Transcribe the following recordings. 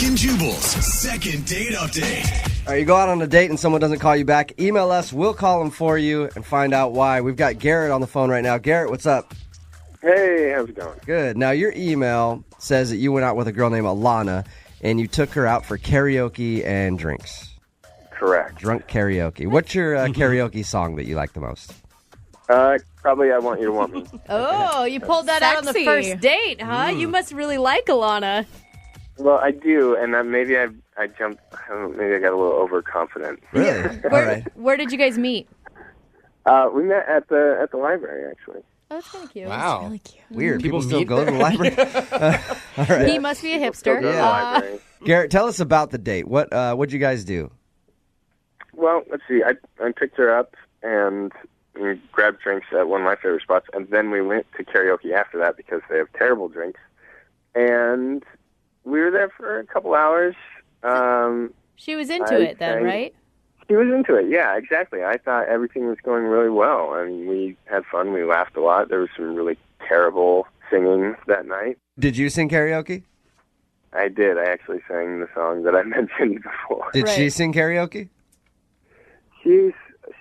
Brooke and Jubal's second date update. All right, you go out on a date and someone doesn't call you back. Email us. We'll call them for you and find out why. We've got Garrett on the phone right now. Garrett, what's up? Hey, how's it going? Good. Now, your email says that you went out with a girl named Alana and you took her out for karaoke and drinks. Correct. Drunk karaoke. What's your karaoke song that you like the most? Probably I Want You to Want Me. Oh, you pulled that out on the Sexy. first date, huh? You must really like Alana. Well, I do, and maybe I jumped, maybe I got a little overconfident. Really? All right. Where did you guys meet? We met at the library, actually. Oh, that's kind of cute. Wow. Really cute. Weird. People People still meet go to the library? All right. He must be a Still hipster. go to the Yeah. library. Garrett, tell us about the date. What'd you guys do? Well, let's see. I picked her up and we grabbed drinks at one of my favorite spots, and then we went to karaoke after that because they have terrible drinks. And we were there for a couple hours. She was into it then, sang- right? She was into it, yeah, exactly. I thought everything was going really well, and we had fun. We laughed a lot. There was some really terrible singing that night. Did you sing karaoke? I did. I actually sang the song that I mentioned before. Did she Right. sing karaoke? She's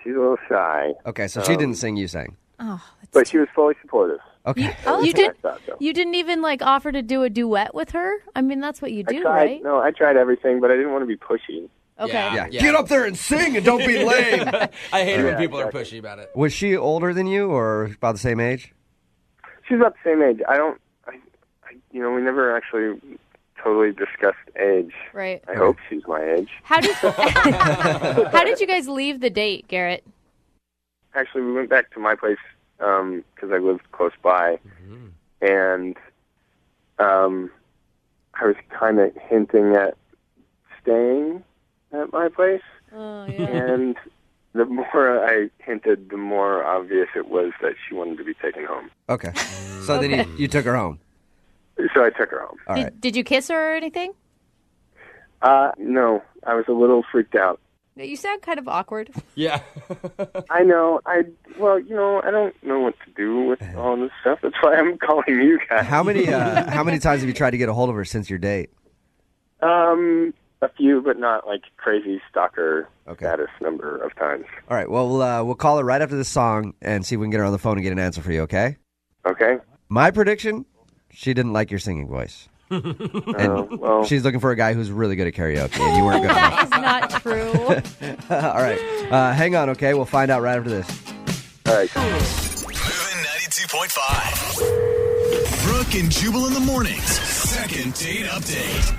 a little shy, Okay, so she didn't sing, you sang. Oh, but she was fully supportive. Okay. You did. I thought so. You didn't even offer to do a duet with her. I mean, that's what you I do, tried. right? No, I tried everything, but I didn't want to be pushy. Okay. Yeah. Get up there and sing and don't be lame. I hate it when Yeah, people exactly. are pushy about it. Was she older than you or about the same age? She's about the same age. We never actually totally discussed age. Right. I hope she's my age. How did you guys leave the date, Garrett? Actually, we went back to my place because I lived close by, and I was kind of hinting at staying at my place, Oh yeah. and the more I hinted, the more obvious it was that she wanted to be taken home. Okay. So then you took her home. So I took her home. All right. Did you kiss her or anything? No, I was a little freaked out. You sound kind of awkward. Yeah. I know. I don't know what to do with all this stuff. That's why I'm calling you guys. How many times have you tried to get a hold of her since your date? A few, but not like crazy stalker Okay. status number of times. All right. Well, we'll call her right after this song and see if we can get her on the phone and get an answer for you, okay? Okay. My prediction, she didn't like your singing voice. Well, She's looking for a guy who's really good at karaoke, and you weren't good enough. That is not true. All right. Hang on, okay? We'll find out right after this. all right. Moving 92.5. Brooke and Jubal in the mornings. Second date update.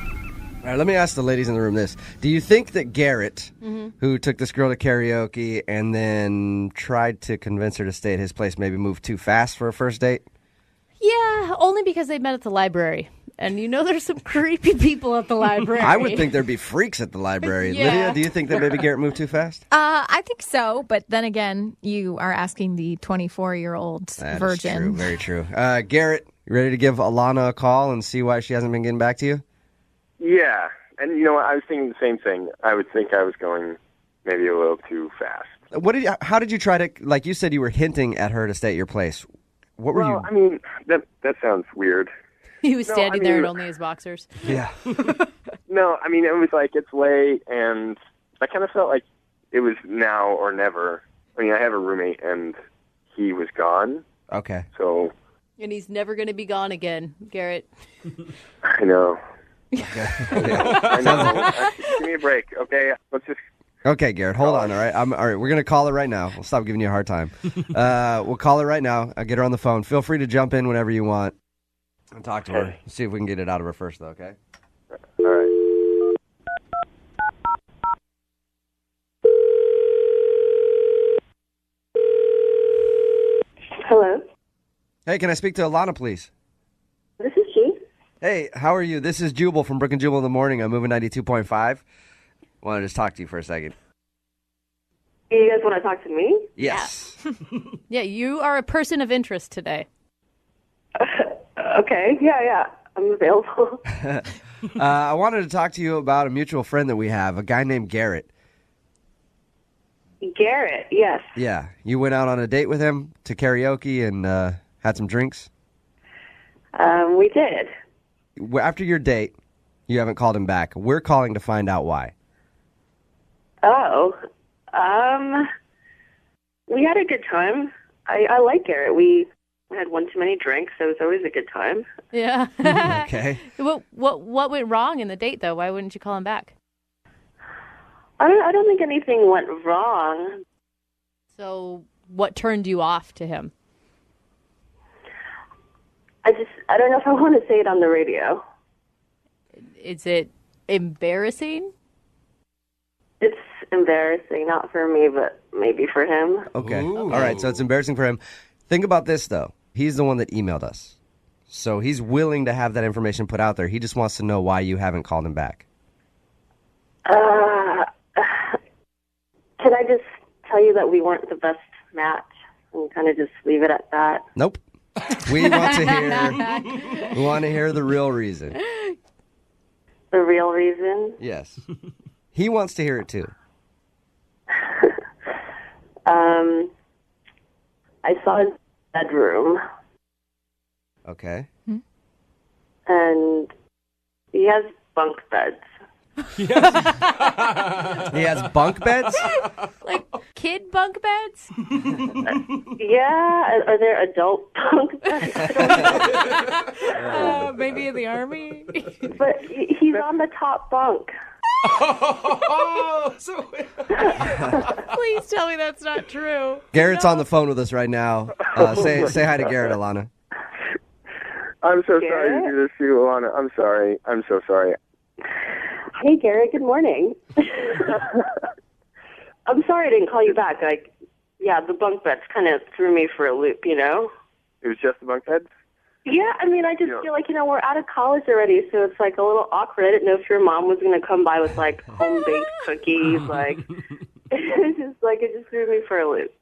All right, let me ask the ladies in the room this. Do you think that Garrett, who took this girl to karaoke and then tried to convince her to stay at his place, maybe moved too fast for a first date? Yeah, only because they met at the library. And there's some creepy people at the library. I would think there'd be freaks at the library. Yeah. Lydia, do you think that maybe Garrett moved too fast? I think so, but then again, you are asking the 24-year-old That is virgin. true, very true. Garrett, you ready to give Alana a call and see why she hasn't been getting back to you? Yeah, and you know what? I was thinking the same thing. I would think I was going maybe a little too fast. How did you try to, like you said you were hinting at her to stay at your place. What were you? I mean, that sounds weird. He was No, standing I there in mean- only his boxers. Yeah. No, I mean, it was like it's late, and I kind of felt like it was now or never. I mean, I have a roommate, and he was gone, Okay. so And he's never going to be gone again, Garrett. I know. Okay. I know. Give me a break, okay? Let's just. Okay, Garrett, hold on, all right? All right, we're going to call her right now. We'll stop giving you a hard time. We'll call her right now. I'll get her on the phone. Feel free to jump in whenever you want and talk to her. Okay. See if we can get it out of her first, though, okay? All right. Hello, Hey, can I speak to Alana, please? this is she. Hey, how are you? This is Jubal from Brooke and Jubal in the morning. I'm moving 92.5. Want to just talk to you for a second. You guys want to talk to me? Yes. Yeah, you are a person of interest today. Okay, yeah, I'm available. I wanted to talk to you about a mutual friend that we have, a guy named Garrett. Garrett, yes. Yeah, you went out on a date with him to karaoke and had some drinks. We did. After your date, You haven't called him back. We're calling to find out why. Oh, we had a good time. I like Garrett. We had one too many drinks, so it was always a good time. Yeah. Okay. What went wrong in the date, though? Why wouldn't you call him back? I don't think anything went wrong. So what turned you off to him? I don't know if I want to say it on the radio. Is it embarrassing? It's embarrassing, not for me, but maybe for him. Okay. Ooh. All right, so it's embarrassing for him. Think about this, though. He's the one that emailed us. So he's willing to have that information put out there. He just wants to know why you haven't called him back. Can I just tell you that we weren't the best match and kind of just leave it at that? Nope. We want to hear the real reason. The real reason? Yes. He wants to hear it too. I saw his bedroom, Okay. and he has bunk beds. He has bunk beds? Like kid bunk beds? Yeah, are there adult bunk beds? Maybe in the Army? But he's on the top bunk. Please tell me that's not true. Garrett's on the phone with us right now. Say hi to Garrett, Alana. I'm so sorry Garrett? to do this to you, Alana. I'm sorry. I'm so sorry. Hey, Garrett, good morning. I'm sorry I didn't call you back. The bunk beds kind of threw me for a loop, you know? It was just the bunk beds? Yeah, I mean, I just Yeah. feel like, we're out of college already, so it's like a little awkward. I didn't know if your mom was going to come by with like home-baked cookies. Like, it just threw me for a loop.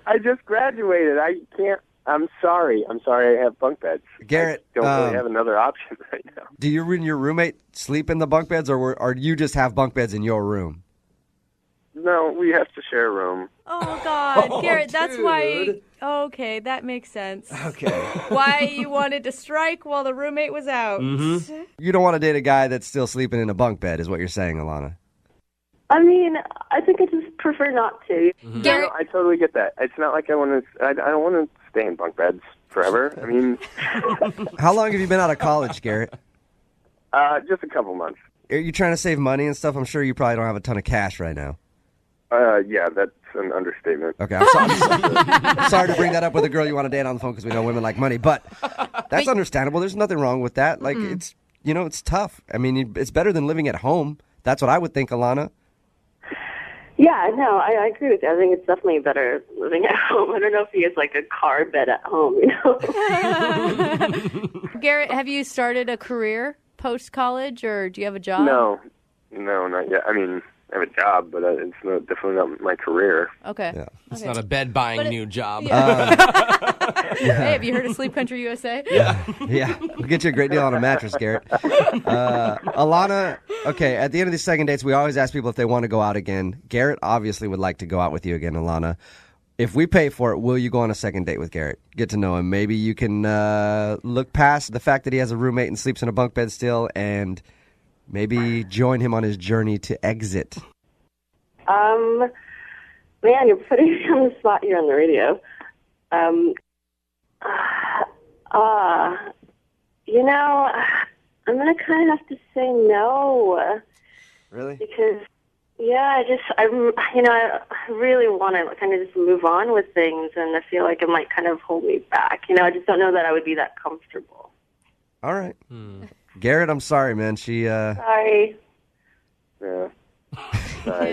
I just graduated. I can't. I'm sorry. I have bunk beds. Garrett, I don't really have another option right now. do you and your roommate sleep in the bunk beds, or you just have bunk beds in your room? No, we have to share a room. Oh, God. Garrett, that's why... dude. Okay, that makes sense. Okay. Why you wanted to strike while the roommate was out. You don't want to date a guy that's still sleeping in a bunk bed, is what you're saying, Alana. I mean, I think I just prefer not to. Garrett, No, I totally get that. It's not like I want to. I don't want to stay in bunk beds forever. I mean, How long have you been out of college, Garrett? just a couple months. Are you trying to save money and stuff? I'm sure you probably don't have a ton of cash right now. Yeah, that's an understatement. Okay, I'm sorry to bring that up with a girl you want to date on the phone because we know women like money, but that's understandable. There's nothing wrong with that. Like, it's tough. I mean, it's better than living at home. That's what I would think, Alana. Yeah, no, I agree with you. I think it's definitely better living at home. I don't know if he has like a car bed at home, Garrett, have you started a career post-college, or do you have a job? No, not yet. I mean, I have a job, but it's definitely not my career. Okay. Yeah. It's not a bed-buying new job. Hey, have you heard of Sleep Country USA? Yeah, we'll get you a great deal on a mattress, Garrett. Alana, okay, at the end of these second dates, we always ask people if they want to go out again. Garrett obviously would like to go out with you again, Alana. If we pay for it, will you go on a second date with Garrett? Get to know him. Maybe you can look past the fact that he has a roommate and sleeps in a bunk bed still, and maybe join him on his journey to exit. Man, you're putting me on the spot here on the radio. I'm going to kind of have to say no. Really? Because, I really want to kind of just move on with things, and I feel like it might kind of hold me back. I just don't know that I would be that comfortable. All right. Garrett, I'm sorry, man. She, Sorry. Yeah. Sorry.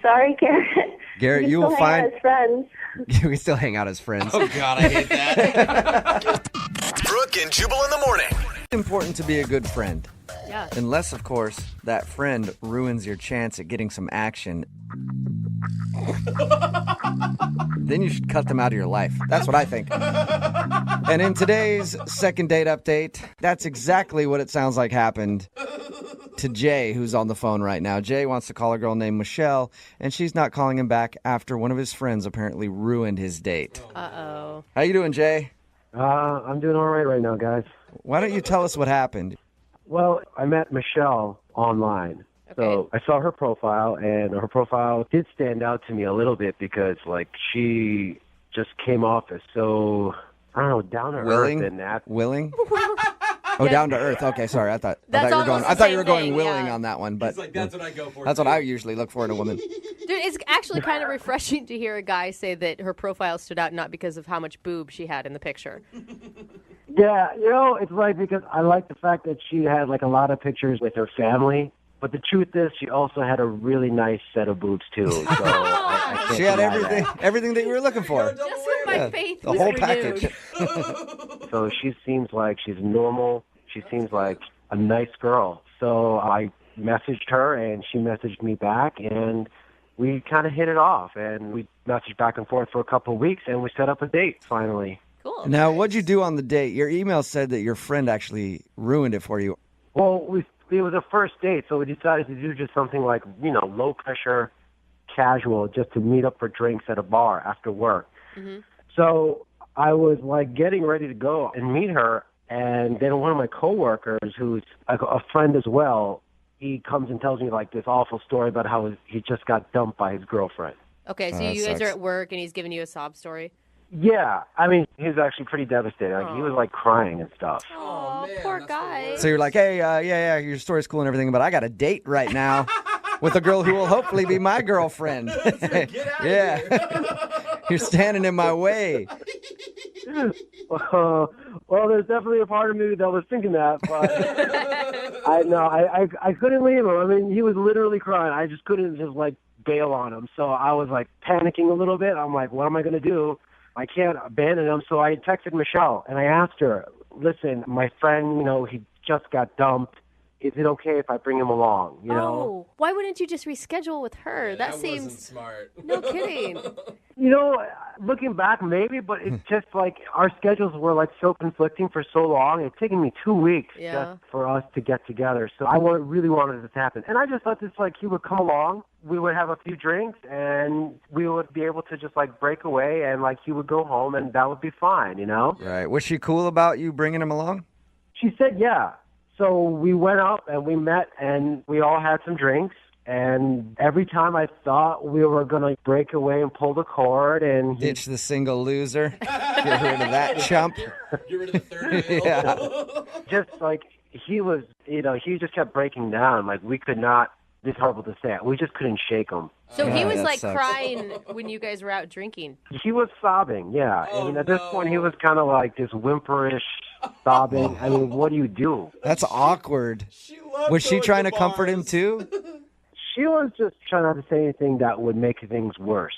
Sorry, Garrett. Garrett, We you can will still hang out find... as friends. we still hang out as friends. Oh, God, I hate that. Brooke and Jubal in the morning. It's important to be a good friend. Yeah. Unless, of course, that friend ruins your chance at getting some action. Then you should cut them out of your life. That's what I think. And in today's second date update, that's exactly what it sounds like happened to Jay, who's on the phone right now. Jay wants to call a girl named Michelle, and she's not calling him back after one of his friends apparently ruined his date. Uh-oh. How you doing, Jay? I'm doing all right now, guys. Why don't you tell us what happened? Well, I met Michelle online. So I saw her profile, and her profile did stand out to me a little bit because, like, she just came off as so, I don't know, down to earth and that. Willing? Oh, down to earth. Okay, sorry. I thought you were going willing on that one, but that's what I go for. That's what I usually look for in a woman. Dude, it's actually kind of refreshing to hear a guy say that her profile stood out not because of how much boob she had in the picture. Yeah, it's like because I like the fact that she had like a lot of pictures with her family. But the truth is, she also had a really nice set of boobs too. So I can't she had deny everything that you were looking for. Just when my faith the was whole renewed. package. So she seems like she's normal. She seems like a nice girl. So I messaged her, and she messaged me back, and we kind of hit it off. And we messaged back and forth for a couple of weeks, and we set up a date finally. Cool. Now, what'd you do on the date? Your email said that your friend actually ruined it for you. Well, it was a first date, so we decided to do just something like, low pressure, casual, just to meet up for drinks at a bar after work. Mm-hmm. So I was like getting ready to go and meet her, and then one of my coworkers, who's a friend as well, he comes and tells me like this awful story about how he just got dumped by his girlfriend. Okay, so you guys are at work, and he's giving you a sob story. Yeah, I mean, he was actually pretty devastated. Like, he was like crying and stuff. Oh, poor guy. So you're like, hey, yeah, your story's cool and everything, but I got a date right now with a girl who will hopefully be my girlfriend. Yeah. You're standing in my way. Well, there's definitely a part of me that was thinking that, but I couldn't leave him. I mean, he was literally crying. I just couldn't just like bail on him. So I was like panicking a little bit. I'm like, what am I going to do? I can't abandon him. So I texted Michelle and I asked her, listen, my friend, he just got dumped. Is it okay if I bring him along? Oh, why wouldn't you just reschedule with her? That seems wasn't smart. No kidding. Looking back, maybe, but it's just like our schedules were like so conflicting for so long. It's taken me 2 weeks just for us to get together. So I really wanted this to happen. And I just thought this, like, he would come along, we would have a few drinks, and we would be able to just like break away, and like he would go home, and that would be fine, Right. Was she cool about you bringing him along? She said, yeah. So we went out and we met and we all had some drinks. And every time I thought we were going to break away and pull the cord and... Ditch the single loser. Get rid of that chump. Get rid of the third wheel. Yeah. Just like he was, he just kept breaking down. Like we could not... It's horrible to say. We just couldn't shake him. So he was like sucks. crying when you guys were out drinking. He was sobbing, yeah. Oh, I mean, at this point, he was kind of like this whimperish sobbing. I mean, what do you do? That's awkward. Was she trying to comfort him too? She was just trying not to say anything that would make things worse.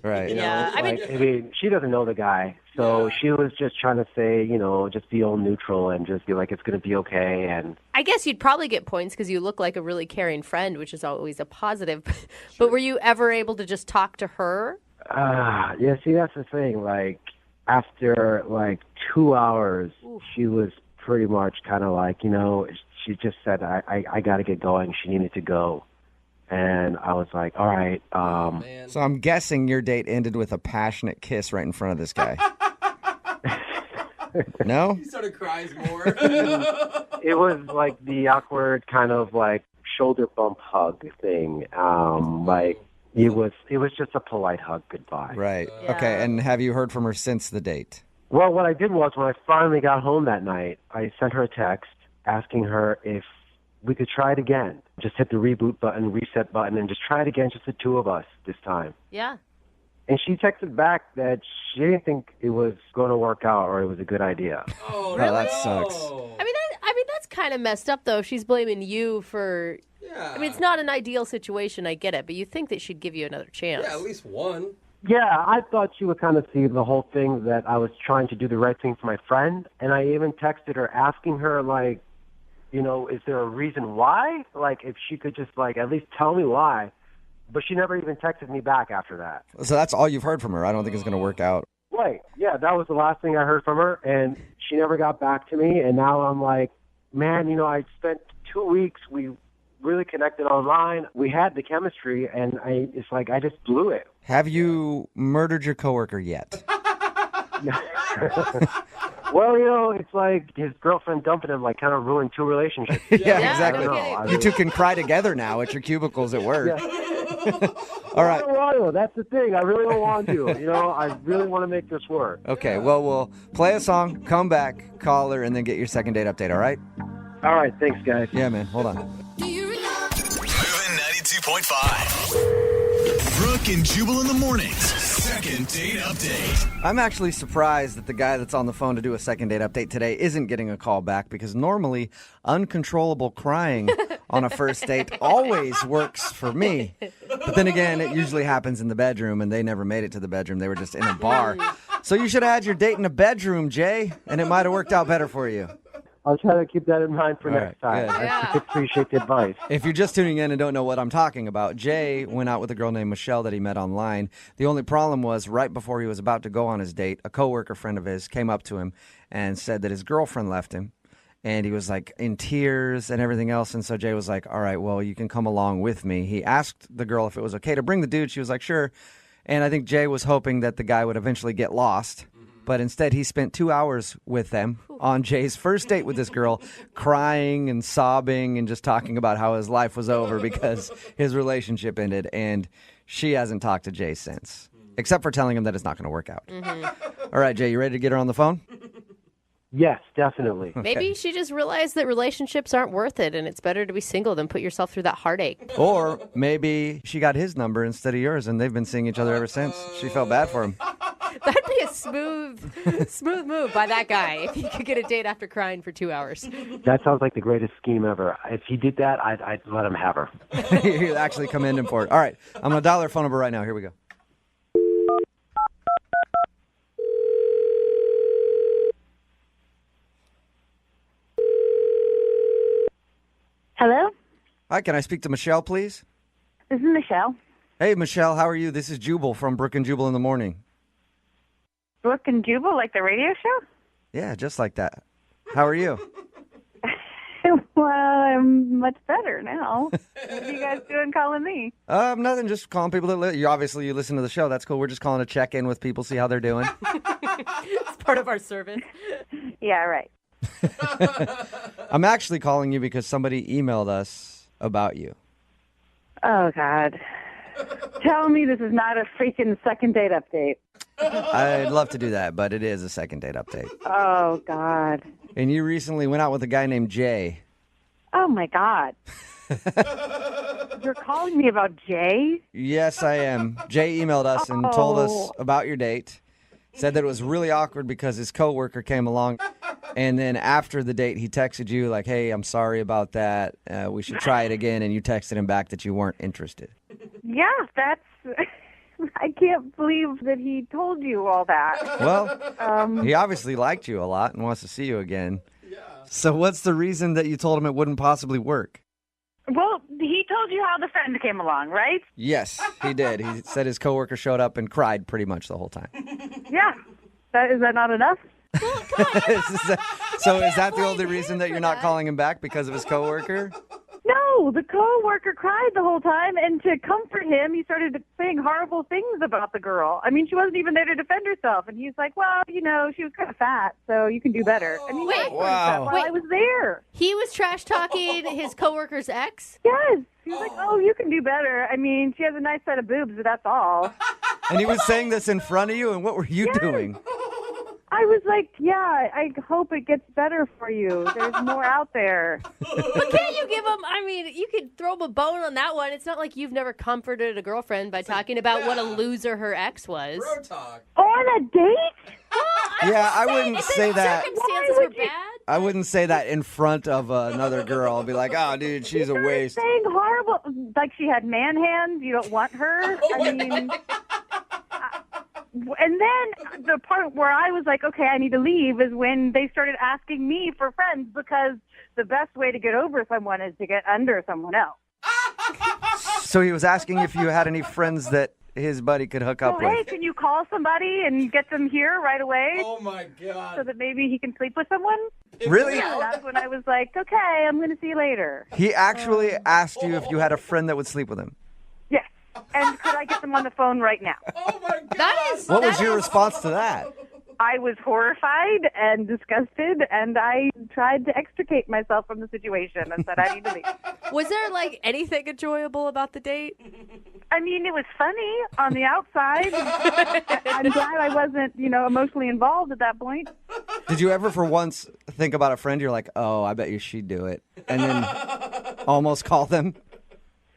Right. Yeah, I mean, she doesn't know the guy, so she was just trying to say, just be all neutral and just be like, it's going to be okay. And I guess you'd probably get points because you look like a really caring friend, which is always a positive. But were you ever able to just talk to her? Yeah, see, that's the thing. Like, after, 2 hours, she was pretty much kind of like, she just said, I got to get going. She needed to go. And I was like, all right. So I'm guessing your date ended with a passionate kiss right in front of this guy. No? He sort of cries more. It was like the awkward kind of like shoulder bump hug thing. It was just a polite hug goodbye. Right. Yeah. Okay. And have you heard from her since the date? Well, what I did was when I finally got home that night, I sent her a text asking her if we could try it again. Just hit the reboot button, reset button, and just try it again, just the two of us this time. Yeah. And she texted back that she didn't think it was going to work out or it was a good idea. Oh, Oh, that sucks. I mean, that's kind of messed up, though. She's blaming you for... Yeah. I mean, it's not an ideal situation. I get it. But you think that she'd give you another chance. Yeah, at least one. Yeah, I thought she would kind of see the whole thing that I was trying to do the right thing for my friend. And I even texted her asking her, like, is there a reason why? Like, if she could just, at least tell me why. But she never even texted me back after that. So that's all you've heard from her. I don't think it's going to work out. Right. Yeah, that was the last thing I heard from her. And she never got back to me. And now I'm like, man, I spent 2 weeks. We really connected online. We had the chemistry. And it's like I just blew it. Have you murdered your coworker yet? Well, it's like his girlfriend dumping him, like, kind of ruined two relationships. Yeah, exactly. no I kidding. don't know. You two can cry together now at your cubicles at work. All I right. don't want to. That's the thing. I really don't want to. I really want to make this work. Okay, well, we'll play a song, come back, call her, and then get your second date update, all right? All right. Thanks, guys. Yeah, man, hold on. Moving 92.5. Brooke and Jubal in the mornings. Second date update. I'm actually surprised that the guy that's on the phone to do a second date update today isn't getting a call back because normally uncontrollable crying on a first date always works for me. But then again, it usually happens in the bedroom, and they never made it to the bedroom. They were just in a bar. So you should have had your date in a bedroom, Jay, and it might have worked out better for you. I'll try to keep that in mind for All next right, time. good. I appreciate the advice. If you're just tuning in and don't know what I'm talking about, Jay went out with a girl named Michelle that he met online. The only problem was right before he was about to go on his date, a coworker friend of his came up to him and said that his girlfriend left him. And he was like in tears and everything else. And so Jay was like, all right, well, you can come along with me. He asked the girl if it was okay to bring the dude. She was like, sure. And I think Jay was hoping that the guy would eventually get lost. But instead, he spent 2 hours with them on Jay's first date with this girl, crying and sobbing and just talking about how his life was over because his relationship ended. And she hasn't talked to Jay since, except for telling him that it's not going to work out. All right, Jay, you ready to get her on the phone? Yes, definitely. Maybe she just realized that relationships aren't worth it and it's better to be single than put yourself through that heartache. Or maybe she got his number instead of yours, and they've been seeing each other ever since. She felt bad for him. That'd be a smooth move by that guy if he could get a date after crying for 2 hours. That sounds like the greatest scheme ever. If he did that, I'd let him have her. He'll actually commend him for it. All right, I'm going to dial her phone number right now. Here we go. Hello, Hi, can I speak to Michelle, please? this is Michelle. Hey, Michelle, how are you? This is Jubal from Brooke and Jubal in the morning. Brooke and Jubal, like the radio show? Yeah, just like that. How are you? Well, I'm much better now. What are you guys doing calling me? Nothing, just calling people that you listen to the show. That's cool. We're just calling to check in with people, see how they're doing. It's part of our service. Yeah, right. I'm actually calling you because somebody emailed us about you. Oh, God. Tell me this is not a freaking second date update. I'd love to do that, but it is a second date update. Oh, God. And you recently went out with a guy named Jay. Oh, my God. You're calling me about Jay? Yes, I am. Jay emailed us and told us about your date. Said that it was really awkward because his coworker came along, and then after the date, he texted you like, "Hey, I'm sorry about that. We should try it again." And you texted him back that you weren't interested. Yeah, that's... I can't believe that he told you all that. Well, he obviously liked you a lot and wants to see you again. Yeah. So what's the reason that you told him it wouldn't possibly work? Well, he told you how the friend came along, right? Yes, he did. He said his coworker showed up and cried pretty much the whole time. Yeah. Is that not enough? So is that the only reason that you're not calling him back, because of his coworker? No, the coworker cried the whole time, and to comfort him, he started saying horrible things about the girl. I mean, she wasn't even there to defend herself, and he's like, well, she was kind of fat, so you can do better. I mean, Wait, wow. I was there. He was trash talking his coworker's ex? Yes. He was like, oh, you can do better. I mean, she has a nice set of boobs, but that's all. And he was saying this in front of you, and what were you doing? I was like, yeah, I hope it gets better for you. There's more out there. But can't you give him, you could throw him a bone on that one. It's not like you've never comforted a girlfriend by talking about what a loser her ex was. Bro talk. On a date? Yeah, I wouldn't say that. Circumstances were bad. I wouldn't say that in front of another girl. I'll be like, oh, dude, she's a waste. Saying horrible, like she had man hands. You don't want her. I mean, and then the part where I was like, okay, I need to leave is when they started asking me for friends, because the best way to get over someone is to get under someone else. So he was asking if you had any friends that his buddy could hook up So, hey, with. can you call somebody and get them here right away Oh my so god. that maybe he can sleep with someone? Really? Yeah, that's when I was like, okay, I'm going to see you later. He actually asked you if you had a friend that would sleep with him. Yes. And could I get them on the phone right now? Oh my god. That is. What was that your is- response to that? I was horrified and disgusted, and I tried to extricate myself from the situation and said I need to leave. Was there like anything enjoyable about the date? I mean, it was funny on the outside. I'm glad I wasn't, emotionally involved at that point. Did you ever for once think about a friend? You're like, oh, I bet you she'd do it. And then almost call them?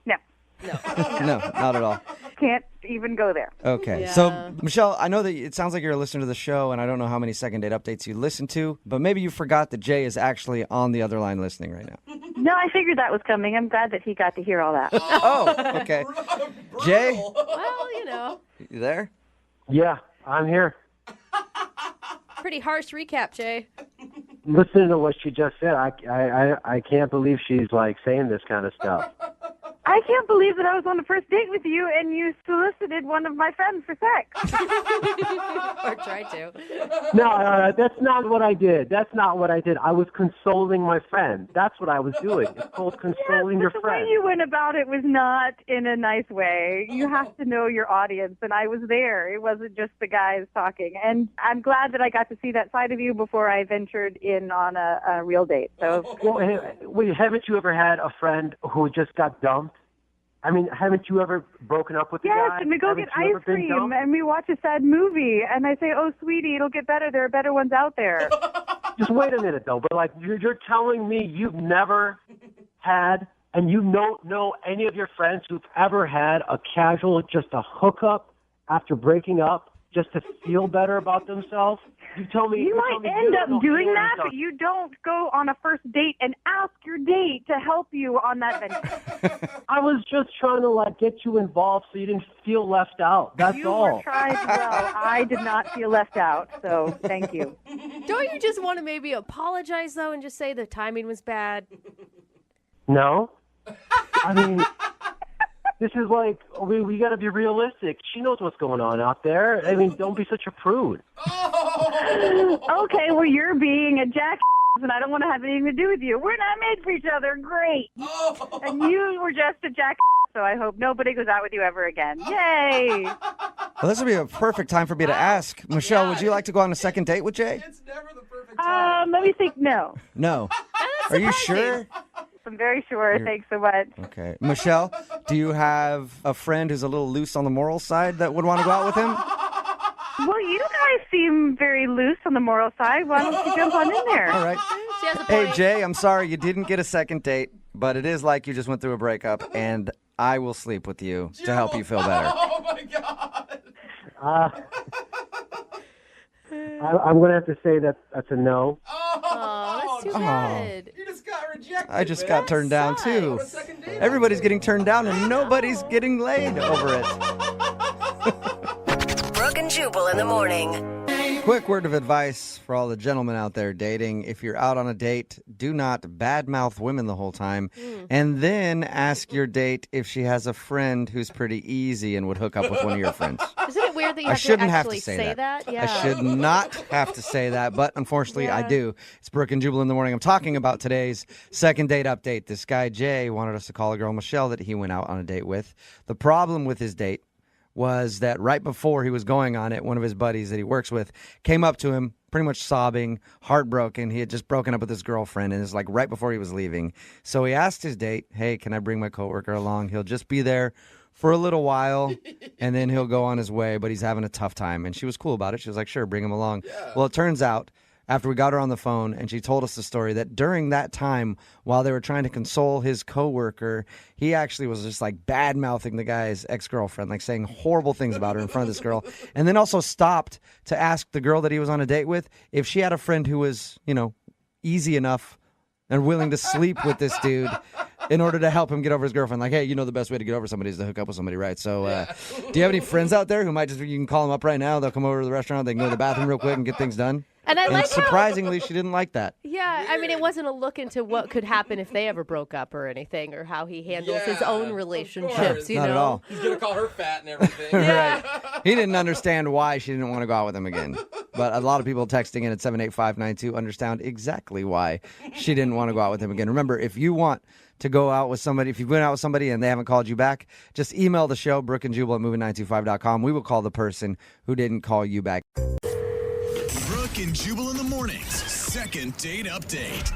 No. No, not at all. Can't even go there. Okay. Yeah. So, Michelle, I know that it sounds like you're a listener to the show, and I don't know how many second date updates you listen to, but maybe you forgot that Jay is actually on the other line listening right now. No, I figured that was coming. I'm glad that he got to hear all that. Oh, okay. Jay, Well, you there? Yeah, I'm here. pretty harsh recap, Jay. Listening to what she just said, I can't believe she's like saying this kind of stuff. I can't believe that I was on a first date with you and you solicited one of my friends for sex. Or tried to. No, that's not what I did. That's not what I did. I was consoling my friend. That's what I was doing. It's called consoling your The friend. way you went about it was not in a nice way. You have to know your audience, and I was there. It wasn't just the guys talking. And I'm glad that I got to see that side of you before I ventured in on a real date. So, Well, wait, haven't you ever had a friend who just got dumped? I mean, haven't you ever broken up with a yes, guy? and we go Haven't get you ever ice been cream, dumped? and we watch a sad movie, and I say, oh, sweetie, it'll get better. There are better ones out there. Just wait a minute, though. But, like, you're telling me you've never had, and you don't know any of your friends who've ever had a casual, just a hookup after breaking up, just to feel better about themselves? You tell me You might tell me end don't up know doing any of that, yourself. but you don't go on a first date and ask your date to help you on that venture. I was just trying to, like, get you involved so you didn't feel left out. That's You all. were trying well. I did not feel left out, so thank you. Don't you just want to maybe apologize, though, and just say the timing was bad? No. I mean, this is like, we got to be realistic. She knows what's going on out there. I mean, don't be such a prude. Okay, well, you're being a jackass, and I don't want to have anything to do with you. We're not made for each other. Great. And you were just a jackass, so I hope nobody goes out with you ever again. Yay. Well, this would be a perfect time for me to ask. Michelle, would you like to go on a second date with Jay? It's never the perfect time. Let me think. No. No. Are you sure? I'm very sure. Thanks so much. Okay. Michelle, do you have a friend who's a little loose on the moral side that would want to go out with him? Well, you guys seem very loose on the moral side. Why don't you jump on in there? All right. She has a Hey, point. Jay, I'm sorry you didn't get a second date, but it is like you just went through a breakup, and I will sleep with you to help you feel better. Oh my god. I'm going to have to say that that's a no. Oh, that's too bad. You just got rejected. I just man. got turned down, too. What a second date. Everybody's getting turned down, and nobody's getting laid over it. Brooke and Jubal in the morning. Quick word of advice for all the gentlemen out there dating. If you're out on a date, do not badmouth women the whole time. And then ask your date if she has a friend who's pretty easy and would hook up with one of your friends. Isn't it weird that you I have shouldn't to have actually to say that. Yeah. I should not have to say that, but unfortunately I do. It's Brooke and Jubal in the morning. I'm talking about today's second date update. This guy, Jay, wanted us to call a girl, Michelle, that he went out on a date with. The problem with his date was that right before he was going on it, one of his buddies that he works with came up to him pretty much sobbing, heartbroken. He had just broken up with his girlfriend, and it's like right before he was leaving. So he asked his date, hey, can I bring my coworker along? He'll just be there for a little while, and then he'll go on his way, but he's having a tough time. And she was cool about it. She was like, sure, bring him along. Yeah. Well, it turns out, after we got her on the phone and she told us the story, that during that time, while they were trying to console his coworker, he actually was just like bad-mouthing the guy's ex-girlfriend, like saying horrible things about her in front of this girl, and then also stopped to ask the girl that he was on a date with if she had a friend who was, easy enough and willing to sleep with this dude in order to help him get over his girlfriend. Like, hey, the best way to get over somebody is to hook up with somebody, right? So do you have any friends out there who might you can call them up right now. They'll come over to the restaurant. They can go to the bathroom real quick and get things done. And I like how, surprisingly, she didn't like that. Yeah, I mean, it wasn't a look into what could happen if they ever broke up or anything, or how he handles his own relationships, Not at all. He's going to call her fat and everything. Right. He didn't understand why she didn't want to go out with him again. But a lot of people texting in at 78592 understand exactly why she didn't want to go out with him again. Remember, if you want to go out with somebody, if you've been out with somebody and they haven't called you back, just email the show, Brooke and Jubal at moving925.com. We will call the person who didn't call you back. Brooke and Jubal in the mornings. Second date update.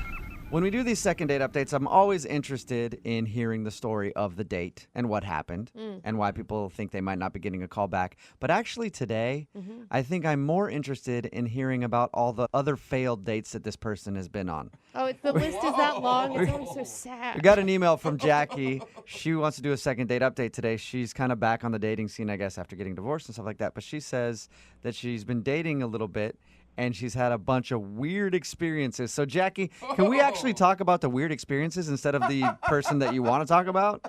When we do these second date updates, I'm always interested in hearing the story of the date and what happened and why people think they might not be getting a call back. But actually today, I think I'm more interested in hearing about all the other failed dates that this person has been on. Oh, the list is that long. It's always so sad. We got an email from Jackie. She wants to do a second date update today. She's kind of back on the dating scene, I guess, after getting divorced and stuff like that. But she says that she's been dating a little bit and she's had a bunch of weird experiences. So, Jackie, can we actually talk about the weird experiences instead of the person that you want to talk about?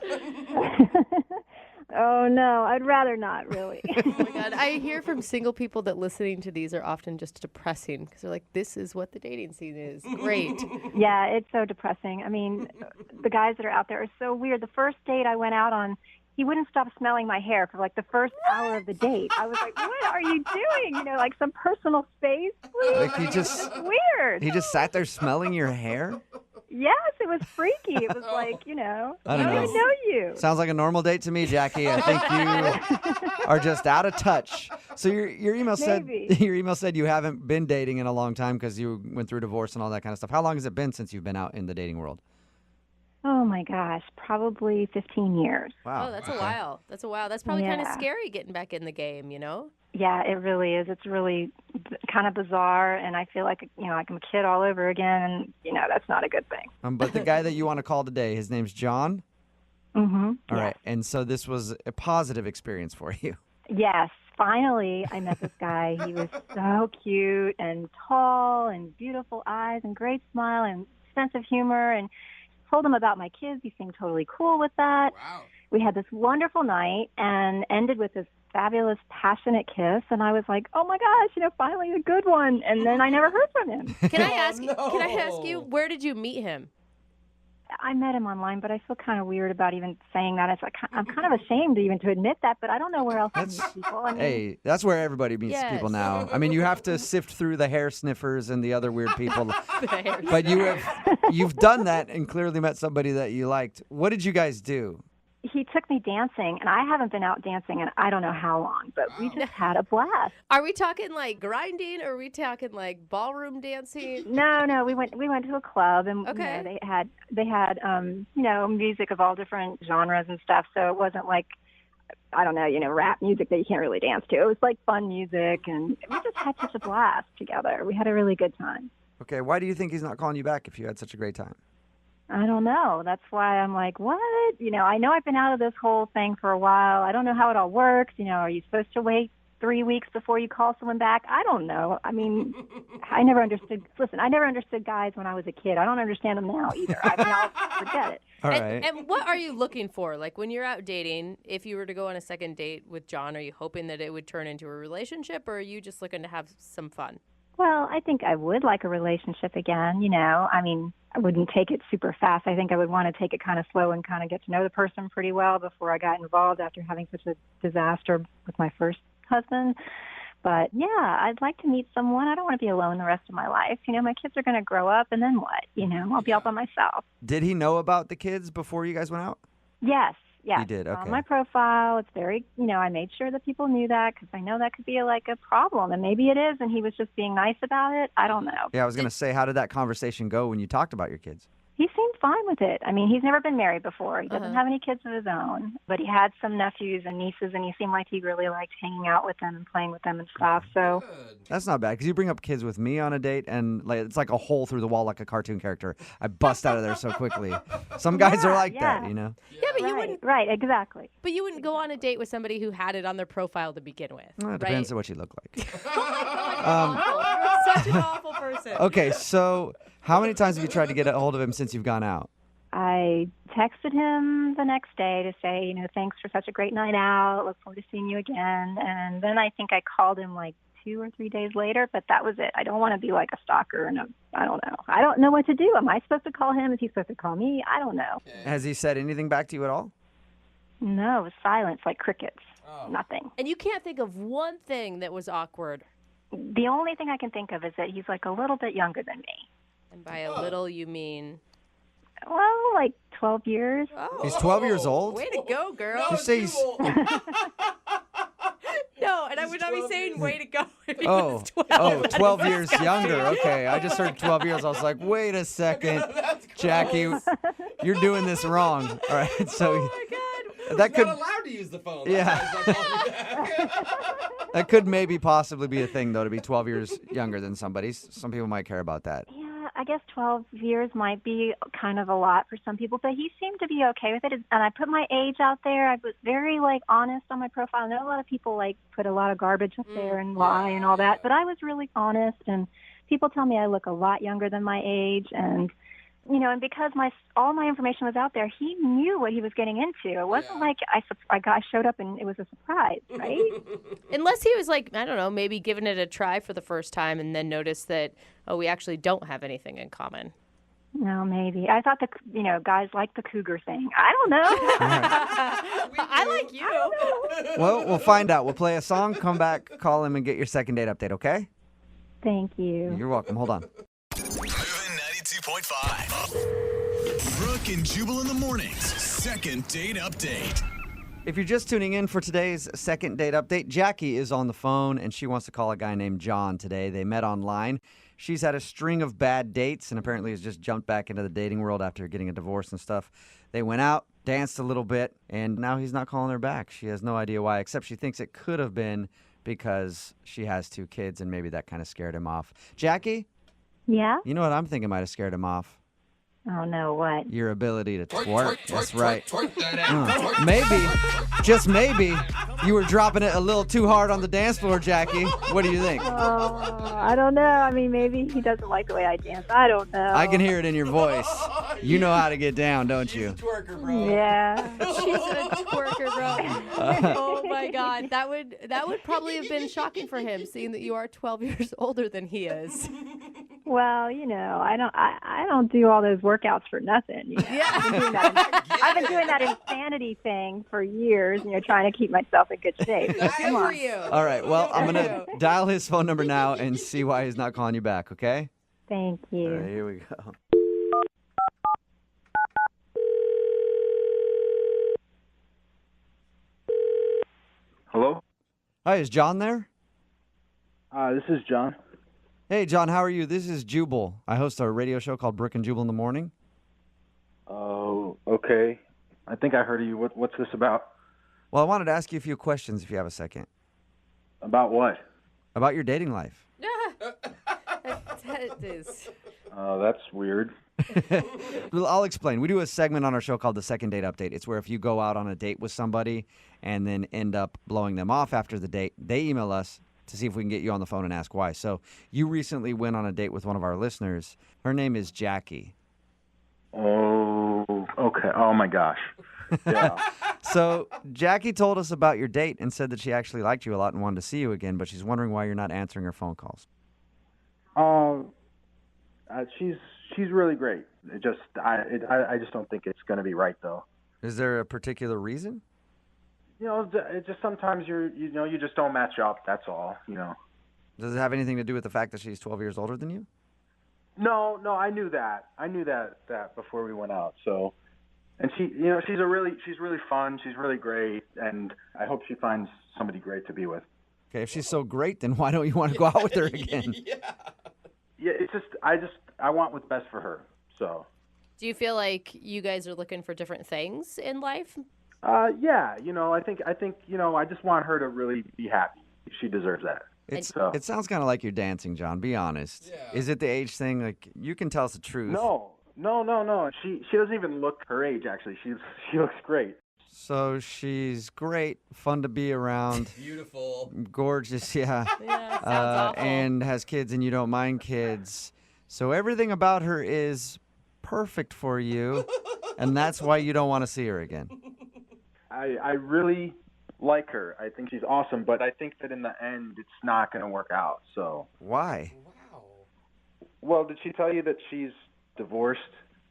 Oh, no, I'd rather not, really. Oh my God. I hear from single people that listening to these are often just depressing because they're like, this is what the dating scene is. Great. Yeah, it's so depressing. I mean, the guys that are out there are so weird. The first date I went out on, he wouldn't stop smelling my hair for like the first hour of the date. I was like, what are you doing? You know, like some personal space, please. Like he just It's weird. He just sat there smelling your hair? Yes, it was freaky. It was like, you know, I don't I know. don't even know you. Sounds like a normal date to me, Jackie. I think you are just out of touch. So your email said Maybe. your email said you haven't been dating in a long time because you went through divorce and all that kind of stuff. How long has it been since you've been out in the dating world? Oh my gosh, probably 15 years. Wow. Oh, that's a while. That's a while. That's probably kind of Yeah. scary getting back in the game, you know? Yeah, it really is. It's really kind of bizarre, and I feel like, you know, like I'm a kid all over again, and, you know, that's not a good thing. But the guy that you want to call today, his name's John? Mm-hmm. All right. And so this was a positive experience for you. Yes, finally I met this guy. He was so cute and tall and beautiful eyes and great smile and sense of humor, and told him about my kids. He seemed totally cool with that. Wow. We had this wonderful night and ended with this fabulous, passionate kiss. And I was like, oh my gosh, you know, finally a good one. And then I never heard from him. Can I ask you, where did you meet him? I met him online, but I feel kind of weird about even saying that. It's like, I'm kind of ashamed even to admit that, but I don't know where else to meet people. I mean, Hey, that's where everybody meets Yes. people now. I mean, you have to sift through the hair sniffers and the other weird people. But you've done that and clearly met somebody that you liked. What did you guys do? he took me dancing, and I haven't been out dancing in I don't know how long, but we just had a blast. Are we talking like grinding, or are we talking like ballroom dancing? No, we went to a club, and Okay. you know, they had you know, music of all different genres and stuff. So it wasn't like, I don't know, you know, rap music that you can't really dance to. It was like fun music, and we just had such a blast together. We had a really good time. Okay, why do you think he's not calling you back if you had such a great time? I don't know. That's why I'm like, what? You know I've been out of this whole thing for a while. I don't know how it all works. You know, are you supposed to wait 3 weeks before you call someone back? I don't know. I mean, I never understood. Listen, I never understood guys when I was a kid. I don't understand them now either. I mean, I'll forget it. All right. And what are you looking for? Like when you're out dating, if you were to go on a second date with John, are you hoping that it would turn into a relationship, or are you just looking to have some fun? Well, I think I would like a relationship again, you know. I mean, I wouldn't take it super fast. I think I would want to take it kind of slow and kind of get to know the person pretty well before I got involved after having such a disaster with my first husband. But, yeah, I'd like to meet someone. I don't want to be alone the rest of my life. You know, my kids are going to grow up, and then what? You know, I'll be all by myself. Did he know about the kids before you guys went out? Yes. Yeah, He did, okay. On my profile, it's very, you know, I made sure that people knew that because I know that could be like a problem, and maybe it is, and he was just being nice about it. I don't know. Yeah, I was going to say, how did that conversation go when you talked about your kids? He seemed fine with it. I mean, he's never been married before. He doesn't have any kids of his own, but he had some nephews and nieces, and he seemed like he really liked hanging out with them and playing with them and stuff. So That's not bad, because you bring up kids with me on a date, and like it's like a hole through the wall like a cartoon character. I bust out of there so quickly. Some guys are like that, you know? Yeah, but you wouldn't. Right, exactly. But you wouldn't go on a date with somebody who had it on their profile to begin with. Well, it right? depends on what you look like. You're such an awful person. Okay, so how many times have you tried to get a hold of him since you've gone out? I texted him the next day to say, you know, thanks for such a great night out. Look forward to seeing you again. And then I think I called him like 2 or 3 days later, but that was it. I don't want to be like a stalker, and I don't know. I don't know what to do. Am I supposed to call him? Is he supposed to call me? I don't know. Has he said anything back to you at all? No, it was silence, like crickets. Nothing. And you can't think of one thing that was awkward. The only thing I can think of is that he's like a little bit younger than me. And by a little, you mean? Well, like 12 years. Oh, He's 12 years old? Way to go, girl. You say he's... No, and I would not be saying way to go if he Oh, was 12. 12 years younger. Okay, I just heard 12 years. I was like, wait a second, Jackie, you're doing this wrong. All right, so my God. that could Not allowed to use the phone. Yeah. that could maybe possibly be a thing though, to be 12 years younger than somebody. Some people might care about that. Yeah, I guess 12 years might be kind of a lot for some people, but he seemed to be okay with it. And I put my age out there. I was very honest on my profile. I know a lot of people put a lot of garbage up there and lie and all that, but I was really honest. And people tell me I look a lot younger than my age, and and because all my information was out there, he knew what he was getting into. It wasn't like I showed up and it was a surprise, right? Unless he was I don't know, maybe giving it a try for the first time and then noticed that, we actually don't have anything in common. No, maybe. I thought guys like the cougar thing. I don't know. I like you. Well, we'll find out. We'll play a song, come back, call him, and get your second date update, okay? Thank you. You're welcome. Hold on. Moving 92.5. Brooke and Jubal in the mornings. Second date update. If you're just tuning in for today's second date update, Jackie is on the phone, and she wants to call a guy named John today. They met online. She's had a string of bad dates and apparently has just jumped back into the dating world after getting a divorce and stuff. They went out, danced a little bit, and now he's not calling her back. She has no idea why, except she thinks it could have been because she has 2 kids and maybe that kind of scared him off. Jackie? Yeah? You know what I'm thinking might have scared him off? Oh, no, what? Your ability to twerk. That's right. Maybe, just maybe, you were dropping it a little too hard on the dance floor, Jackie. What do you think? Oh, I don't know. I mean, maybe he doesn't like the way I dance. I don't know. I can hear it in your voice. You know how to get down, don't you? Twerker, bro. Yeah. She's a twerker, bro. Oh my God, that would probably have been shocking for him, seeing that you are 12 years older than he is. Well, I don't do all those workouts for nothing. Yeah. I've been doing that insanity thing for years, trying to keep myself in good shape. So come on. For you. All right, well, I'm going to dial his phone number now and see why he's not calling you back, okay? Thank you. All right, here we go. Hello? Hi, is John there? This is John. Hey, John, how are you? This is Jubal. I host a radio show called Brooke and Jubal in the morning. Oh, okay. I think I heard of you. What's this about? Well, I wanted to ask you a few questions if you have a second. About what? About your dating life. That is. Oh, that's weird. Well, I'll explain. We do a segment on our show called the Second Date Update. It's where if you go out on a date with somebody and then end up blowing them off after the date, they email us to see if we can get you on the phone and ask why. So you recently went on a date with one of our listeners. Her name is Jackie. Oh, okay. Oh, my gosh. Yeah. So Jackie told us about your date and said that she actually liked you a lot and wanted to see you again, but she's wondering why you're not answering her phone calls. She's really great. I just don't think it's going to be right, though. Is there a particular reason? It just sometimes you just don't match up. That's all. Does it have anything to do with the fact that she's 12 years older than you? No, I knew that. I knew that before we went out. So, and she's really fun. She's really great, and I hope she finds somebody great to be with. Okay, if she's so great, then why don't you want to go out with her again? Yeah, it's just I want what's best for her. So. Do you feel like you guys are looking for different things in life? Yeah. I think I just want her to really be happy. She deserves that. It sounds kind of like you're dancing, John. Be honest. Yeah. Is it the age thing? Like, you can tell us the truth. No. She doesn't even look her age. Actually, she looks great. So she's great, fun to be around, beautiful, gorgeous, yeah. Yeah, sounds awful. And has kids, and you don't mind kids. So everything about her is perfect for you, and that's why you don't want to see her again. I really like her. I think she's awesome, but I think that in the end, it's not going to work out. So why? Wow. Well, did she tell you that she's divorced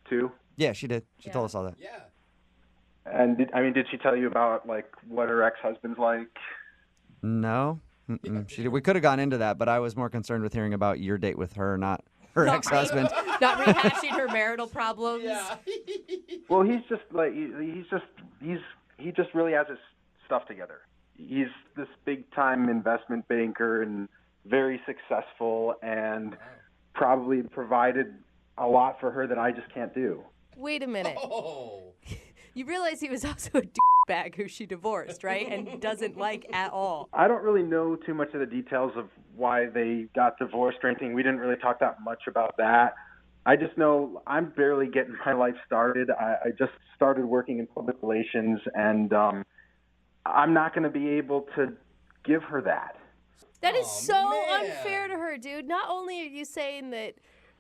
too? Yeah, she did. She told us all that. Yeah. And did she tell you about what her ex-husband's like? No, she did. We could have gone into that, but I was more concerned with hearing about your date with her, not her ex-husband. Not rehashing her marital problems. Yeah. Well, he's just he just really has his stuff together. he's this big-time investment banker and very successful and probably provided a lot for her that I just can't do. Wait a minute. You realize he was also a bag who she divorced, right? And doesn't like at all. I don't really know too much of the details of why they got divorced or anything. We didn't really talk that much about that. I just know I'm barely getting my life started. I just started working in public relations, and I'm not going to be able to give her that. That is so unfair to her, dude. Not only are you saying that,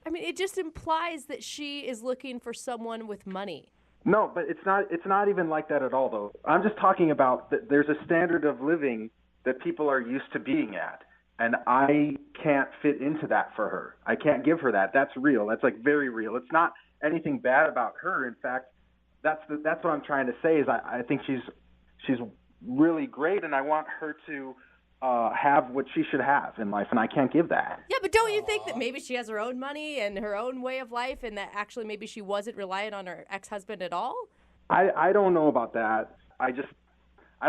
I mean, it just implies that she is looking for someone with money. No, but it's not even like that at all, though. I'm just talking about that there's a standard of living that people are used to being at, and I can't fit into that for her. I can't give her that. That's real. That's like very real. It's not anything bad about her. In fact, that's what I'm trying to say is I think she's really great, and I want her to have what she should have in life, and I can't give that. Yeah, but don't you think that maybe she has her own money and her own way of life, and that actually maybe she wasn't reliant on her ex-husband at all? I don't know about that. I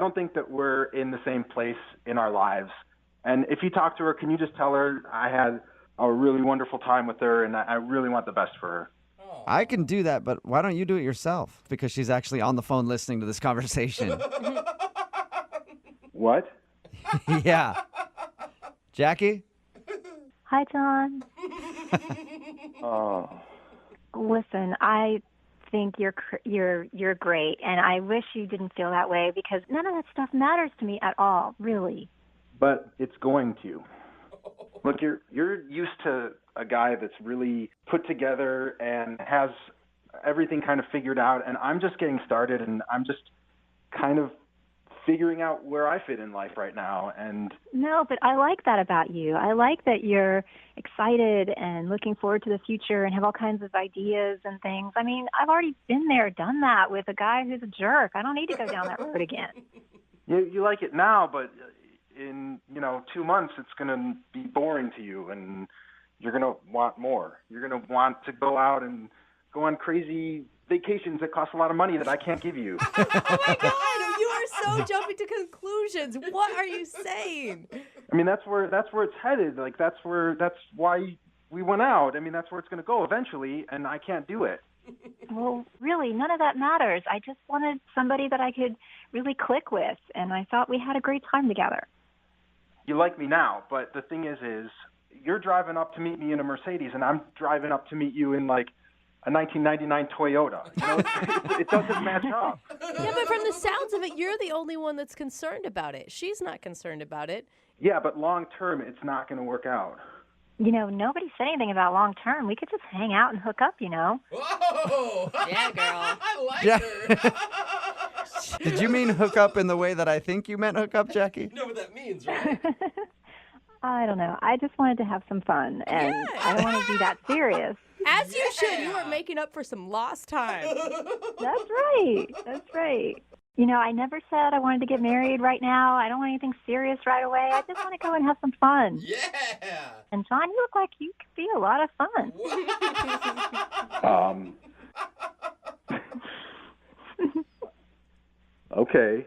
don't think that we're in the same place in our lives. And if you talk to her, can you just tell her I had a really wonderful time with her, and I really want the best for her? I can do that, but why don't you do it yourself? Because she's actually on the phone listening to this conversation. What? Yeah. Jackie? Hi, John. Oh. Listen, I think you're great, and I wish you didn't feel that way because none of that stuff matters to me at all, really. But it's going to. Look, you're used to a guy that's really put together and has everything kind of figured out, and I'm just getting started, and I'm just kind of figuring out where I fit in life right now. And no, but I like that about you. I like that you're excited and looking forward to the future and have all kinds of ideas and things. I mean, I've already been there, done that with a guy who's a jerk. I don't need to go down that road again. You like it now, but in 2 months it's going to be boring to you, and you're going to want more. You're going to want to go out and go on crazy vacations that cost a lot of money that I can't give you. Oh my God, you are so jumping to conclusions. What are you saying? I mean, that's where it's headed. Like that's why we went out. I mean, that's where it's going to go eventually, and I can't do it. Well, really, none of that matters. I just wanted somebody that I could really click with, and I thought we had a great time together. You like me now, but the thing is you're driving up to meet me in a Mercedes, and I'm driving up to meet you in like a 1999 Toyota. It doesn't match up. Yeah, but from the sounds of it, you're the only one that's concerned about it. She's not concerned about it. Yeah, but long term, it's not going to work out. Nobody said anything about long term. We could just hang out and hook up, Whoa! Yeah, girl. I like Yeah. her. Did you mean hook up in the way that I think you meant hook up, Jackie? You know what that means, right? I don't know. I just wanted to have some fun, and I don't want to be that serious. As you should. You are making up for some lost time. That's right. That's right. I never said I wanted to get married right now. I don't want anything serious right away. I just want to go and have some fun. Yeah. And John, you look like you could be a lot of fun. Okay.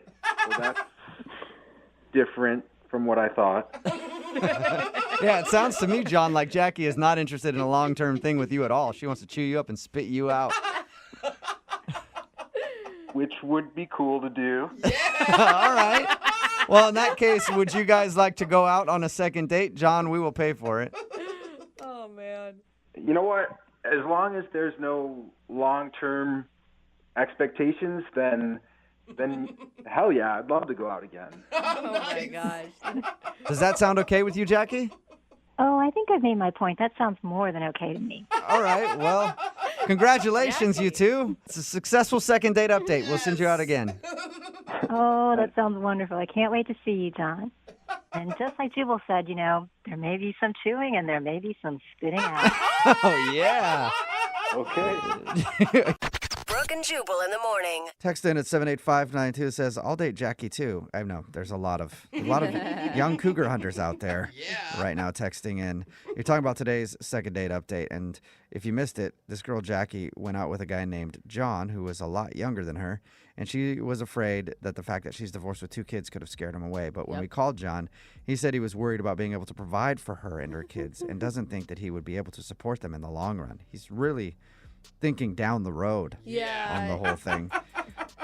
Well, that's different from what I thought. Yeah, it sounds to me, John, like Jackie is not interested in a long-term thing with you at all. She wants to chew you up and spit you out. Which would be cool to do. All right. Well, in that case, would you guys like to go out on a second date? John, we will pay for it. Oh, man. You know what? As long as there's no long-term expectations, then hell yeah, I'd love to go out again. Oh, my gosh. Does that sound okay with you, Jackie? Oh, I think I've made my point. That sounds more than okay to me. All right. Well, congratulations, you two. It's a successful second date update. We'll send you out again. Oh, that sounds wonderful. I can't wait to see you, John. And just like Jubal said, there may be some chewing and there may be some spitting out. Oh, yeah. Okay. Brooke and Jubal in the morning. Text in at 78592 says, I'll date Jackie too. I know there's a lot of young cougar hunters out there right now texting in. You're talking about today's second date update. And if you missed it, this girl Jackie went out with a guy named John who was a lot younger than her. And she was afraid that the fact that she's divorced with 2 kids could have scared him away. But when we called John, he said he was worried about being able to provide for her and her kids and doesn't think that he would be able to support them in the long run. He's really thinking down the road on the whole thing.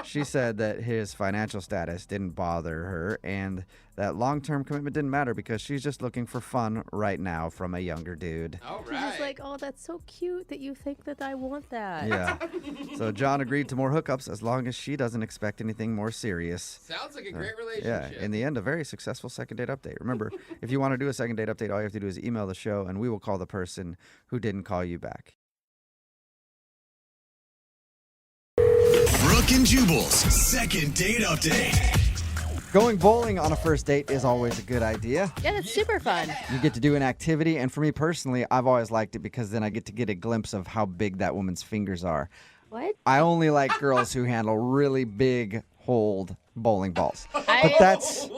She said that his financial status didn't bother her and that long-term commitment didn't matter because she's just looking for fun right now from a younger dude. All She's just like, oh, that's so cute that you think that I want that. Yeah. So John agreed to more hookups as long as she doesn't expect anything more serious. Sounds like a great relationship. Yeah, in the end, a very successful second date update. Remember, if you want to do a second date update, all you have to do is email the show and we will call the person who didn't call you back. Brooke and Jubal's second date update. Going bowling on a first date is always a good idea. Yeah, that's super fun. You get to do an activity, and for me personally, I've always liked it because then I get a glimpse of how big that woman's fingers are. What? I only like girls who handle really big holed bowling balls. But that's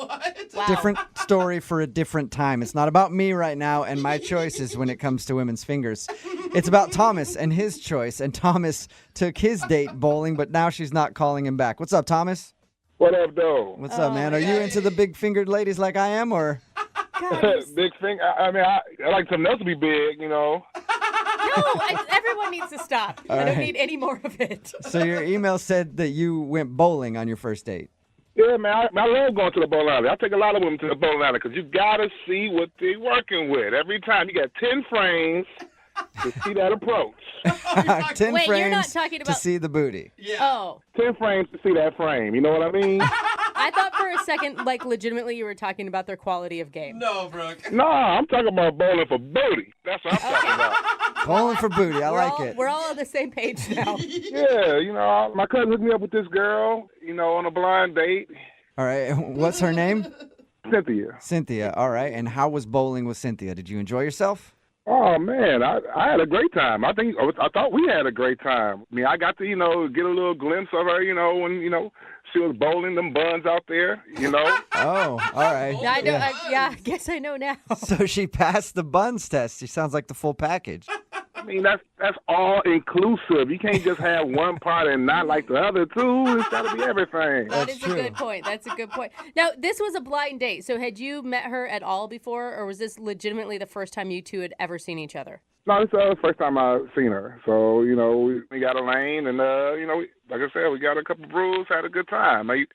different story for a different time. It's not about me right now and my choices when it comes to women's fingers. It's about Thomas and his choice. And Thomas took his date bowling, but now she's not calling him back. What's up, Thomas? What up, though? What's up, man? Are you into the big-fingered ladies like I am, or? Big finger? I mean, I like something else to be big, you know. No, everyone needs to stop. I don't need any more of it. So your email said that you went bowling on your first date. Yeah, man, I love going to the bowling alley. I take a lot of women to the bowling alley because you got to see what they're working with. Every time you got 10 frames to see that approach. 10 Wait, frames you're not talking about... to see the booty. Yeah. Oh. 10 frames to see that frame. You know what I mean? I thought for a second, like, legitimately you were talking about their quality of game. No, Brooke. No, I'm talking about bowling for booty. That's what I'm talking about. Bowling for booty. I like it. We're all on the same page now. Yeah, you know, my cousin hooked me up with this girl, you know, on a blind date. All right. What's her name? Cynthia. Cynthia. All right. And how was bowling with Cynthia? Did you enjoy yourself? Oh, man, I had a great time. I thought we had a great time. I mean, I got to, you know, get a little glimpse of her, you know, when, you know, she was bowling them buns out there, you know. Oh, all right. I know. I guess I know now. So she passed the buns test. She sounds like the full package. I mean, that's all inclusive. You can't just have one part and not like the other two. It's got to be everything. That is a good point. That's a good point. Now, this was a blind date. So had you met her at all before, or was this legitimately the first time you two had ever seen each other? No, this is the first time I've seen her. So, you know, we got a lane, and, you know, like I said, we got a couple brews, had a good time. We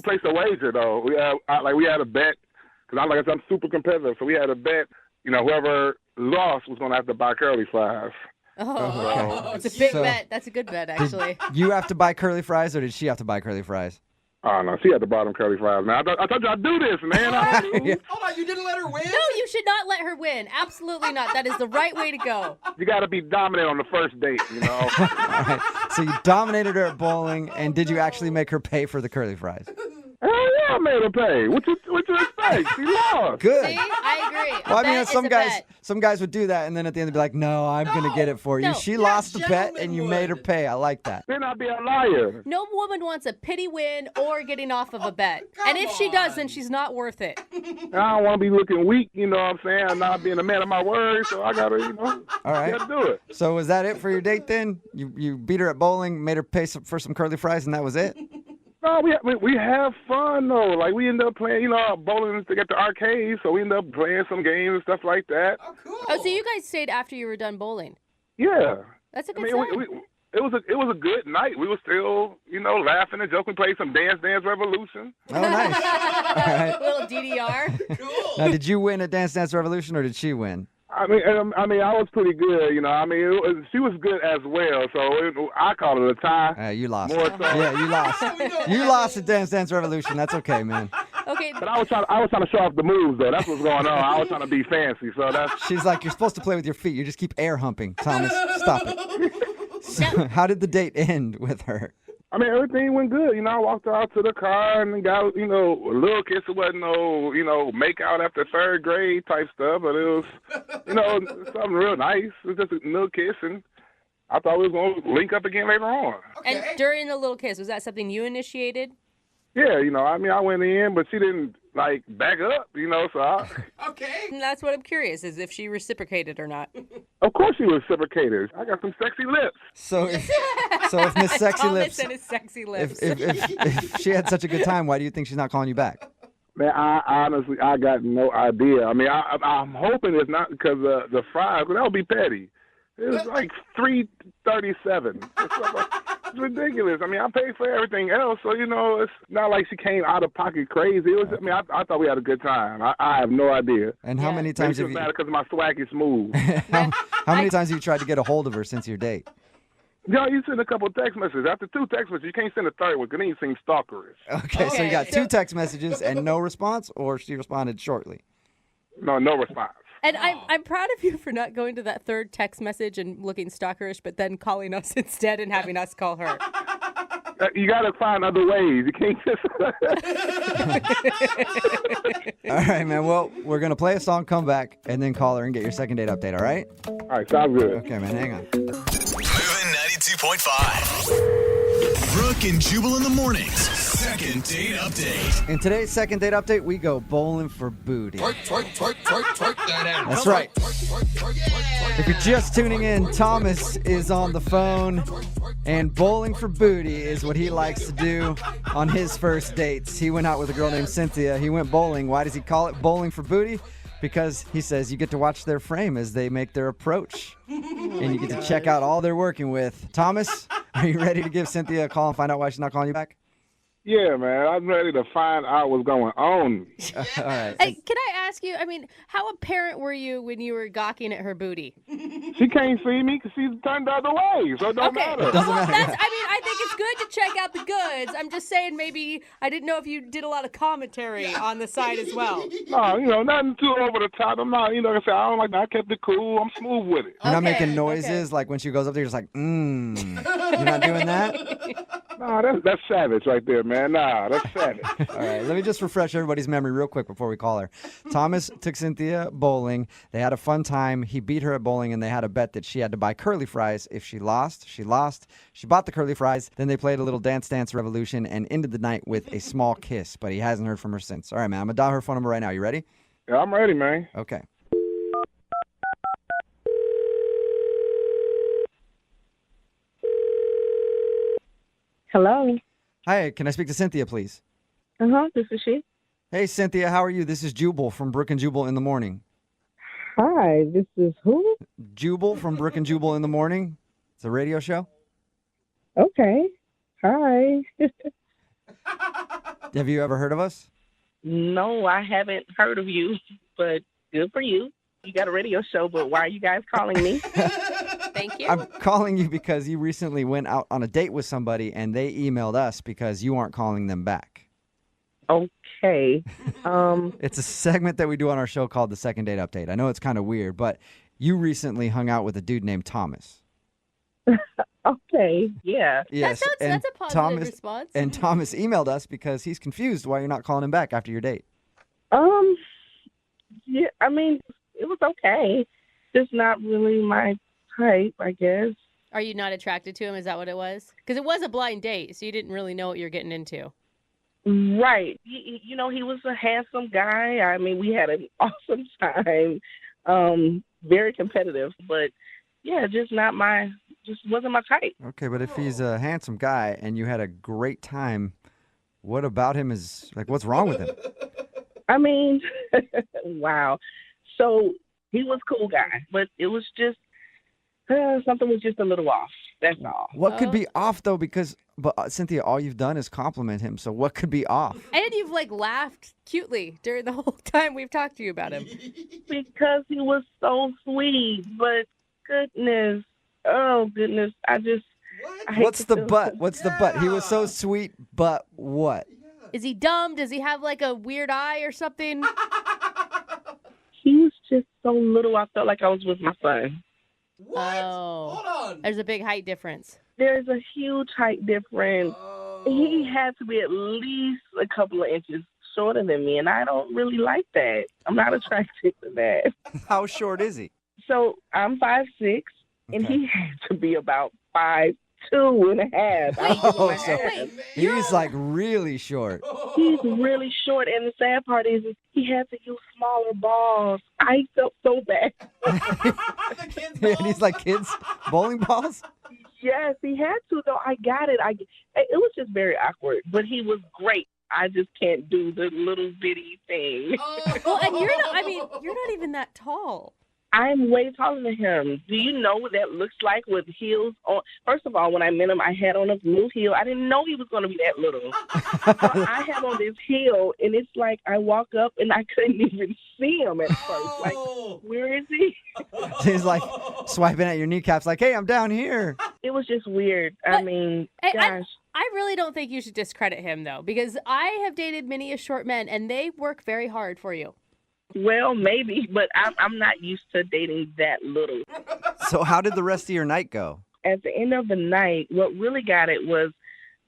placed a wager, though. We had a bet, because like I said, I'm super competitive. So we had a bet, you know, whoever lost was going to have to buy curly fries. Oh, it's a big bet. That's a good bet, actually. Did you have to buy curly fries, or did she have to buy curly fries? Oh, no, she had to buy them curly fries, man. I told you I'd do this, man. Hold on, you didn't let her win? No, you should not let her win. Absolutely not. That is the right way to go. You got to be dominant on the first date, you know. All right. So you dominated her at bowling, and did you actually make her pay for the curly fries? Hell yeah, I made her pay. What you expect? She lost. Good. See, I agree. Well, I mean, some guys would do that, and then at the end they'd be like, "No, I'm gonna get it for you." No. She lost the bet, and you made her pay. I like that. Then I'd be a liar. No woman wants a pity win or getting off of a bet. And if she does, then she's not worth it. I don't want to be looking weak, you know what I'm saying? I'm not being a man of my word, so I gotta, you know, all right, gotta do it. So was that it for your date then? You beat her at bowling, made her pay for some curly fries, and that was it? No, we have fun though. Like we end up playing, you know, bowling to get the arcade, so we end up playing some games and stuff like that. Oh, cool. Oh, so you guys stayed after you were done bowling? Yeah. That's a good sign. It was a good night. We were still, you know, laughing and joking. Played some Dance Revolution. Oh, nice. All right. Little DDR. Cool. Now, did you win at Dance Revolution, or did she win? I mean, I was pretty good, you know. I mean, she was good as well, so I call it a tie. You lost. More so. Yeah, you lost. You lost at Dance Revolution. That's okay, man. Okay. But I was trying to show off the moves, though. That's what's going on. I was trying to be fancy, so that's. She's like, you're supposed to play with your feet. You just keep air humping, Thomas. Stop it. So, how did the date end with her? I mean, everything went good. You know, I walked out to the car and got, you know, a little kiss. It wasn't no, you know, make out after third grade type stuff, but it was, you know, something real nice. It was just a little kiss, and I thought we was going to link up again later on. And during the little kiss, was that something you initiated? Yeah, I went in, but she didn't, back up, so I... Okay. And that's what I'm curious, is if she reciprocated or not. Of course she reciprocated. I got some sexy lips. So if Miss Sexy Lips... Thomas and his sexy lips. If she had such a good time, why do you think she's not calling you back? Man, I honestly got no idea. I mean, I'm hoping it's not because of the fries, because that would be petty. It was like $3.37. It's ridiculous. I mean, I paid for everything else, so it's not like she came out of pocket crazy. It was. I mean, I thought we had a good time. I have no idea. And how many times have you? Because my swag is smooth. How many times have you tried to get a hold of her since your date? No, you send a couple of text messages. After 2 text messages, you can't send a third one because then you seem stalkerish. Okay, so you got 2 text messages and no response, or she responded shortly? No response. And I'm proud of you for not going to that third text message and looking stalkerish, but then calling us instead and having us call her. You got to find other ways. You can't just... All right, man. Well, we're going to play a song, come back, and then call her and get your second date update, all right? All right, sounds good. Okay, man. Hang on. Moving 92.5. Brooke and Jubal in the mornings. Second date update. In today's second date update, we go bowling for booty. Twerk that out. That's right. If you're just tuning in, Thomas is on the phone, and bowling for booty is what he likes to do on his first dates. He went out with a girl named Cynthia. He went bowling. Why does he call it bowling for booty? Because he says you get to watch their frame as they make their approach. And you get to check out all they're working with. Thomas, are you ready to give Cynthia a call and find out why she's not calling you back? Yeah, man. I'm ready to find out what's going on. All right. Hey, can I ask you, how apparent were you when you were gawking at her booty? She can't see me because she's turned the other way, so it don't matter. It doesn't matter. I think it's good to check out the goods. I'm just saying maybe I didn't know if you did a lot of commentary on the side as well. No, nothing too over the top. I'm not, like I said, I don't like that. I kept it cool. I'm smooth with it. You're not making noises like when she goes up there, you're just like, You're not doing that? No, that's savage right there, man. Nah, that's savage. All right, let me just refresh everybody's memory real quick before we call her. Thomas took Cynthia bowling. They had a fun time. He beat her at bowling, and they had a bet that she had to buy curly fries. If she lost, she lost. She bought the curly fries. Then they played a little Dance Dance Revolution and ended the night with a small kiss, but he hasn't heard from her since. All right, man, I'm going to dial her phone number right now. You ready? Yeah, I'm ready, man. Okay. Hello. Hi, can I speak to Cynthia, please? This is she. Hey, Cynthia, how are you? This is Jubal from Brooke and Jubal in the morning. Hi, this is who? Jubal from Brooke and Jubal in the morning. It's a radio show. Okay. Hi. Have you ever heard of us? No, I haven't heard of you, but good for you. You got a radio show, but why are you guys calling me? Thank you. I'm calling you because you recently went out on a date with somebody and they emailed us because you aren't calling them back. Okay. It's a segment that we do on our show called the Second Date Update. I know it's kind of weird, but you recently hung out with a dude named Thomas. Okay, yeah. Yes, that's a positive response. And Thomas emailed us because he's confused why you're not calling him back after your date. Yeah, it was okay. Just not really my type, I guess. Are you not attracted to him? Is that what it was? Because it was a blind date, so you didn't really know what you're getting into. Right. He was a handsome guy. We had an awesome time. Very competitive, but yeah, just wasn't my type. Okay, but if he's a handsome guy and you had a great time, what about him is, what's wrong with him? Wow. So he was a cool guy, but it was just, something was just a little off. That's all. What could be off, though? But Cynthia, all you've done is compliment him, so what could be off? And you've, laughed cutely during the whole time we've talked to you about him. Because he was so sweet, but goodness, I hate What's the but? What's the but? He was so sweet, but what? Is he dumb? Does he have, a weird eye or something? He was just so little, I felt like I was with my son. What? Oh. Hold on. There's a big height difference. There's a huge height difference. He had to be at least a couple of inches shorter than me, and I don't really like that. I'm not attracted to that. How short is he? So I'm 5'6", and he had to be about 5'2.5". Oh, so he's like really short. He's really short, and the sad part is he had to use smaller balls. I felt so bad. And he's like kids bowling balls. Yes, he had to, though. I got it. It was just very awkward, but he was great. I just can't do the little bitty thing. Well, and you're not even that tall. I'm way taller than him. Do you know what that looks like with heels on? First of all, when I met him, I had on a blue heel. I didn't know he was going to be that little. So I have on this heel, and it's like I walk up, and I couldn't even see him at first. Like, where is he? He's like swiping at your kneecaps like, hey, I'm down here. It was just weird. I mean, gosh. I really don't think you should discredit him, though, because I have dated many a short men, and they work very hard for you. Well, maybe, but I'm not used to dating that little. So how did the rest of your night go? At the end of the night, what really got it was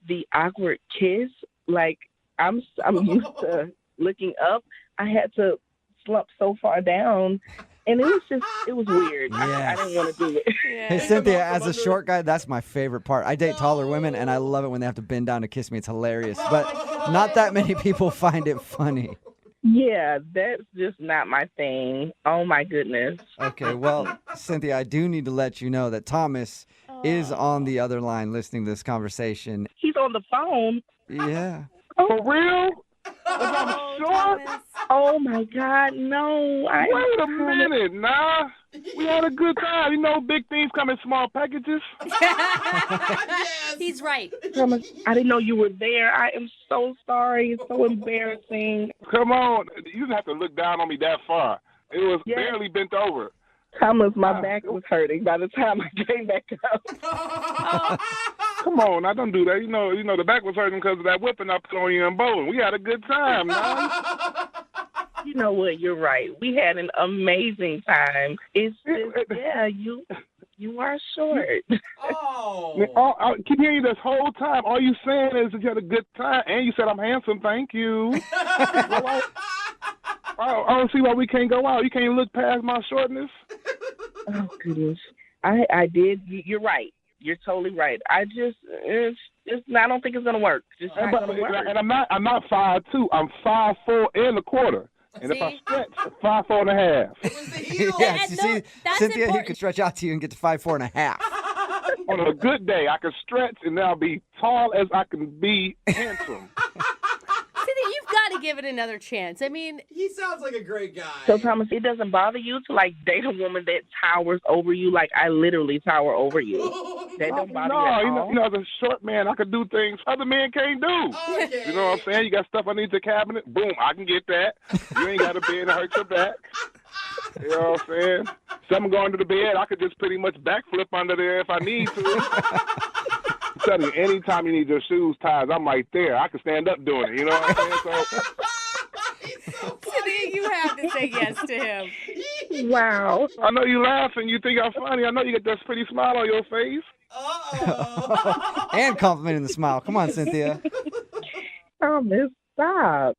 the awkward kiss. Like, I'm used to looking up. I had to slump so far down, and it was weird. Yes. I didn't want to do it. Hey, Cynthia, as a short guy, that's my favorite part. I date taller women, and I love it when they have to bend down to kiss me. It's hilarious. But not that many people find it funny. Yeah, that's just not my thing. Oh, my goodness. Okay, well, Cynthia, I do need to let you know that Thomas is on the other line listening to this conversation. He's on the phone. Yeah. For real? I'm short? Oh, my God, no. Wait a minute, nah. We had a good time. You know, big things come in small packages. He's right. I didn't know you were there. I am so sorry. It's so embarrassing. Come on. You didn't have to look down on me that far. It was barely bent over. Thomas, my back was hurting by the time I came back up. Come on, I don't do that. You know, the back was hurting because of that whipping I put on you in bowling. We had a good time, man. You know what? You're right. We had an amazing time. It's just, you are short. I keep hearing you this whole time. All you saying is that you had a good time, and you said I'm handsome. Thank you. I don't see why we can't go out. You can't look past my shortness. Oh goodness, I did. You're right. You're totally right. I don't think it's gonna work. Just not gonna work. And I'm not 5'2". I'm 5'4" and a quarter. And if I stretch, 5'4.5". Yeah, see, Cynthia, he could stretch out to you and get to 5'4.5". On a good day, I can stretch and I'll be tall as I can be handsome. Cynthia, you've got to give it another chance. I mean, he sounds like a great guy. So, Thomas, it doesn't bother you to, like, date a woman that towers over you? Like, I literally tower over you. That don't bother you at all? You know, as a short man, I could do things other men can't do. Okay. You know what I'm saying? You got stuff underneath the cabinet? Boom, I can get that. You ain't got to bed to hurt your back. You know what I'm saying? Something going to the bed, I could just pretty much backflip under there if I need to. I'm telling you, anytime you need your shoes tied, I'm right there. I can stand up doing it. You know what I'm saying? So, Cynthia, you have to say yes to him. Wow. I know you laughing. You think I'm funny. I know you get that pretty smile on your face. And complimenting the smile. Come on, Cynthia. Thomas, stop.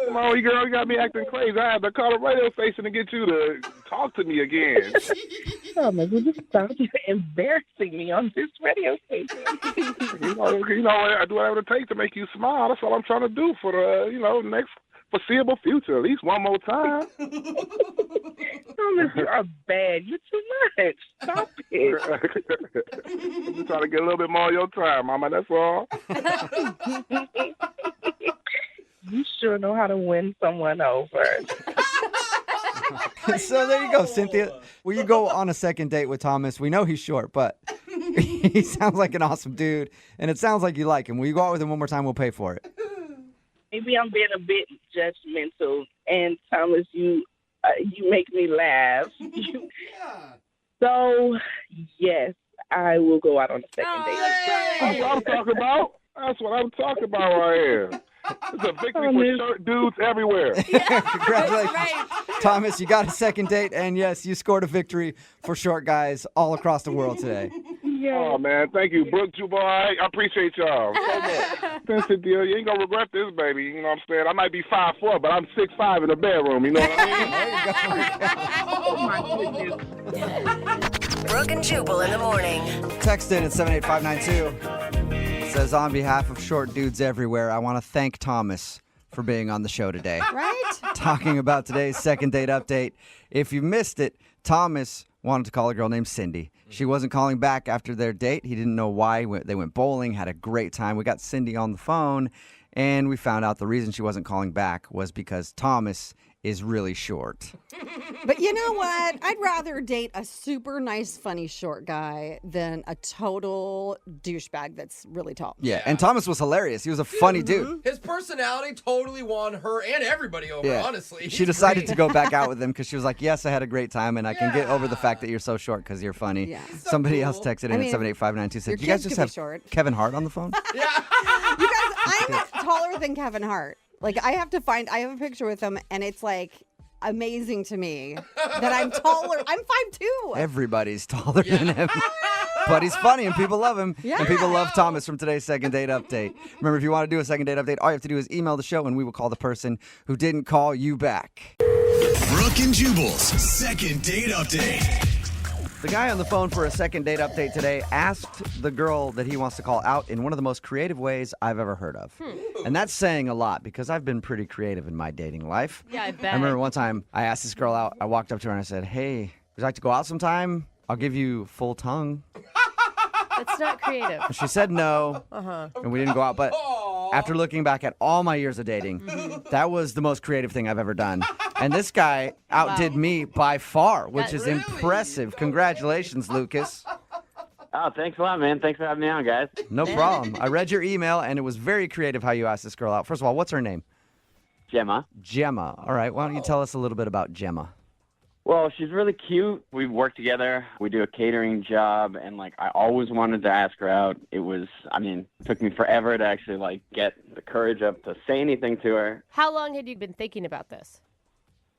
Come on, girl, you got me acting crazy. I had to call the radio station to get you to talk to me again. Thomas, would you stop? You're embarrassing me on this radio station. You know, I do whatever it takes to make you smile. That's all I'm trying to do for the, next foreseeable future. At least one more time. Thomas, you are bad. You're too much. Stop it. I'm just trying to get a little bit more of your time, Mama. That's all. You sure know how to win someone over. So there you go, Cynthia. Will you go on a second date with Thomas? We know he's short, but he sounds like an awesome dude, and it sounds like you like him. Will you go out with him one more time? We'll pay for it. Maybe I'm being a bit judgmental, and Thomas, you make me laugh. So, yes, I will go out on a second date. That's what I'm talking about. That's what I'm talking about right here. It's a victory for short dudes everywhere. Congratulations. Right. Thomas, you got a second date, and yes, you scored a victory for short guys all across the world today. Oh, man, thank you, Brooke, Jubal. I appreciate y'all so much. Spencer, deal, you ain't gonna regret this, baby. You know what I'm saying? I might be 5'4", but I'm 6'5" in the bedroom. You know what I mean? Oh, my goodness. Brooke and Jubal in the morning. Text in at 78592. It says, on behalf of short dudes everywhere, I want to thank Thomas for being on the show today. Right? Talking about today's second date update. If you missed it, Thomas wanted to call a girl named Cindy. She wasn't calling back after their date. He didn't know why. They went bowling, had a great time. We got Cindy on the phone, and we found out the reason she wasn't calling back was because Thomas is really short. But you know what? I'd rather date a super nice, funny short guy than a total douchebag that's really tall. Yeah, and Thomas was hilarious. He was a funny dude. His personality totally won her and everybody over, honestly. She decided to go back out with him because she was like, yes, I had a great time, and I can get over the fact that you're so short because you're funny. Yeah. Somebody else texted in at 78592 said, you guys just have Kevin Hart on the phone? You guys, I'm taller than Kevin Hart. Like, I have a picture with him, and it's like amazing to me that I'm taller. I'm 5'2". Everybody's taller than him. But he's funny and people love him. Yeah. And people love Thomas from today's second date update. Remember, if you want to do a second date update, all you have to do is email the show and we will call the person who didn't call you back. Brooke and Jubal's second date update. The guy on the phone for a second date update today asked the girl that he wants to call out in one of the most creative ways I've ever heard of. And that's saying a lot because I've been pretty creative in my dating life. Yeah, I bet. I remember one time I asked this girl out. I walked up to her and I said, hey, would you like to go out sometime? I'll give you full tongue. That's not creative. And she said no, and we didn't go out. But after looking back at all my years of dating, that was the most creative thing I've ever done. And this guy outdid me by far, which is impressive. Congratulations, Lucas. Oh, thanks a lot, man. Thanks for having me on, guys. No problem. I read your email, and it was very creative how you asked this girl out. First of all, what's her name? Gemma. Gemma. All right. Why don't you tell us a little bit about Gemma? Well, she's really cute. We work together. We do a catering job, and, I always wanted to ask her out. It took me forever to actually, get the courage up to say anything to her. How long had you been thinking about this?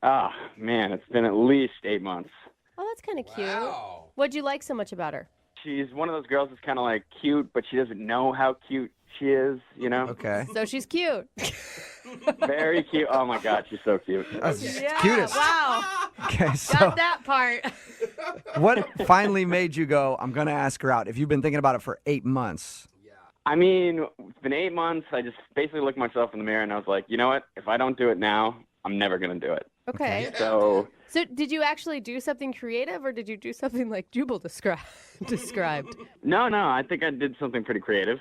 Oh, man, it's been at least 8 months. Oh, that's kind of cute. What'd you like so much about her? She's one of those girls that's kind of, cute, but she doesn't know how cute she is, you know? Okay. So she's cute. Very cute. Oh, my God, she's so cute. Cutest. Wow. Okay, so Got that part. what finally made you go, I'm going to ask her out? If you've been thinking about it for 8 months. I mean, it's been 8 months. I just basically looked myself in the mirror, and I was like, you know what? If I don't do it now, I'm never going to do it. Okay. So did you actually do something creative, or did you do something like Jubal described? No, I think I did something pretty creative.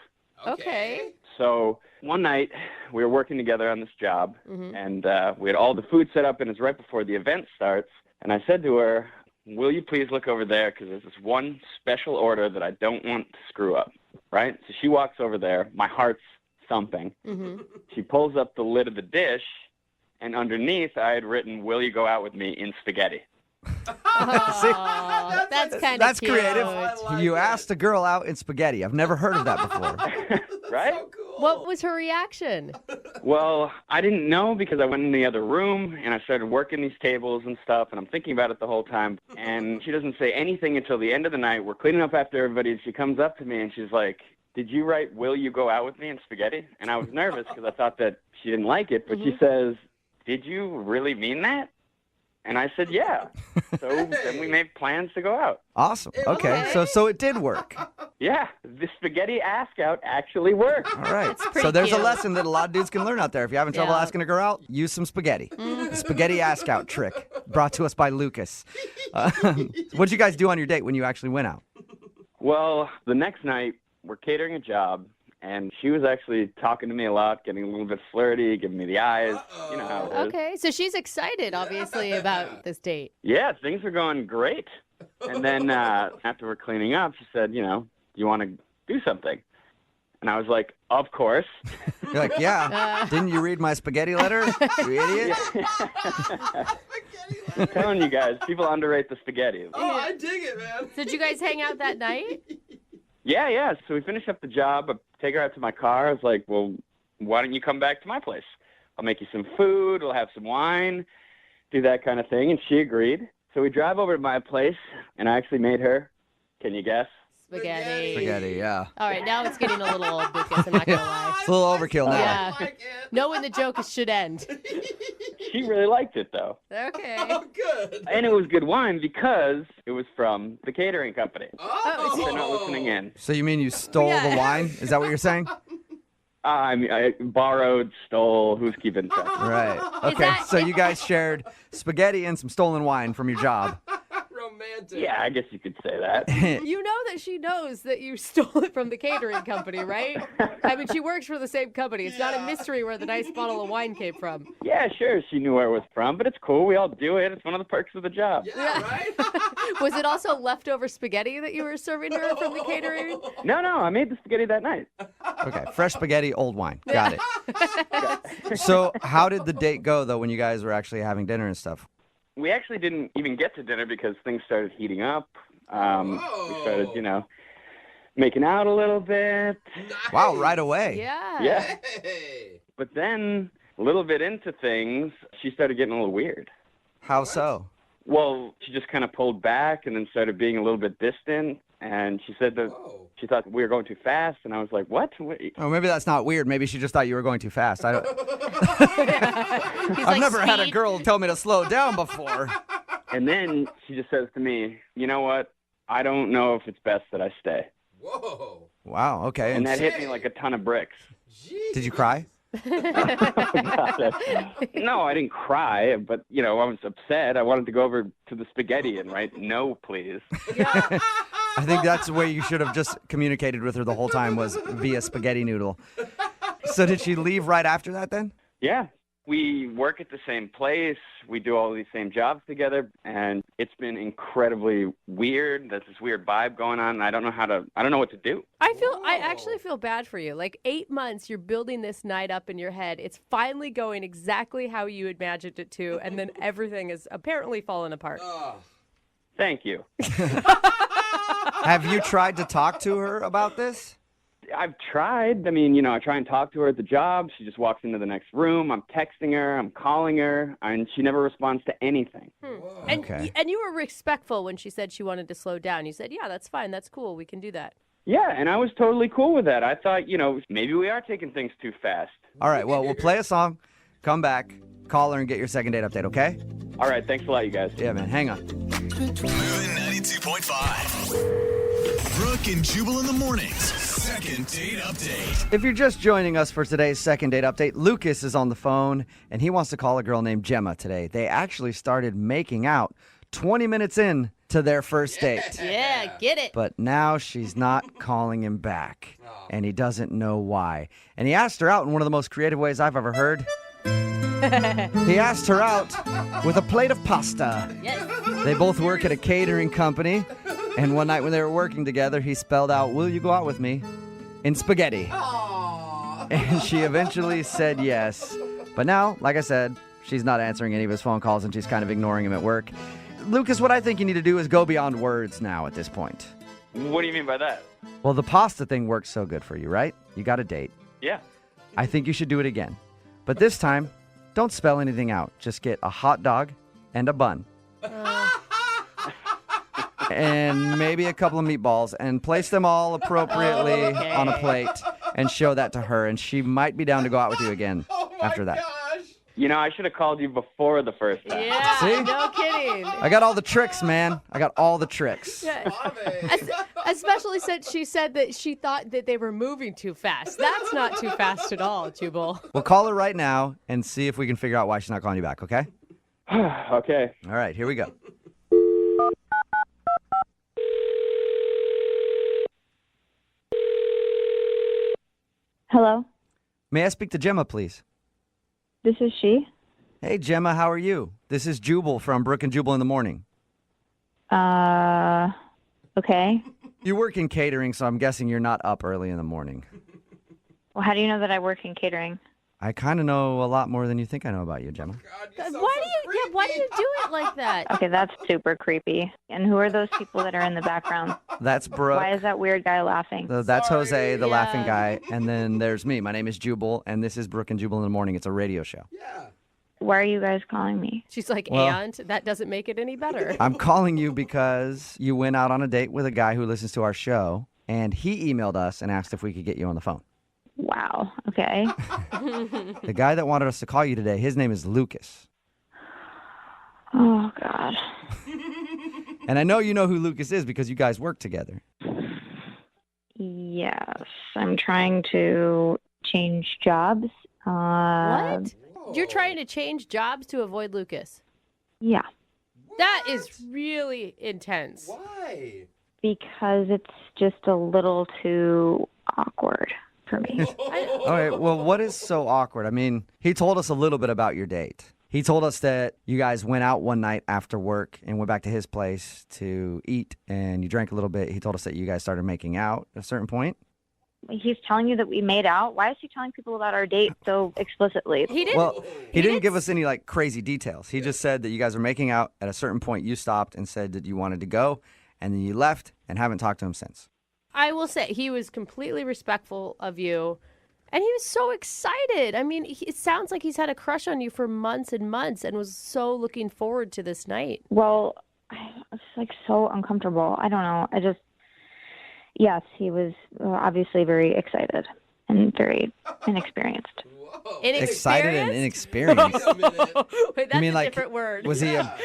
Okay. So one night, we were working together on this job, and we had all the food set up, and it's right before the event starts. And I said to her, will you please look over there, because there's this one special order that I don't want to screw up, right? So she walks over there. My heart's thumping. She pulls up the lid of the dish, and underneath, I had written, will you go out with me in spaghetti? Oh, that's kind of cute. Creative. You asked a girl out in spaghetti. I've never heard of that before. Right? So cool. What was her reaction? Well, I didn't know because I went in the other room and I started working these tables and stuff, and I'm thinking about it the whole time. And she doesn't say anything until the end of the night. We're cleaning up after everybody, and she comes up to me and she's like, did you write, will you go out with me in spaghetti? And I was nervous because I thought that she didn't like it, but she says, did you really mean that? And I said, yeah. So then we made plans to go out. Awesome. Okay. So it did work. Yeah. The spaghetti ask out actually worked. All right. So there's a lesson that a lot of dudes can learn out there. If you're having trouble asking a girl out, use some spaghetti. The spaghetti ask out trick brought to us by Lucas. What'd you guys do on your date when you actually went out? Well, the next night, we're catering a job. And she was actually talking to me a lot, getting a little bit flirty, giving me the eyes. You know how it is. Okay, so she's excited, obviously, about this date. Yeah, things are going great. And then after we're cleaning up, she said, do you want to do something? And I was like, of course. You're like, yeah. Didn't you read my spaghetti letter, you idiot? I'm telling you guys, people underrate the spaghetti. Oh, I dig it, man. So did you guys hang out that night? Yeah. So we finished up the job. I take her out to my car. I was like, well, why don't you come back to my place? I'll make you some food. We'll have some wine, do that kind of thing. And she agreed. So we drive over to my place, and I actually made her, can you guess? Spaghetti. Spaghetti, yeah. All right, now it's getting a little old, Lucas. I'm not going to lie. It's a little overkill now. Yeah. Know when the joke should end. She really liked it, though. Okay. Oh, good. And it was good wine because it was from the catering company. Oh. They're not listening in. So you mean you stole the wine? Is that what you're saying? I mean, I borrowed, stole, who's keeping track? Right. Okay, so you guys shared spaghetti and some stolen wine from your job. Romantic. Yeah, I guess you could say that. You know that she knows that you stole it from the catering company, right? I mean, she works for the same company. It's not a mystery where the nice bottle of wine came from. Yeah, sure, she knew where it was from, but it's cool. We all do it. It's one of the perks of the job. Yeah, right? Was it also leftover spaghetti that you were serving her from the catering? No, I made the spaghetti that night. Okay, fresh spaghetti, old wine. Got it. So how did the date go, though, when you guys were actually having dinner and stuff? We actually didn't even get to dinner because things started heating up. We started, making out a little bit. Nice. Wow, right away. Yeah. Hey. But then, a little bit into things, she started getting a little weird. How so? Well, she just kind of pulled back and then started being a little bit distant. And she said that she thought we were going too fast. And I was like, what? Oh, maybe that's not weird. Maybe she just thought you were going too fast. I don't. I've never had a girl tell me to slow down before. And then she just says to me, you know what? I don't know if it's best that I stay. Whoa. Wow, okay. And that hit me like a ton of bricks. Did you cry? No, I didn't cry, but, I was upset. I wanted to go over to the spaghetti and write, no, please. Yeah. I think that's the way you should have just communicated with her the whole time was via spaghetti noodle. So did she leave right after that then? Yeah. We work at the same place. We do all these same jobs together, and it's been incredibly weird. There's this weird vibe going on, and I don't know what to do. I actually feel bad for you. Like 8 months, you're building this night up in your head. It's finally going exactly how you imagined it to, and then everything is apparently falling apart. Thank you. Have you tried to talk to her about this? I've tried. I mean, I try and talk to her at the job. She just walks into the next room. I'm texting her. I'm calling her. And she never responds to anything. And you were respectful when she said she wanted to slow down. You said, yeah, that's fine. That's cool. We can do that. Yeah, and I was totally cool with that. I thought, maybe we are taking things too fast. All right, well, we'll play a song, come back, call her, and get your second date update, okay? All right, thanks a lot, you guys. Yeah, man, hang on. Moving 92.5. Brooke and Jubal in the mornings. Second date update. If you're just joining us for today's second date update, Lucas is on the phone, and he wants to call a girl named Gemma today. They actually started making out 20 minutes in to their first date. Yeah, get it. But now she's not calling him back, and he doesn't know why. And he asked her out in one of the most creative ways I've ever heard. He asked her out with a plate of pasta. Yes. They both work at a catering company, and one night when they were working together, he spelled out, "Will you go out with me?" in spaghetti. Aww. And she eventually said yes. But now, like I said, she's not answering any of his phone calls, and she's kind of ignoring him at work. Lucas, what I think you need to do is go beyond words now at this point. What do you mean by that? Well, the pasta thing works so good for you, right? You got a date. Yeah. I think you should do it again. But this time, don't spell anything out. Just get a hot dog and a bun. And maybe a couple of meatballs, and place them all appropriately on a plate and show that to her. And she might be down to go out with you again after that. I should have called you before the first time. Yeah, See? no kidding. I got all the tricks, man. I got all the tricks. Yeah. Especially since she said that she thought that they were moving too fast. That's not too fast at all, Jubal. We'll call her right now and see if we can figure out why she's not calling you back, okay? Okay. All right, here we go. Hello, May I speak to Gemma, please? this is she. Hey, Gemma, how are you? This is Jubal from Brooke and Jubal in the morning. Okay. You work in catering, so I'm guessing you're not up early in the morning. Well, how do you know that I work in catering? I kind of know a lot more than you think I know about you, Gemma. Why do you do it like that? Okay, that's super creepy. And who are those people that are in the background? That's Brooke. Why is that weird guy laughing? That's Jose, the laughing guy. And then there's me. My name is Jubal, and this is Brooke and Jubal in the morning. It's a radio show. Yeah. Why are you guys calling me? She's like, Well- and that doesn't make it any better. I'm calling you because you went out on a date with a guy who listens to our show, and he emailed us and asked if we could get you on the phone. Wow. Okay. The guy that wanted us to call you today, his name is Lucas. Oh, God. And I know you know who Lucas is because you guys work together. Yes. I'm trying to change jobs. What? You're trying to change jobs to avoid Lucas? Yeah. That is really intense. Why? Because it's just a little too awkward for me. All right, well, what is so awkward? I mean, he told us a little bit about your date. He told us that you guys went out one night after work and went back to his place to eat, and you drank a little bit. He told us that you guys started making out at a certain point. He's telling you that we made out? Why is he telling people about our date so explicitly? He didn't. Well, he didn't give us any like crazy details. He just said that you guys were making out at a certain point. You stopped and said that you wanted to go, and then you left and haven't talked to him since. I will say he was completely respectful of you, and he was so excited. I mean, it sounds like he's had a crush on you for months and months and was so looking forward to this night. Well, it's like so uncomfortable. I don't know. Yes, he was obviously very excited and very inexperienced. Excited and inexperienced. Wait, that's You mean a like, different word. was he a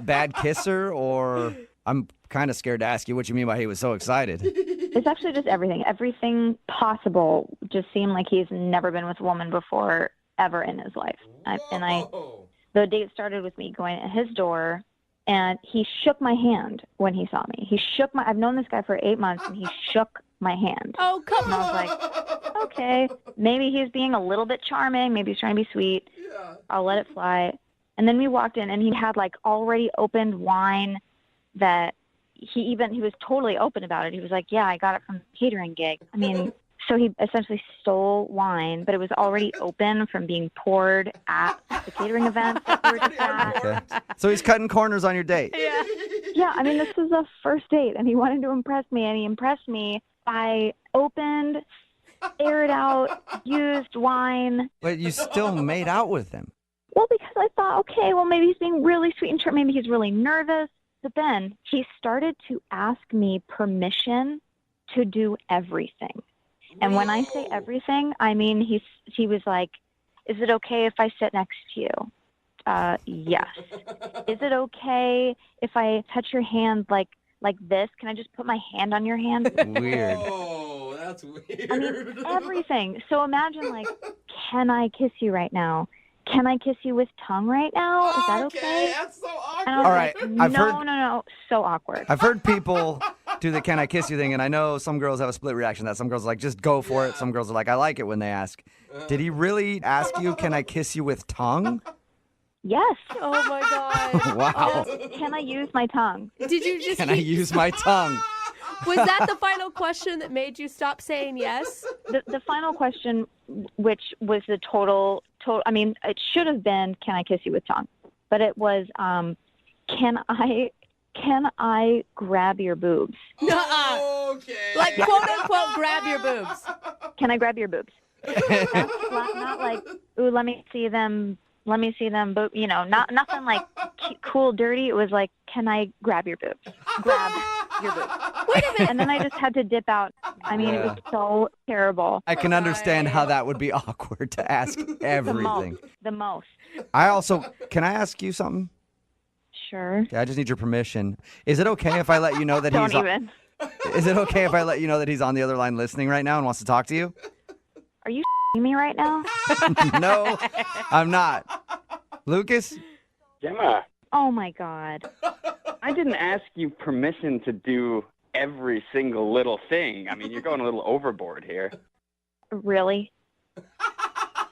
bad kisser, or I'm kind of scared to ask you what you mean by he was so excited. It's actually just everything. Everything possible just seemed like he's never been with a woman before ever in his life. The date started with me going at his door, and he shook my hand when he saw me. I've known this guy for 8 months, and he shook my hand. Oh, come on. And I was like, okay, maybe he's being a little bit charming. Maybe he's trying to be sweet. Yeah. I'll let it fly. And then we walked in, and he had like already opened wine that he was totally open about it. He was like, yeah, I got it from the catering gig. I mean, so he essentially stole wine, but it was already open from being poured at the catering event that we were just at. Okay. So he's cutting corners on your date. Yeah, I mean, this was a first date, and he wanted to impress me, and he impressed me by opened, aired out, used wine. But you still made out with him. Well, because I thought, okay, well, maybe he's being really sweet and maybe he's really nervous. But then he started to ask me permission to do everything. And when I say everything, I mean he was like, is it okay if I sit next to you? Yes. Is it okay if I touch your hand like this? Can I just put my hand on your hand? Weird. Oh, that's weird. I mean, everything. So imagine, like, can I kiss you right now? Can I kiss you with tongue right now? Is that okay? That's so awkward. And I was All right, like, no, so awkward. I've heard people do the "can I kiss you" thing, and I know some girls have a split reaction to that. Some girls are like, just go for it. Some girls are like, I like it when they ask. Did he really ask you, can I kiss you with tongue? Yes. Oh, my God. Wow. Can I use my tongue? Did you just... Can I use my tongue? Was that the final question that made you stop saying yes? The final question, which was the total, I mean, it should have been, can I kiss you with tongue? But it was, can I grab your boobs? Okay. Like, quote unquote, grab your boobs. Can I grab your boobs? That's not like, ooh, let me see them, boob, nothing like cool, dirty. It was like, can I grab your boobs? Grab your boobs. Wait a minute. And then I just had to dip out. I mean, It was so terrible. I can understand how that would be awkward to ask everything. The most. Can I ask you something? Sure. I just need your permission. Is it okay if I let you know that Don't even. Is it okay if I let you know that he's on the other line listening right now and wants to talk to you? Are you me right now? No, I'm not. Lucas? Gemma, Oh my God. I didn't ask you permission to do every single little thing. I mean, you're going a little overboard here. Really?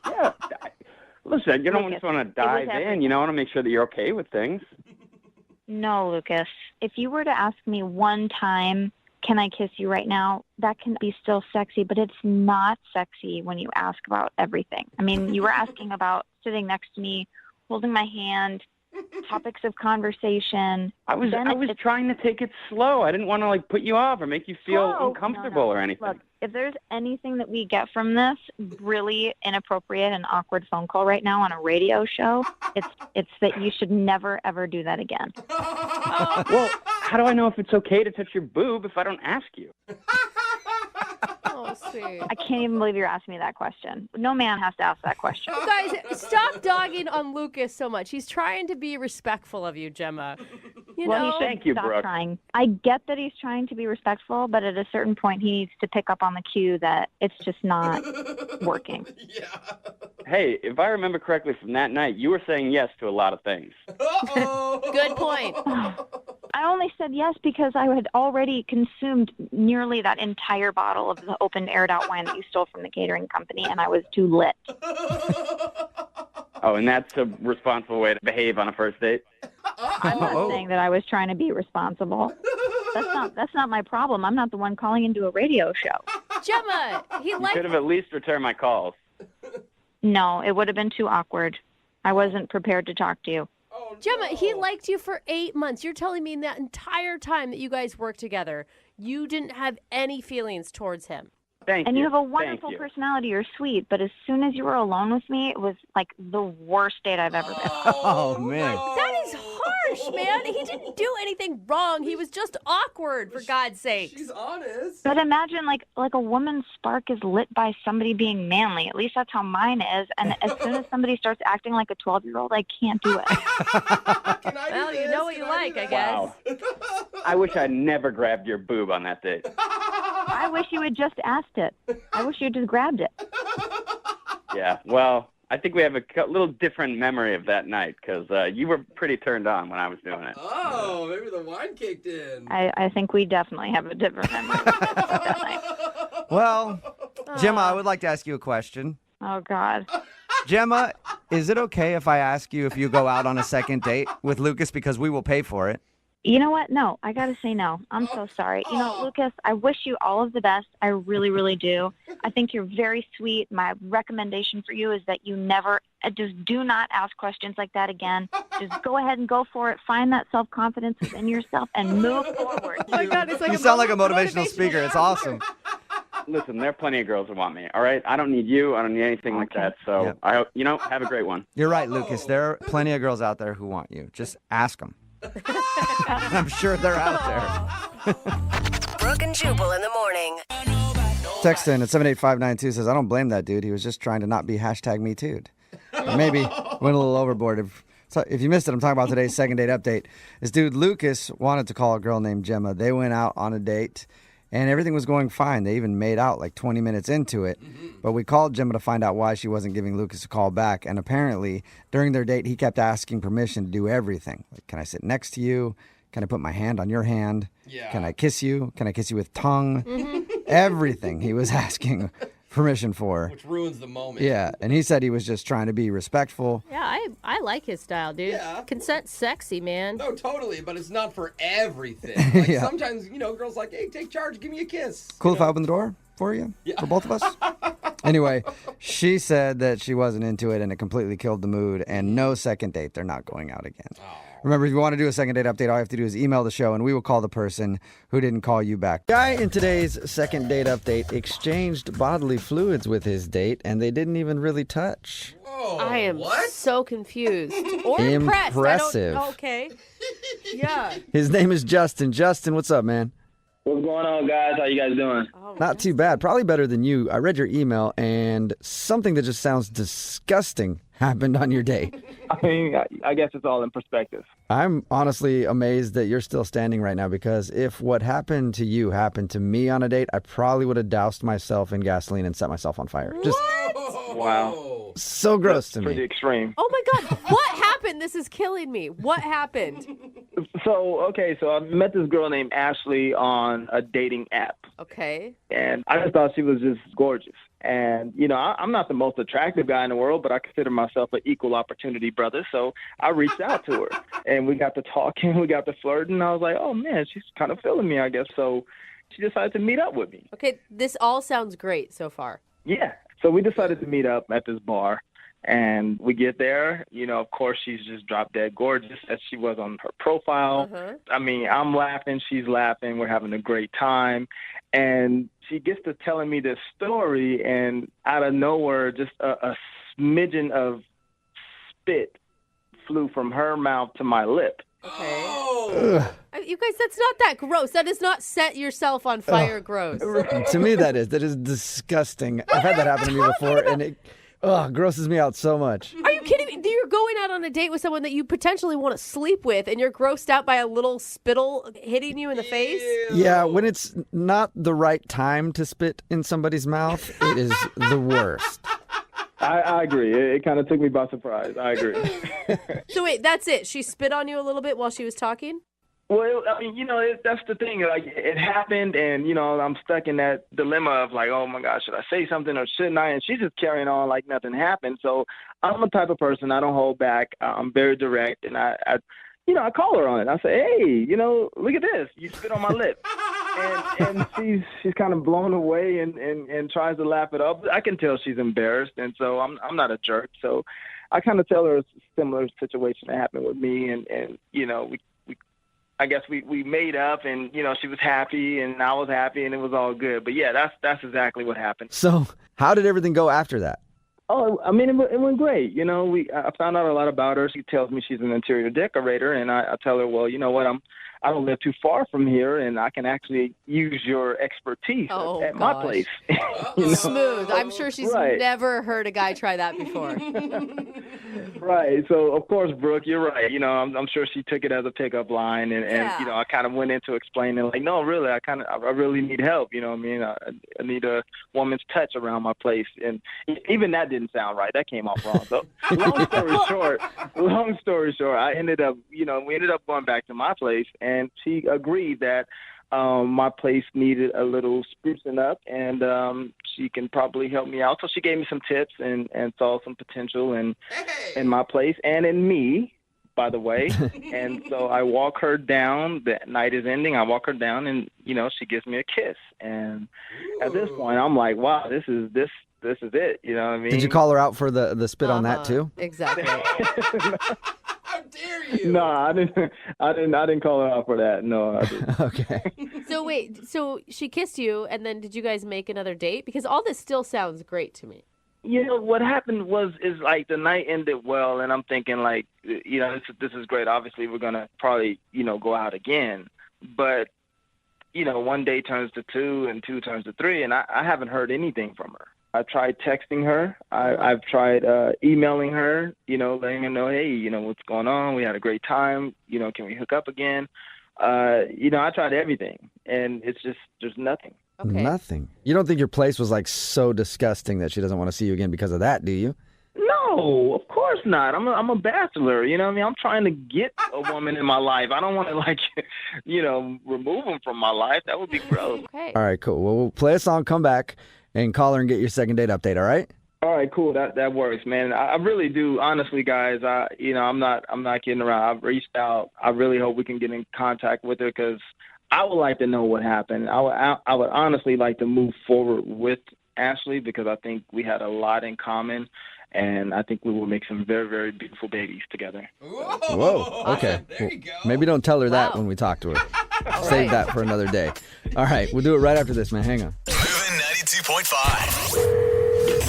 Yeah. Listen, you don't Lucas, just want to it was dive in. everything. You know, want to make sure that you're okay with things. No, Lucas. If you were to ask me one time, can I kiss you right now? That can be still sexy, but it's not sexy when you ask about everything. I mean, you were asking about sitting next to me, holding my hand, topics of conversation. I was trying to take it slow. I didn't want to put you off or make you feel Slow? uncomfortable No. or anything. Look, if there's anything that we get from this really inappropriate and awkward phone call right now on a radio show, it's that you should never ever do that again. Well, how do I know if it's okay to touch your boob if I don't ask you? Oh, sweet. I can't even believe you're asking me that question. No man has to ask that question. You guys, stop dogging on Lucas so much. He's trying to be respectful of you, Gemma. You Well, know? he should Thank you, stop Brooke. trying. I get that he's trying to be respectful, but at a certain point, he needs to pick up on the cue that it's just not working. Hey, if I remember correctly from that night, you were saying yes to a lot of things. Good point. I only said yes because I had already consumed nearly that entire bottle of the open aired out wine that you stole from the catering company, and I was too lit. Oh, and that's a responsible way to behave on a first date? I'm not saying that I was trying to be responsible. That's not my problem. I'm not the one calling into a radio show. Gemma, he You could have at least returned my calls. No, it would have been too awkward. I wasn't prepared to talk to you. Gemma, he liked you for 8 months. You're telling me that entire time that you guys worked together, you didn't have any feelings towards him. Thank And you. you have a Thank wonderful you. personality. You're sweet, but as soon as you were alone with me, it was like the worst date I've ever been on. Oh, man. That is harsh, man. He didn't do anything wrong. He was just awkward, for God's sake. She's honest. But imagine like a woman's spark is lit by somebody being manly. At least that's how mine is. And as soon as somebody starts acting like a 12-year-old, I can't do it. Well, you know what you like, I guess. Wow. I wish I'd never grabbed your boob on that date. I wish you had just asked it. I wish you had just grabbed it. Yeah, well, I think we have a little different memory of that night because you were pretty turned on when I was doing it. Oh, maybe the wine kicked in. I think we definitely have a different memory of that night. Well, Gemma, I would like to ask you a question. Oh, God. Gemma, is it okay if I ask you if you go out on a second date with Lucas because we will pay for it? You know what? No, I got to say no. I'm so sorry. You know, Lucas, I wish you all of the best. I really, really do. I think you're very sweet. My recommendation for you is that you never, just do not ask questions like that again. Just go ahead and go for it. Find that self-confidence within yourself and move forward. Oh my God, it's like You sound like a motivational speaker. It's awesome. Listen, there are plenty of girls that want me, all right? I don't need you. I don't need anything like that. So Yep. I hope, have a great one. You're right, Lucas. There are plenty of girls out there who want you. Just ask them. I'm sure they're out there. Brooke and Jubal in the morning. Text in at 78592 says, I don't blame that dude. He was just trying to not be #MeToo'd. Or maybe went a little overboard. If you missed it, I'm talking about today's second date update. This dude, Lucas, wanted to call a girl named Gemma. They went out on a date, and everything was going fine. They even made out like 20 minutes into it. But we called Gemma to find out why she wasn't giving Lucas a call back. And apparently, during their date, he kept asking permission to do everything. Like, can I sit next to you? Can I put my hand on your hand? Yeah. Can I kiss you? Can I kiss you with tongue? Everything he was asking permission for. Which ruins the moment. Yeah, and he said he was just trying to be respectful. Yeah, I like his style, dude. Yeah. Consent's sexy, man. No, totally, but it's not for everything. Like Yeah. sometimes, girls like, hey, take charge, give me a kiss. Cool if I open the door for you? Yeah. For both of us? Anyway, she said that she wasn't into it and it completely killed the mood, and no second date. They're not going out again. Remember, if you want to do a second date update, all you have to do is email the show and we will call the person who didn't call you back. Guy in today's second date update exchanged bodily fluids with his date and they didn't even really touch. I am so confused. Or impressed. Impressive. Okay. Yeah. His name is Justin. Justin, what's up, man? What's going on, guys? How you guys doing? Not too bad. Probably better than you. I read your email and something that just sounds disgusting happened on your date. I mean, I guess it's all in perspective. I'm honestly amazed that you're still standing right now because if what happened to you happened to me on a date, I probably would have doused myself in gasoline and set myself on fire. Just Wow. so gross to Pretty me. extreme. Oh my God. What happened? This is killing me. What happened? So I met this girl named Ashley on a dating app. Okay. And I just thought she was just gorgeous. And, I'm not the most attractive guy in the world, but I consider myself an equal opportunity brother. So I reached out to her and we got to talking, we got to flirting. I was like, oh man, she's kind of feeling me, I guess. So she decided to meet up with me. Okay. This all sounds great so far. Yeah. So we decided to meet up at this bar. And we get there, of course, she's just drop dead gorgeous as she was on her profile. I mean, I'm laughing, she's laughing, we're having a great time. And she gets to telling me this story, and out of nowhere, just a smidgen of spit flew from her mouth to my lip. Okay. You guys, that's not that gross. That is not set yourself on fire gross. To me, that is disgusting. I've had that happen to me before, and it grosses me out so much. Are you kidding me? You're going out on a date with someone that you potentially want to sleep with, and you're grossed out by a little spittle hitting you in the face? Yeah, when it's not the right time to spit in somebody's mouth, it is the worst. I agree. It kind of took me by surprise. I agree. So wait, that's it. She spit on you a little bit while she was talking? Well, I mean, that's the thing. Like, it happened, and, I'm stuck in that dilemma of, like, oh, my gosh, should I say something or shouldn't I? And she's just carrying on like nothing happened. So I'm the type of person, I don't hold back. I'm very direct, and I call her on it. I say, hey, look at this. You spit on my lip. And she's kind of blown away and tries to laugh it off. I can tell she's embarrassed, and so I'm not a jerk. So I kind of tell her a similar situation that happened with me, and I guess we made up, and she was happy and I was happy, and it was all good. But yeah, that's exactly what happened. So how did everything go after that? Oh, I mean, it went great. I found out a lot about her. She tells me she's an interior decorator, and I tell her, well, you know what, I don't live too far from here, and I can actually use your expertise at my place. Smooth. I'm sure she's never heard a guy try that before. Right. So, of course, Brooke, you're right. I'm sure she took it as a pickup line, and I kind of went into explaining, like, no, really, I really need help. You know what I mean? I need a woman's touch around my place. And even that didn't sound right. That came off wrong. So, long story short, I ended up, we ended up going back to my place, and she agreed that my place needed a little sprucing up, and she can probably help me out. So she gave me some tips and saw some potential in my place and in me, by the way. And so I walk her down. The night is ending. I walk her down, and she gives me a kiss. And at this point, I'm like, wow, this is it. You know what I mean? Did you call her out for the spit on that too? Exactly. How dare you? No, I didn't call her out for that. No, I didn't. Okay. So wait, so she kissed you, and then did you guys make another date? Because all this still sounds great to me. What happened is like the night ended well, and I'm thinking like, this is great. Obviously, we're gonna probably go out again, but one day turns to two, and two turns to three, and I haven't heard anything from her. I've tried texting her. I've tried emailing her, letting her know, hey, what's going on? We had a great time. Can we hook up again? I tried everything, and it's just, there's nothing. Okay. Nothing. You don't think your place was like so disgusting that she doesn't want to see you again because of that, do you? No, of course not. I'm a bachelor. You know what I mean? I'm trying to get a woman in my life. I don't want to remove them from my life. That would be gross. Okay. All right, cool. Well, we'll play a song, come back, and call her and get your second date update, all right? All right, cool. That works, man. I really do. Honestly, guys, I'm not kidding around. I've reached out. I really hope we can get in contact with her because I would like to know what happened. I would honestly like to move forward with Ashley because I think we had a lot in common, and I think we will make some very, very beautiful babies together. Whoa. Okay. There you go. Maybe don't tell her that when we talk to her. Save that for another day. All right. We'll do it right after this, man. Hang on. Moving 92.5.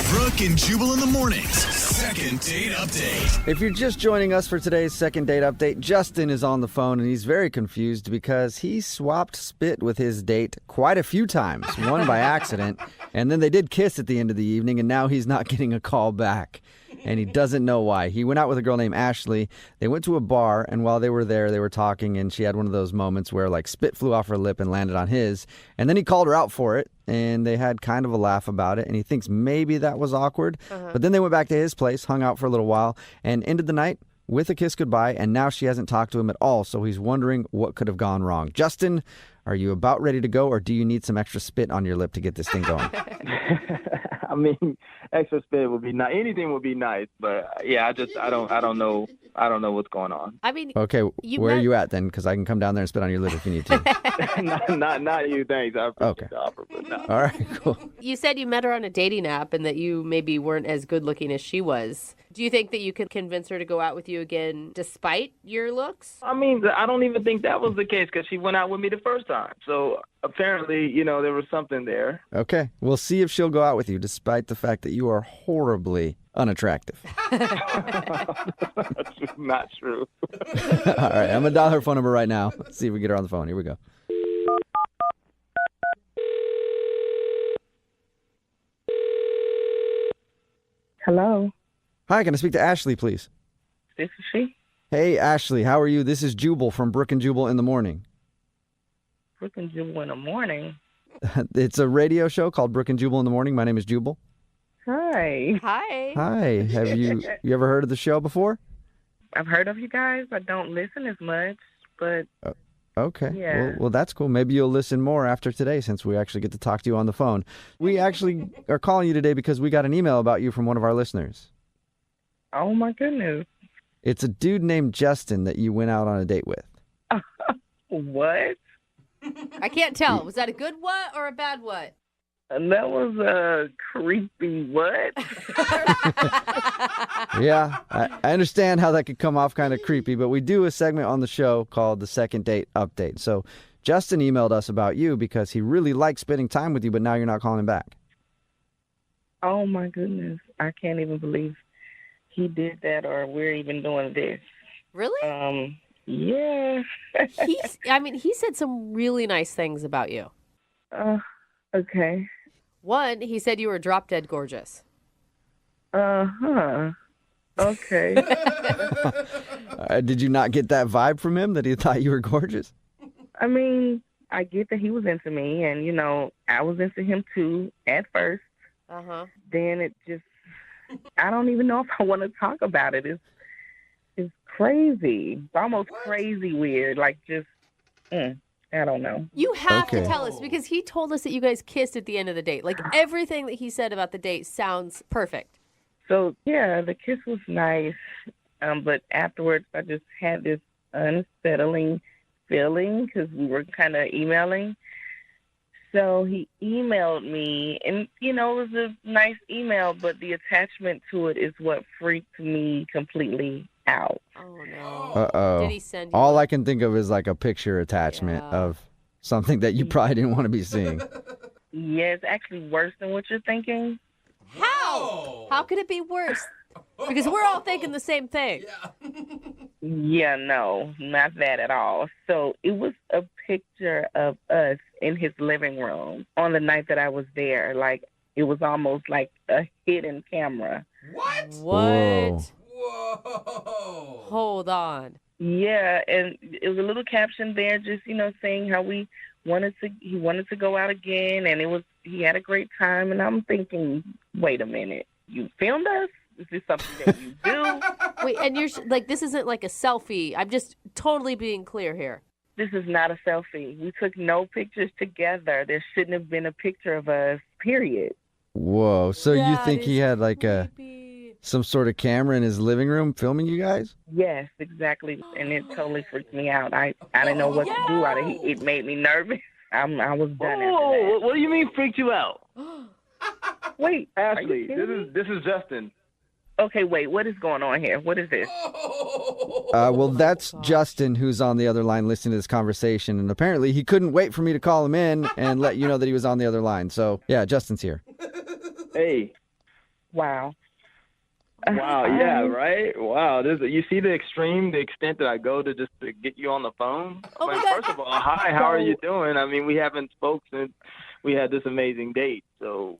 Brooke and Jubal in the mornings. Second date update. If you're just joining us for today's second date update, Justin is on the phone and he's very confused because he swapped spit with his date quite a few times, one by accident, and then they did kiss at the end of the evening, and now he's not getting a call back. And he doesn't know why. He went out with a girl named Ashley. They went to a bar, and while they were there, they were talking, and she had one of those moments where, like, spit flew off her lip and landed on his. And then he called her out for it, and they had kind of a laugh about it, and he thinks maybe that was awkward. But then they went back to his place, hung out for a little while, and ended the night with a kiss goodbye, and now she hasn't talked to him at all, so he's wondering what could have gone wrong. Justin, are you about ready to go, or do you need some extra spit on your lip to get this thing going? I mean, extra spit would be nice. Anything would be nice, but yeah, I don't know what's going on. I mean, okay, where are you at then? Because I can come down there and spit on your lip if you need to. not you, thanks. I appreciate the offer, but no. All right, cool. You said you met her on a dating app and that you maybe weren't as good looking as she was. Do you think that you could convince her to go out with you again despite your looks? I mean, I don't even think that was the case because she went out with me the first time. So apparently, there was something there. Okay. We'll see if she'll go out with you despite the fact that you are horribly unattractive. That's not true. All right. I'm going to dial her phone number right now. Let's see if we get her on the phone. Here we go. Hello. Hi, can I speak to Ashley, please? This is she. Hey, Ashley, how are you? This is Jubal from Brooke and Jubal in the Morning. Brooke and Jubal in the Morning. It's a radio show called Brooke and Jubal in the Morning. My name is Jubal. Hi. Hi. Hi. Have you ever heard of the show before? I've heard of you guys. I don't listen as much, but Okay. Yeah. Well, that's cool. Maybe you'll listen more after today since we actually get to talk to you on the phone. We actually are calling you today because we got an email about you from one of our listeners. oh my goodness. It's a dude named Justin that you went out on a date with. What? I can't tell. Was that a good what or a bad what? And that was a creepy what? Yeah, I understand how that could come off kind of creepy, but we do a segment on the show called the Second Date Update. So Justin emailed us about you because he really likes spending time with you, but now you're not calling him back. Oh my goodness. I can't even believe he did that or we're even doing this. Really? Yeah. He said some really nice things about you. Okay. One, he said you were drop dead gorgeous. Okay. Did you not get that vibe from him that he thought you were gorgeous? I mean, I get that he was into me, and, I was into him too at first. Uh-huh. Then it just, I don't even know if I want to talk about it. It's crazy. It's almost crazy weird. Like, just, I don't know. You have to tell us because he told us that you guys kissed at the end of the date. Like, everything that he said about the date sounds perfect. So, yeah, the kiss was nice, but afterwards I just had this unsettling feeling because we were kind of emailing. So he emailed me, and, it was a nice email, but the attachment to it is what freaked me completely out. Oh, no. Uh-oh. Did he send you All I can think of is like a picture attachment of something that you probably didn't want to be seeing. Yeah, it's actually worse than what you're thinking. How? How could it be worse? Because we're all thinking the same thing. Yeah, no, not that at all. So it was a picture of us in his living room on the night that I was there. Like, it was almost like a hidden camera. What? Whoa. Whoa. Hold on. Yeah, and it was a little caption there just, saying how he wanted to go out again, and he had a great time. And I'm thinking, wait a minute, you filmed us? Is this something that you do? Wait, and you're like, this isn't like a selfie. I'm just totally being clear here. This is not a selfie. We took no pictures together. There shouldn't have been a picture of us, period. Whoa. So you That think he is had like some sort of camera in his living room filming you guys? Yes, exactly. And it totally freaked me out. I didn't know what to do. It made me nervous. I was done after that. What do you mean freaked you out? Wait, Ashley, this is Justin. Okay, wait, what is going on here? What is this? Well, that's Justin who's on the other line listening to this conversation. And apparently he couldn't wait for me to call him in and let you know that he was on the other line. So, yeah, Justin's here. Hey. Wow. Wow, yeah, right? Wow. You see the extent that I go to just to get you on the phone? Oh, my God. First of all, hi, how are you doing? I mean, we haven't spoke since we had this amazing date, so...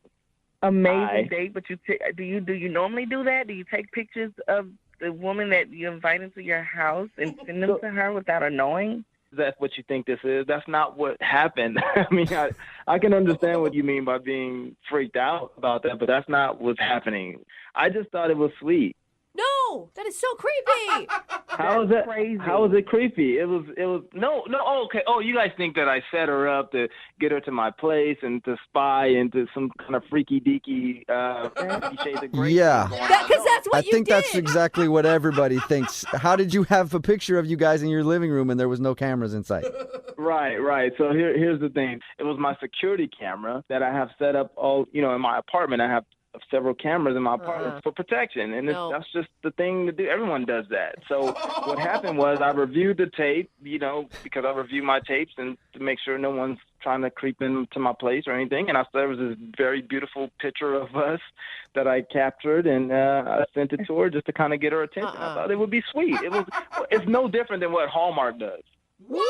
Amazing date, but do you normally do that? Do you take pictures of the woman that you invite into your house and send them to her without her knowing? That's what you think this is. That's not what happened. I mean, I can understand what you mean by being freaked out about that, but that's not what's happening. I just thought it was sweet. No, that is so creepy. How is that crazy? How is it creepy? It was no. Oh, okay. Oh, you guys think that I set her up to get her to my place and to spy into some kind of freaky deaky shades of gray? Yeah. Because that's what I think that's exactly what everybody thinks. How did you have a picture of you guys in your living room and there was no cameras in sight? Right. So here's the thing. It was my security camera that I have set up in my apartment. I have several cameras in my apartment for protection, and that's just the thing to do. Everyone does that. So what happened was I reviewed the tape, because I review my tapes and to make sure no one's trying to creep into my place or anything. And I saw there was this very beautiful picture of us that I captured, and I sent it to her just to kind of get her attention. I thought it would be sweet. It's no different than what Hallmark does. What?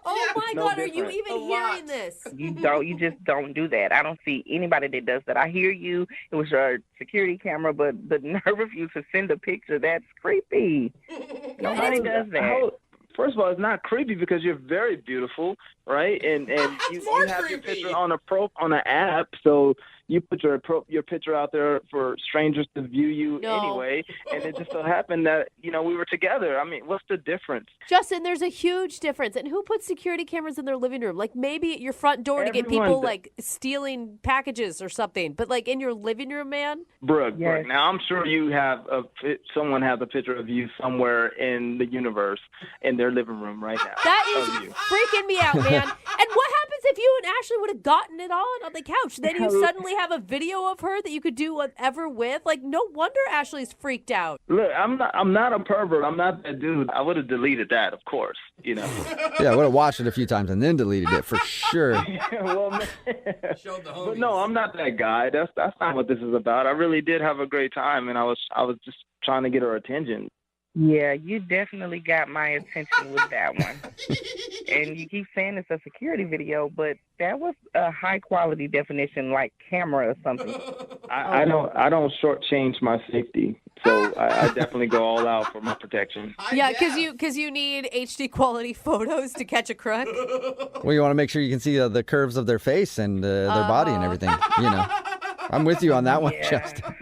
Oh my God, are you even hearing this? You just don't do that. I don't see anybody that does that. I hear you. It was your security camera, but the nerve of you to send a picture, that's creepy. Nobody does that. First of all, it's not creepy because you're very beautiful, right? And you have your picture on an app, so you put your picture out there for strangers to view you anyway. And it just so happened that we were together. I mean, what's the difference? Justin, there's a huge difference. And who puts security cameras in their living room? Like maybe at your front door to get people like stealing packages or something. But like in your living room, man. Brooke, now I'm sure you have someone has a picture of you somewhere in the universe in their living room right now. That is freaking me out, man. And what happens if you and Ashley would have gotten it on the couch? Then you suddenly have a video of her that you could do whatever with. Like, no wonder Ashley's freaked out. Look, I'm not a pervert. I'm not that dude. I would have deleted that, of course. Yeah, I would have watched it a few times and then deleted it for sure. But no, I'm not that guy. That's not what this is about. I really did have a great time, and I was just trying to get her attention. Yeah, you definitely got my attention with that one. And you keep saying it's a security video, but that was a high quality definition, like camera or something. I don't shortchange my safety, so I definitely go all out for my protection. Yeah, because you need HD quality photos to catch a crook. Well, you want to make sure you can see the curves of their face and their body and everything. I'm with you on that one, Justin.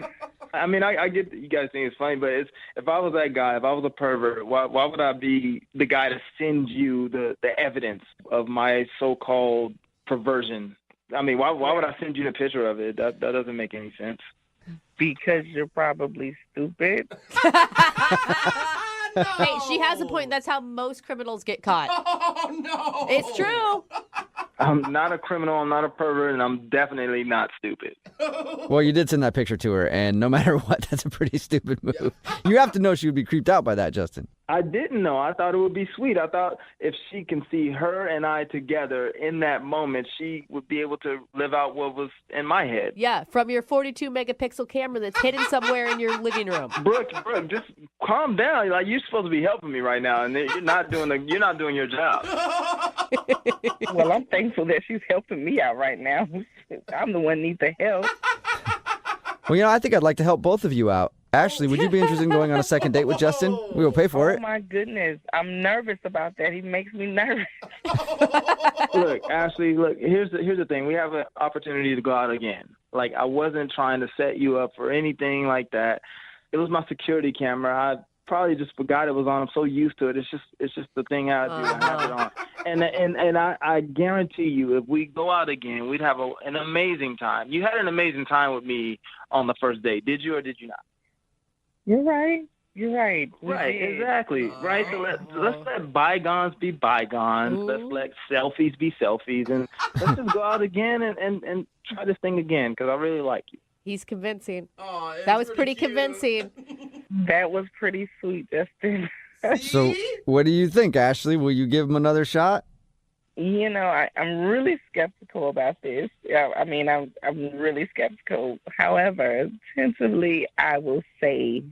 I mean, I get that you guys think it's funny, but if I was that guy, if I was a pervert, why would I be the guy to send you the evidence of my so-called perversion? I mean, why would I send you the picture of it? That doesn't make any sense. Because you're probably stupid. No. Hey, she has a point. That's how most criminals get caught. Oh, no. It's true. I'm not a criminal. I'm not a pervert, and I'm definitely not stupid. Well, you did send that picture to her, and no matter what, that's a pretty stupid move. Yeah. You have to know she would be creeped out by that, Justin. I didn't know. I thought it would be sweet. I thought if she can see her and I together in that moment, she would be able to live out what was in my head. Yeah, from your 42-megapixel camera that's hidden somewhere in your living room. Brooke, just calm down. Like, you're supposed to be helping me right now, and you're not doing your job. Well, I'm thankful that she's helping me out right now. I'm the one who needs the help. Well, I think I'd like to help both of you out. Ashley, would you be interested in going on a second date with Justin? We will pay for it. Oh, my goodness. I'm nervous about that. He makes me nervous. Look, Ashley, here's the thing. We have an opportunity to go out again. Like, I wasn't trying to set you up for anything like that. It was my security camera. I probably just forgot it was on. I'm so used to it. It's just the thing I do. I have it on. And I guarantee you, if we go out again, we'd have an amazing time. You had an amazing time with me on the first date. Did you or did you not? You're right. Right, exactly. Right. So let's let bygones be bygones. Ooh. Let's let selfies be selfies, and let's just go out again and try this thing again because I really like you. He's convincing. Oh, that was pretty convincing. That was pretty sweet, Justin. So, what do you think, Ashley? Will you give him another shot? I'm really skeptical about this. I mean, I'm really skeptical. However, tentatively, I will say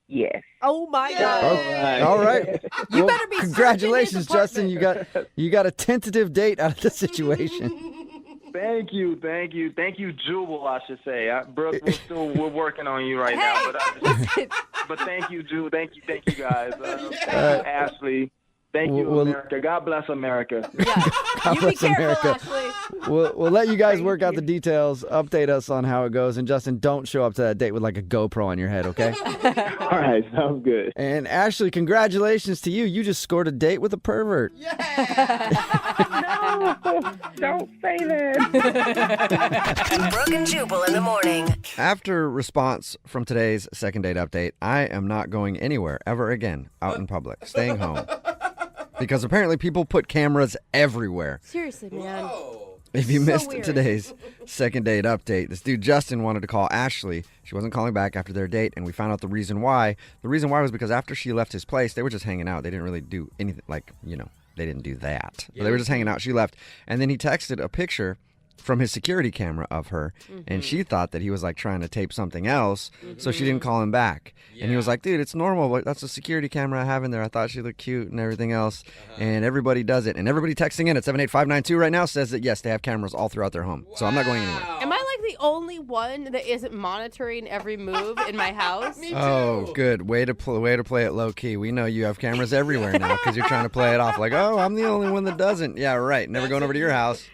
yes. Oh my God! All right. You better be. Congratulations, Justin. You got a tentative date out of the situation. Thank you, Jubal. I should say, Brooke. We're working on you right now, but thank you, Jubal. Thank you guys. Ashley. Thank you, America. God bless America. Yeah. God bless America. Ashley. We'll let you guys work out the details. Update us on how it goes. And Justin, don't show up to that date with like a GoPro on your head, okay? All right, sounds good. And Ashley, congratulations to you. You just scored a date with a pervert. Yeah. No, don't say that. Brooke and Jubal in the morning. After response from today's second date update, I am not going anywhere ever again out in public, staying home. Because apparently people put cameras everywhere. Seriously, man. Whoa. If you missed today's second date update, this dude Justin wanted to call Ashley. She wasn't calling back after their date, and we found out the reason why. The reason why was because after she left his place, they were just hanging out. They didn't really do anything, like, they didn't do that. But they were just hanging out. She left, and then he texted a picture from his security camera of her, and she thought that he was like trying to tape something else, so she didn't call him back. And he was like, dude, it's normal, but that's a security camera I have in there. I thought she looked cute and everything else, and everybody does it. And everybody texting in at 78592 right now says that, yes, they have cameras all throughout their home, so I'm not going anywhere. Am I like the only one that isn't monitoring every move in my house? Me too. Oh, good. Way to play it low key. We know you have cameras everywhere now because you're trying to play it off like, oh, I'm the only one that doesn't. Yeah, right. Never going over to your house.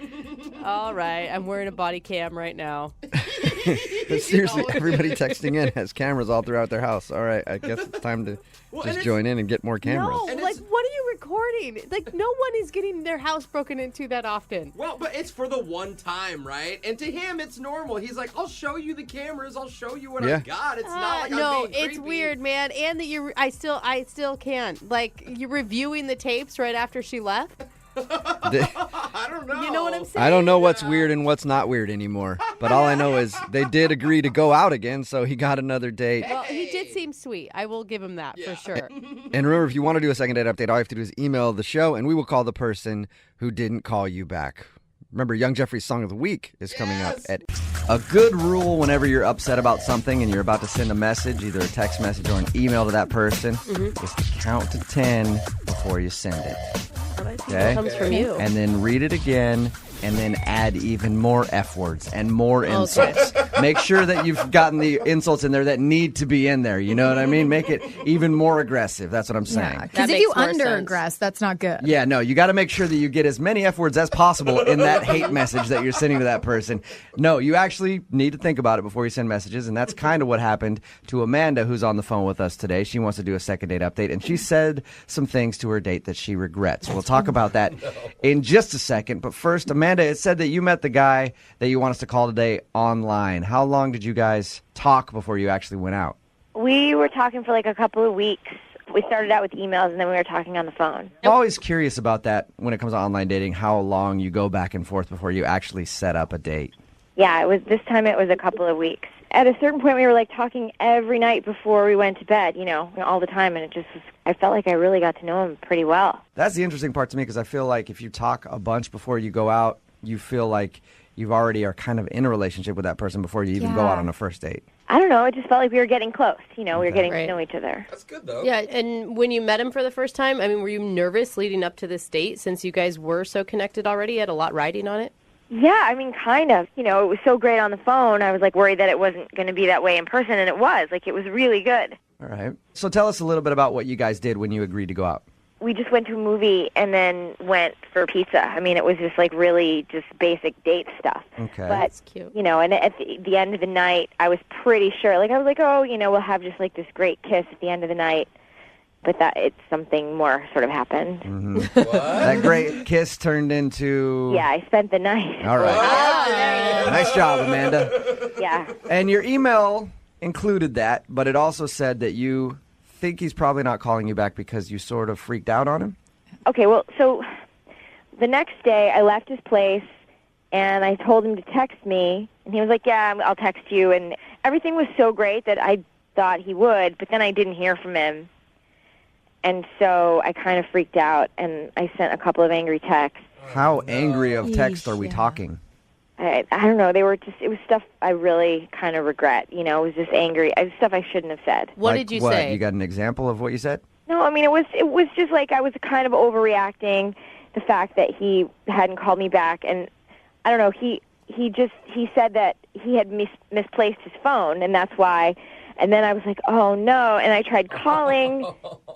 All right. I'm wearing a body cam right now. But seriously, everybody texting in has cameras all throughout their house. All right, I guess it's time to just join in and get more cameras. No, like, what are you recording? Like, no one is getting their house broken into that often. Well, but it's for the one time, right? And to him, it's normal. He's like, I'll show you the cameras. I'll show you what I got. It's not like no, I'm being it's creepy. weird, man. And that I still can't. Like, you're reviewing the tapes right after she left. I don't know. You know what I'm saying? I don't know what's weird and what's not weird anymore. But all I know is they did agree to go out again, so he got another date. Well, he did seem sweet. I will give him that for sure. And remember, if you want to do a second date update, all you have to do is email the show, and we will call the person who didn't call you back. Remember, Young Jeffrey's Song of the Week is coming up. A good rule whenever you're upset about something and you're about to send a message, either a text message or an email to that person, is to count to 10 before you send it. That comes from you. And then read it again, and then add even more F words and more insults. Make sure that you've gotten the insults in there that need to be in there. You know what I mean? Make it even more aggressive. That's what I'm saying. Because if you under-aggress, that's not good. Yeah, no, you got to make sure that you get as many F words as possible in that hate message that you're sending to that person. No, you actually need to think about it before you send messages, and that's kind of what happened to Amanda, who's on the phone with us today. She wants to do a second date update, and she said some things to her date that she regrets. We'll talk about that in just a second, but first, Amanda, it said that you met the guy that you want us to call today online. How long did you guys talk before you actually went out? We were talking for like a couple of weeks. We started out with emails, and then we were talking on the phone. I'm always curious about that when it comes to online dating, how long you go back and forth before you actually set up a date. Yeah, this time it was a couple of weeks. At a certain point, we were like talking every night before we went to bed, all the time, and I felt like I really got to know him pretty well. That's the interesting part to me, because I feel like if you talk a bunch before you go out, you feel like you've already are kind of in a relationship with that person before you even go out on a first date. I don't know. It just felt like we were getting close. We were getting to know each other. That's good, though. Yeah, and when you met him for the first time, I mean, were you nervous leading up to this date since you guys were so connected already? You had a lot riding on it? Yeah, I mean, kind of. It was so great on the phone. I was, worried that it wasn't going to be that way in person, and it was. It was really good. All right. So tell us a little bit about what you guys did when you agreed to go out. We just went to a movie and then went for pizza. I mean, it was just really just basic date stuff. Okay. But, that's cute. And at the end of the night, I was pretty sure. I was like, oh, we'll have just this great kiss at the end of the night. But something more sort of happened. Mm-hmm. That great kiss turned into... Yeah, I spent the night. All right. Nice job, Amanda. Yeah. And your email included that, but it also said that you think he's probably not calling you back because you sort of freaked out on him? Okay, well, so the next day I left his place and I told him to text me, and he was like, yeah, I'll text you. And everything was so great that I thought he would, but then I didn't hear from him. And so I kind of freaked out, and I sent a couple of angry texts. How angry of text are we talking? I don't know. It was stuff I really kind of regret. It was just angry. Stuff I shouldn't have said. What did you say? You got an example of what you said? No, I mean, it was just I was kind of overreacting. The fact that he hadn't called me back, and I don't know. He said that he had misplaced his phone, and that's why. And then I was like, oh, no. And I tried calling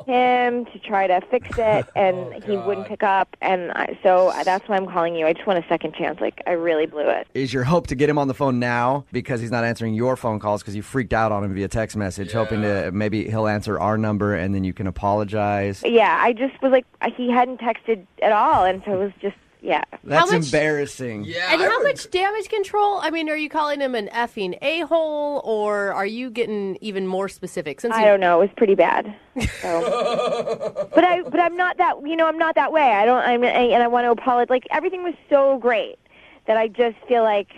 him to try to fix it, and he wouldn't pick up. And so that's why I'm calling you. I just want a second chance. I really blew it. Is your hope to get him on the phone now because he's not answering your phone calls because you freaked out on him via text message, hoping to maybe he'll answer our number and then you can apologize? Yeah, I just was he hadn't texted at all, and so it was just, yeah. That's embarrassing. Yeah. And how much damage control? I mean, are you calling him an effing a-hole, or are you getting even more specific? I don't know. It was pretty bad. So. but I'm not that. I'm not that way. And I want to apologize. Everything was so great that I just feel like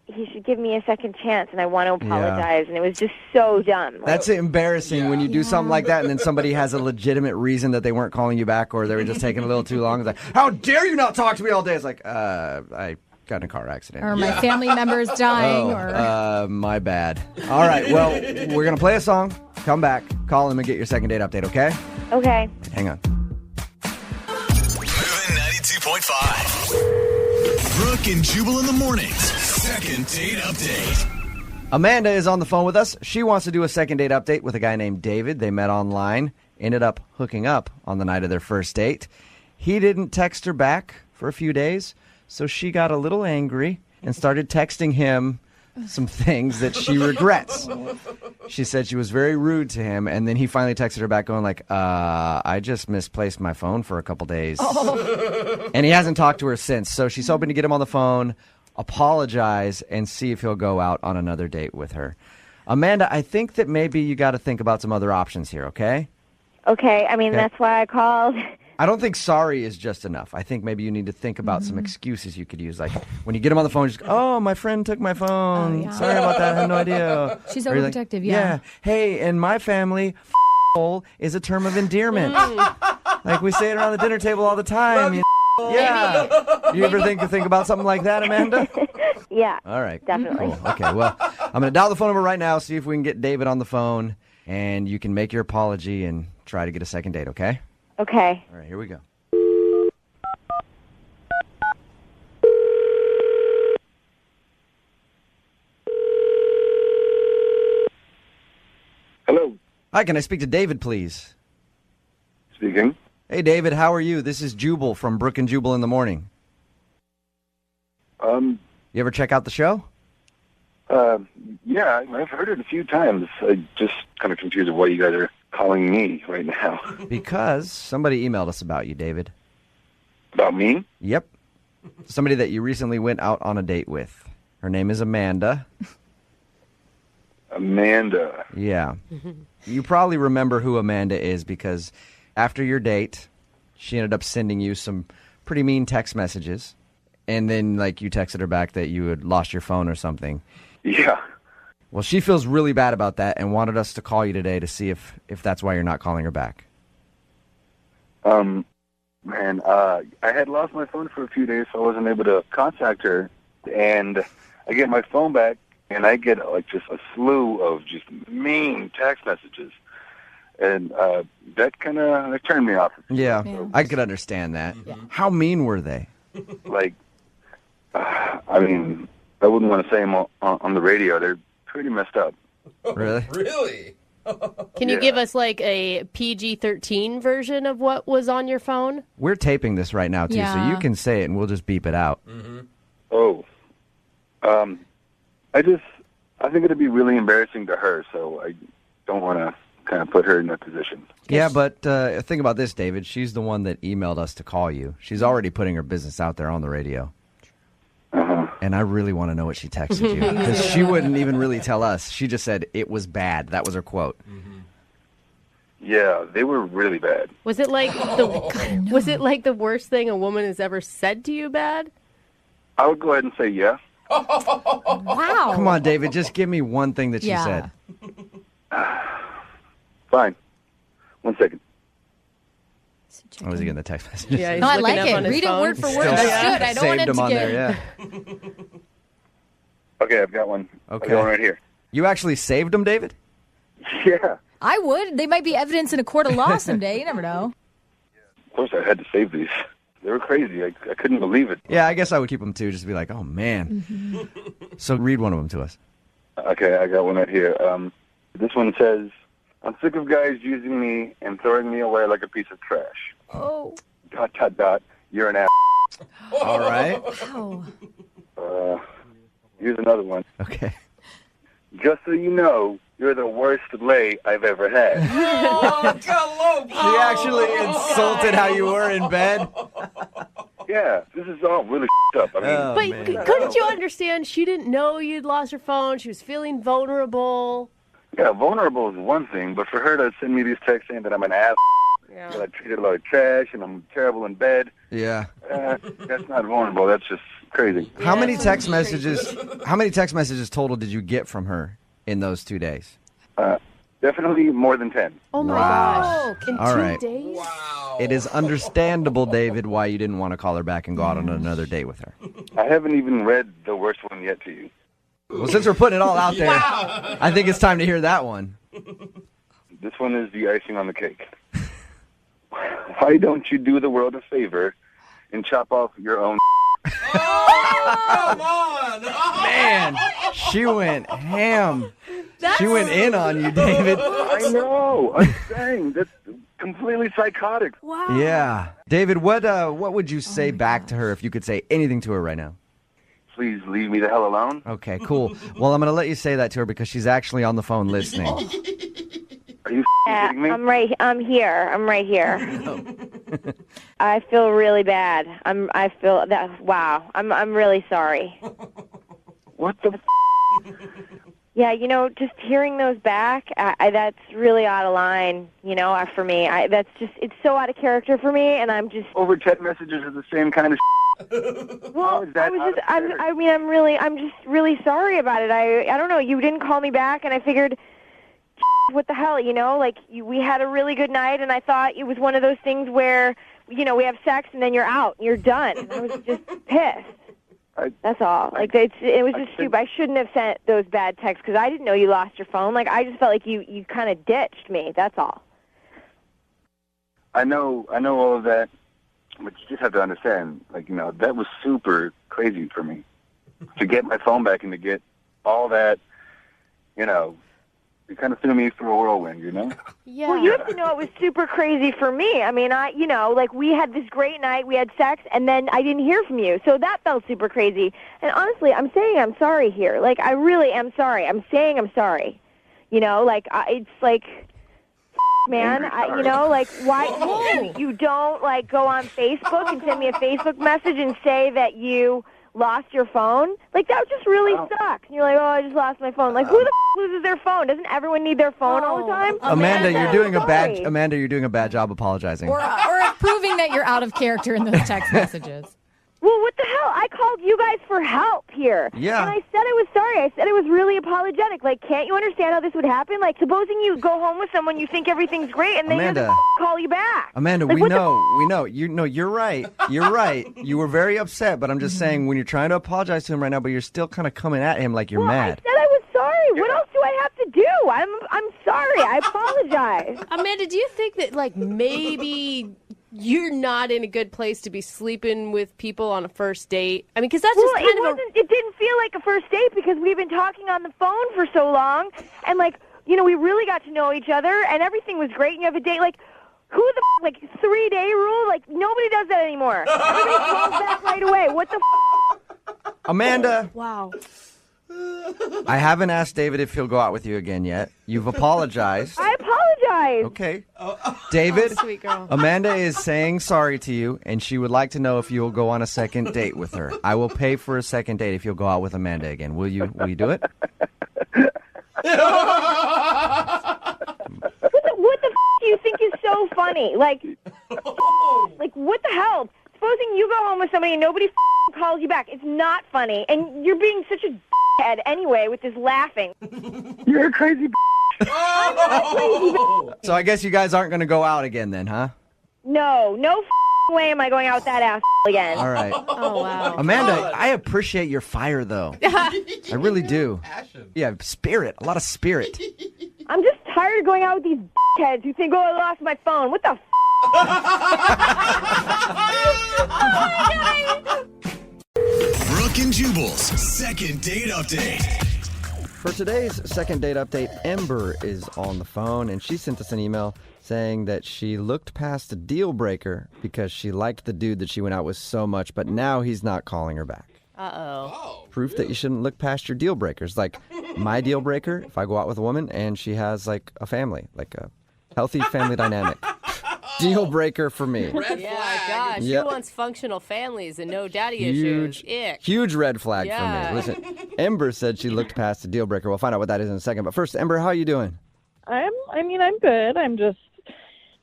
he should give me a second chance, and I want to apologize. And it was just so dumb. That's embarrassing when you do something like that and then somebody has a legitimate reason that they weren't calling you back or they were just taking a little too long. It's like, how dare you not talk to me all day? It's like, I got in a car accident. Or my family member is dying. My bad. All right, well, we're going to play a song, come back, call him and get your second date update, okay? Okay. Hang on. Moving 92.5. Brooke and Jubal in the mornings. Second date update. Amanda is on the phone with us. She wants to do a second date update with a guy named David. They met online, ended up hooking up on the night of their first date. He didn't text her back for a few days, so she got a little angry and started texting him some things that she regrets. She said she was very rude to him, and then he finally texted her back going like, I just misplaced my phone for a couple days. And he hasn't talked to her since, so she's hoping to get him on the phone, apologize, and see if he'll go out on another date with her. Amanda, I think that maybe you got to think about some other options here, okay? Okay, I mean, Okay. that's why I called. I don't think sorry is just enough. I think maybe you need to think about some excuses you could use. Like when you get him on the phone, just go, oh, my friend took my phone. Sorry about that. I had no idea. She's Or you're like, overprotective, yeah. Hey, in my family, hole is a term of endearment. Like we say it around the dinner table all the time. Yeah. You ever think about something like that, Amanda? Yeah. All right. Definitely. Cool. Okay, well, I'm going to dial the phone number right now, see if we can get David on the phone, and you can make your apology and try to get a second date, okay? Okay. All right, here we go. Hello. Hi, can I speak to David, please? Speaking. Hey, David, how are you? This is Jubal from Brooke and Jubal in the morning. You ever check out the show? Yeah, I've heard it a few times. I just kind of confused of why you guys are calling me right now. Because somebody emailed us about you, David. About me? Yep. Somebody that you recently went out on a date with. Her name is Amanda. Amanda. Yeah. You probably remember who Amanda is because after your date, she ended up sending you some pretty mean text messages. And then, like, you texted her back that you had lost your phone or something. Yeah. Well, she feels really bad about that and wanted us to call you today to see if that's why you're not calling her back. Man, I had lost my phone for a few days, so I wasn't able to contact her. And I get my phone back, and I get, like, just a slew of just mean text messages. And that kind of turned me off. Yeah, I could understand that. Yeah. How mean were they? Like, I mean, I wouldn't want to say them on the radio. They're pretty messed up. Really? Really? Can you give us like a PG-13 version of what was on your phone? We're taping this right now, too, so you can say it and we'll just beep it out. Oh. I think it'd be really embarrassing to her, so I don't want to kind of put her in that position. Yeah, but think about this, David. She's the one that emailed us to call you. She's already putting her business out there on the radio. And I really want to know what she texted you. Because she wouldn't even really tell us. She just said, it was bad. That was her quote. Yeah, they were really bad. Was it like was it like the worst thing a woman has ever said to you bad? I would go ahead and say yeah. Wow. Come on, David. Just give me one thing that she said. Fine. 1 second. I was getting the text messages. Yeah, No, I like it. Read it word for word. That's good. I don't want it to get... Okay, I've got one. Okay. I've got one right here. You actually saved them, David? Yeah. I would. They might be evidence in a court of law someday. You never know. Of course, I had to save these. They were crazy. I couldn't believe it. Yeah, I guess I would keep them, too, just to be like, oh, man. So read one of them to us. Okay, I got one right here. This one says, I'm sick of guys using me and throwing me away like a piece of trash. Oh. ... You're an ass. All right. Wow. Here's another one. Okay. Just so you know, you're the worst lay I've ever had. She actually insulted how you were in bed. Yeah, this is all really up. I mean, But couldn't you understand she didn't know you'd lost her phone? She was feeling vulnerable. yeah, vulnerable is one thing, but for her to send me these texts saying that I'm an ass, that I treated her like trash and I'm terrible in bed, Yeah. that's not vulnerable. That's just crazy. How many text messages? How many text messages total did you get from her in those 2 days? Definitely more than 10. Oh my Wow. gosh. In All 2 right. days? It is understandable, David, why you didn't want to call her back and go out on another date with her. I haven't even read the worst one yet to you. Well, since we're putting it all out there, I think it's time to hear that one. This one is the icing on the cake. Why don't you do the world a favor and chop off your own? Come on! Man, she went ham. She went in on you, David. I know. I'm saying that's completely psychotic. Wow. Yeah. David, what would you say back to her if you could say anything to her right now? Please leave me the hell alone. Okay, cool. Well, I'm going to let you say that to her because she's actually on the phone listening. Are you kidding me? I'm here. I'm right here. I feel really bad. I feel that. Wow. I'm really sorry. What the? Yeah, just hearing those back, that's really out of line. For me, it's so out of character for me, and I'm just over text messages are the same kind of. Well, I'm just really sorry about it. I don't know. You didn't call me back, and I figured, what the hell, we had a really good night, and I thought it was one of those things where, we have sex, and then you're out, and you're done. And I was just pissed. That's all. It was just stupid. I shouldn't have sent those bad texts because I didn't know you lost your phone. I just felt like you kind of ditched me. That's all. I know all of that. But you just have to understand, that was super crazy for me. To get my phone back and to get all that, it kind of threw me through a whirlwind, Yeah. Well, you have to know it was super crazy for me. I mean, we had this great night, we had sex, and then I didn't hear from you. So that felt super crazy. And honestly, I'm saying I'm sorry here. I really am sorry. I'm saying I'm sorry. It's like... Man, why you don't go on Facebook and send me a Facebook message and say that you lost your phone? That just really sucks. And you're like, oh, I just lost my phone. Who the loses their phone? Doesn't everyone need their phone all the time? Amanda, you're doing a bad job apologizing. Or proving that you're out of character in those text messages. Well, what the hell? I called you guys for help here. Yeah. And I said I was sorry. I said I was really apologetic. Can't you understand how this would happen? Supposing you go home with someone, you think everything's great, and they just call you back. Amanda, we know. You're right. You're right. You were very upset, but I'm just saying when you're trying to apologize to him right now, but you're still kind of coming at him like you're mad. I said I was sorry. What else do I have to do? I'm sorry. I apologize. Amanda, do you think that maybe you're not in a good place to be sleeping with people on a first date? I mean, because that's just it didn't feel like a first date because we've been talking on the phone for so long, and we really got to know each other, and everything was great. And you have a date, who the 3-day rule? Nobody does that anymore. Everybody calls back right away. What the? Amanda. Wow. I haven't asked David if he'll go out with you again yet. You've apologized. I apologize. Okay. David, sweet girl. Amanda is saying sorry to you, and she would like to know if you'll go on a second date with her. I will pay for a second date if you'll go out with Amanda again. Will you do it? What the do you think is so funny? What the hell? Supposing you go home with somebody and nobody calls you back. It's not funny, and you're being such a head anyway with this laughing. You're a crazy So I guess you guys aren't going to go out again then, huh? No way am I going out with that ass again. All right. Oh, wow. Amanda, I appreciate your fire, though. I really do. Yeah, spirit. A lot of spirit. I'm just tired of going out with these heads who think, oh, I lost my phone. What the Brooke and Jubal's second date update. For today's second date update, Ember is on the phone, and she sent us an email saying that she looked past a deal breaker because she liked the dude that she went out with so much, but now he's not calling her back. Uh-oh. Proof that you shouldn't look past your deal breakers. My deal breaker, if I go out with a woman and she has a family, a healthy family dynamic. Deal breaker for me. Gosh. Yep. Who wants functional families and no daddy issues? Ick. Huge red flag for me. Listen, Ember said she looked past the deal breaker. We'll find out what that is in a second. But first, Ember, how are you doing? I'm good. I'm just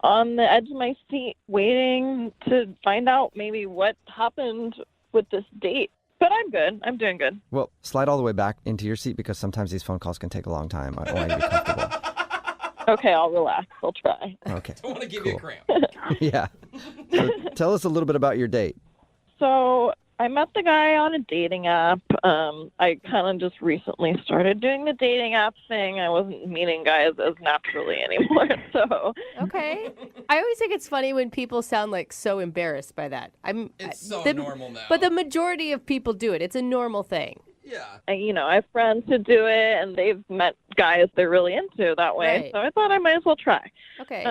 on the edge of my seat waiting to find out maybe what happened with this date. But I'm good. I'm doing good. Well, slide all the way back into your seat because sometimes these phone calls can take a long time. I want you to be comfortable. Okay, I'll relax. I'll try. Okay. Don't want to give you a cramp. Yeah. So tell us a little bit about your date. So I met the guy on a dating app. I kind of just recently started doing the dating app thing. I wasn't meeting guys as naturally anymore. So Okay. I always think it's funny when people sound like so embarrassed by that. It's so normal now. But the majority of people do it. It's a normal thing. Yeah. And, I have friends who do it, and they've met guys they're really into that way. Right. So I thought I might as well try. Okay.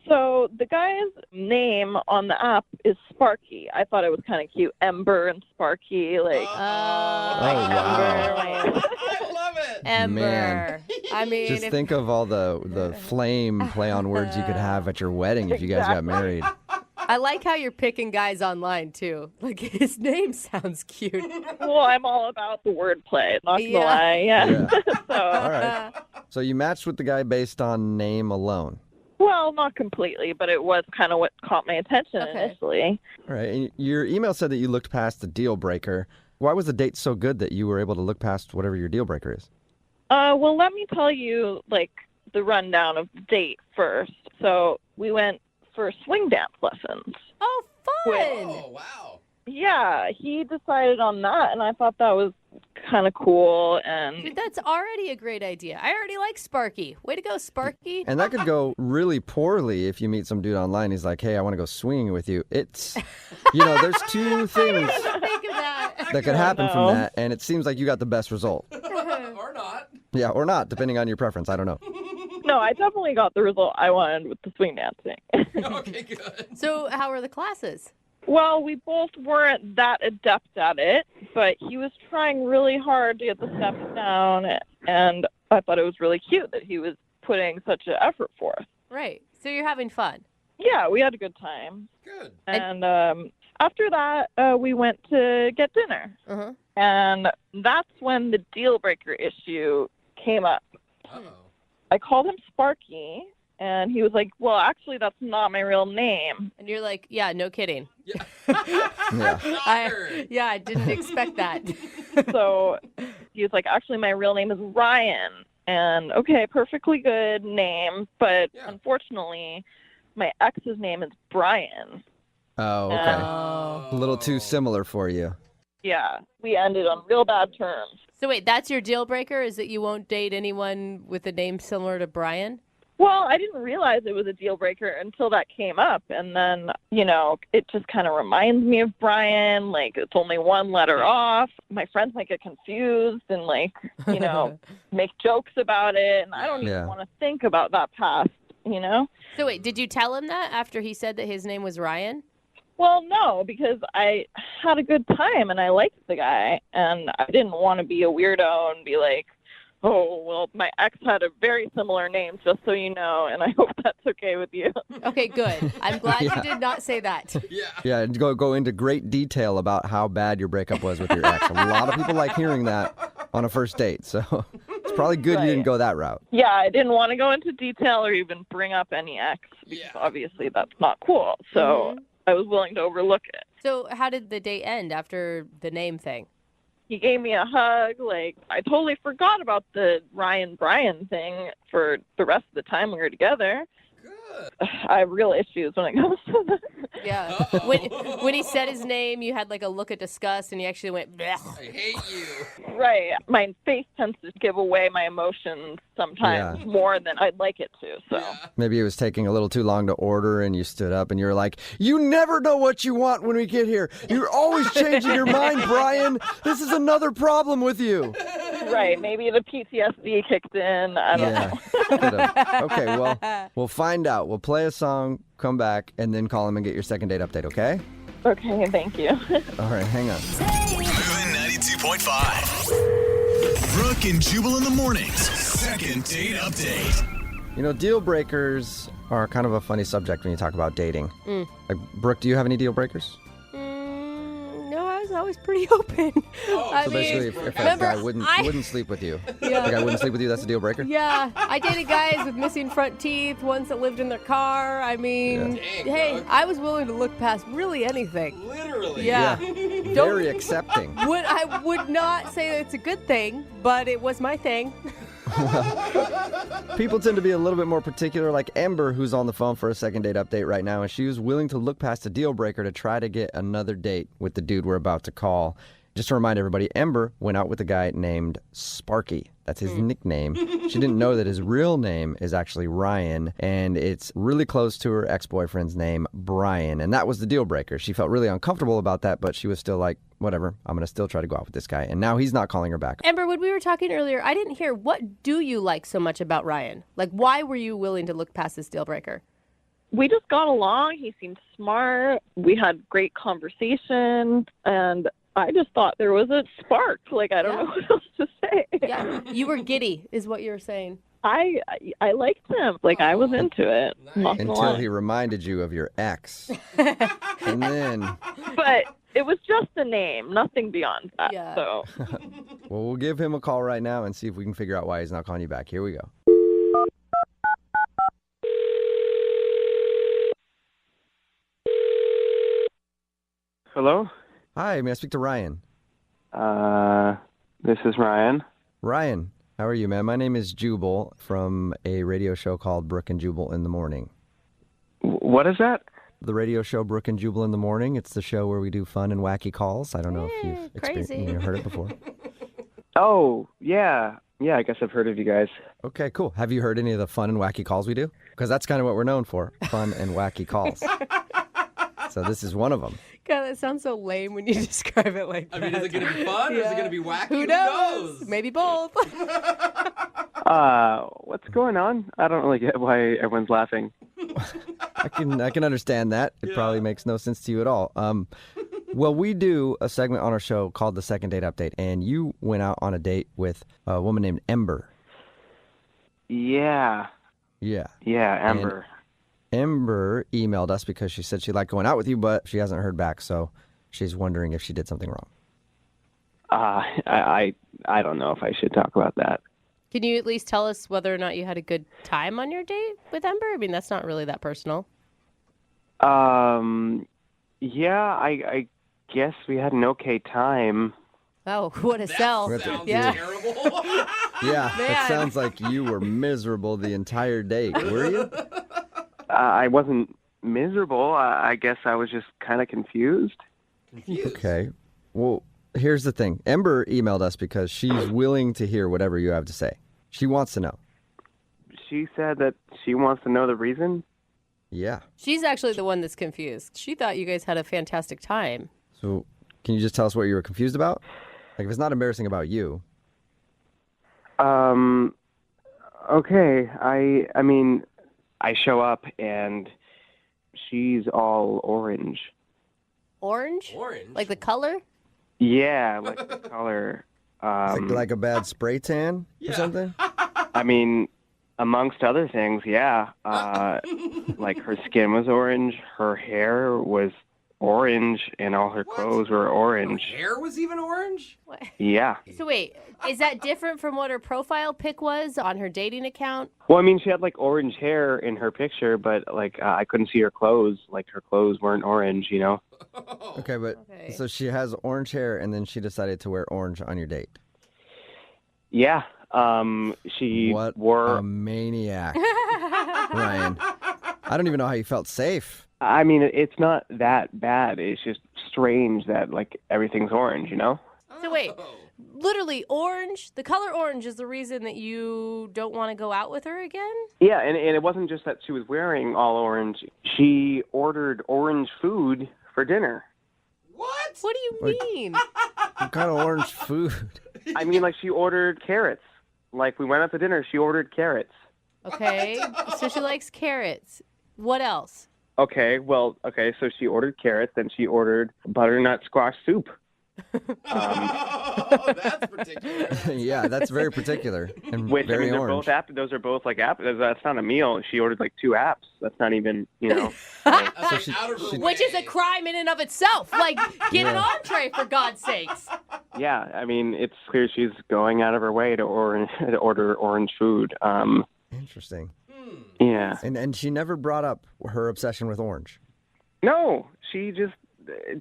So the guy's name on the app is Sparky. I thought it was kind of cute. Ember and Sparky, like. Oh, wow. I love it. Ember. Man. I mean, Just think of all the flame play on words you could have at your wedding if you guys got married. I like how you're picking guys online, too. Like, his name sounds cute. Well, I'm all about the wordplay, not gonna Yeah. lie. Yeah. All right. So you matched with the guy based on name alone. Well, not completely, but it was kind of what caught my attention initially. All right. And your email said that you looked past the deal breaker. Why was the date so good that you were able to look past whatever your deal breaker is? Well, let me tell you, the rundown of the date first. So we went for swing dance lessons. Oh, fun. Oh, wow. Yeah, he decided on that, and I thought that was kind of cool. And Dude, that's already a great idea. I already like Sparky. Way to go, Sparky. And that could go really poorly if you meet some dude online. He's like, hey, I want to go swinging with you. It's, there's two things that could happen from that, and it seems like you got the best result. Or not. Yeah, or not, depending on your preference. I don't know. No, I definitely got the result I wanted with the swing dancing. Okay, good. So how were the classes? Well, we both weren't that adept at it, but he was trying really hard to get the steps down, and I thought it was really cute that he was putting such an effort for us. Right. So you're having fun. Yeah, we had a good time. Good. And after that, we went to get dinner. Uh-huh. And that's when the deal breaker issue came up. Uh-oh. I called him Sparky, and he was like, well, actually, that's not my real name. And you're like, yeah, no kidding. Yeah. I didn't expect that. So he was like, actually, my real name is Ryan. And okay, perfectly good name, but unfortunately, my ex's name is Brian. Oh, okay. A little too similar for you. Yeah, we ended on real bad terms. So wait, that's your deal breaker? Is that you won't date anyone with a name similar to Brian? Well, I didn't realize it was a deal breaker until that came up. And then, it just kind of reminds me of Brian. Like, it's only one letter off. My friends might get confused and, make jokes about it. And I don't even want to think about that past, So wait, did you tell him that after he said that his name was Ryan? Well, no, because I had a good time and I liked the guy. And I didn't want to be a weirdo and be like, oh, well, my ex had a very similar name, just so you know, and I hope that's okay with you. Okay, good. I'm glad you did not say that. Yeah, and go into great detail about how bad your breakup was with your ex. A lot of people like hearing that on a first date, so it's probably good you didn't go that route. Yeah, I didn't want to go into detail or even bring up any ex, because obviously that's not cool, so I was willing to overlook it. So how did the date end after the name thing? He gave me a hug. I totally forgot about the Ryan Brian thing for the rest of the time we were together. Good. I have real issues when it comes to this. Yeah. When he said his name, you had a look of disgust, and he actually went, blech. I hate you. Right. My face tends to give away my emotions sometimes more than I'd like it to. So Maybe it was taking a little too long to order, and you stood up, and you were like, you never know what you want when we get here. You're always changing your mind, Brian. This is another problem with you. Right. Maybe the PTSD kicked in. I don't know. Okay, well, we'll find out. We'll play a song, come back, and then call him and get your second date update, okay? Okay, thank you. All right, hang on. Moving 92.5. Brooke and Jubal in the mornings. Second date update. Deal breakers are kind of a funny subject when you talk about dating. Like, Brooke, do you have any deal breakers? No, I was always pretty open. So basically, if a guy wouldn't sleep with you, the guy wouldn't sleep with you, that's a deal breaker? Yeah, I dated guys with missing front teeth, ones that lived in their car. I mean, hey, I was willing to look past really anything. Literally. Yeah. Very accepting. I would not say that it's a good thing, but it was my thing. People tend to be a little bit more particular, like Ember, who's on the phone for a second date update right now, and she was willing to look past a deal breaker to try to get another date with the dude we're about to call. Just to remind everybody, Ember went out with a guy named Sparky. That's his nickname. She didn't know that his real name is actually Ryan, and it's really close to her ex-boyfriend's name, Brian, and that was the deal breaker. She felt really uncomfortable about that, but she was still like, whatever, I'm going to still try to go out with this guy, and now he's not calling her back. Amber, when we were talking earlier, I didn't hear, what do you like so much about Ryan? Like, why were you willing to look past this deal breaker? We just got along. He seemed smart. We had great conversation, and I just thought there was a spark. Like, I don't know what else to say. Yeah, you were giddy, is what you were saying. I liked him. Like, I was into it. Not gonna Until lie. he reminded you of your ex. And then... But it was just the name, nothing beyond that. Yeah. So, Well, we'll give him a call right now and see if we can figure out why he's not calling you back. Here we go. Hello? Hi, may I speak to Ryan? This is Ryan. Ryan, how are you, man? My name is Jubal from a radio show called Brooke and Jubal in the Morning. What is that? The radio show Brooke and Jubal in the Morning. It's the show where we do fun and wacky calls. I don't know if you've heard it before. Oh, yeah. Yeah, I guess I've heard of you guys. Okay, cool. Have you heard any of the fun and wacky calls we do? Because that's kind of what we're known for, fun and wacky calls. So this is one of them. God, that sounds so lame when you describe it like that. I mean, is it going to be fun or is it going to be wacky? Who knows? Maybe both. What's going on? I don't really get why everyone's laughing. I can understand that. It probably makes no sense to you at all. Well, we do a segment on our show called The Second Date Update, and you went out on a date with a woman named Ember. Yeah. Yeah. Yeah, Ember. And Ember emailed us because she said she liked going out with you, but she hasn't heard back, so she's wondering if she did something wrong. I don't know if I should talk about that. Can you at least tell us whether or not you had a good time on your date with Ember? I mean, that's not really that personal. Yeah, I guess we had an okay time. Oh, what a sell. Yeah. Terrible. Yeah, Man. it sounds like you were miserable the entire date, were you? I wasn't miserable. I guess I was just kind of confused. Okay. Well, here's the thing. Ember emailed us because she's willing to hear whatever you have to say. She wants to know. She said that she wants to know the reason. Yeah. She's actually the one that's confused. She thought you guys had a fantastic time. So can you just tell us what you were confused about? Like, if it's not embarrassing about you. Okay. I mean, I show up and she's all orange. Orange? Orange? Like the color? Yeah, like the color. Like a bad spray tan or something? I mean, amongst other things, yeah. Like her skin was orange, her hair was orange, and all her clothes were orange. Her hair was even orange? What? Yeah. So wait, is that different from what her profile pic was on her dating account? Well, I mean, she had like orange hair in her picture, but like I couldn't see her clothes. Like her clothes weren't orange, you know? Okay, but so she has orange hair and then she decided to wear orange on your date. Yeah. She wore a maniac. Ryan, I don't even know how you felt safe. I mean, it's not that bad. It's just strange that like everything's orange, you know? So wait, literally orange, the color orange is the reason that you don't want to go out with her again? Yeah, and it wasn't just that she was wearing all orange. She ordered orange food for dinner. What? What do you mean? What kind of orange food? I mean, like she ordered carrots. Like we went out to dinner, she ordered carrots. Okay, so she likes carrots. What else? Okay, so she ordered carrots, then she ordered butternut squash soup. That's particular. Yeah, that's very particular and Which, very I mean, they're orange. both those are both like apps. That's not a meal. She ordered like 2 apps. That's not even, you know. Which is a crime in and of itself. Like, get an entree for God's sakes. Yeah, I mean, it's clear she's going out of her way to order orange food. Interesting. Yeah. And she never brought up her obsession with orange. No, she just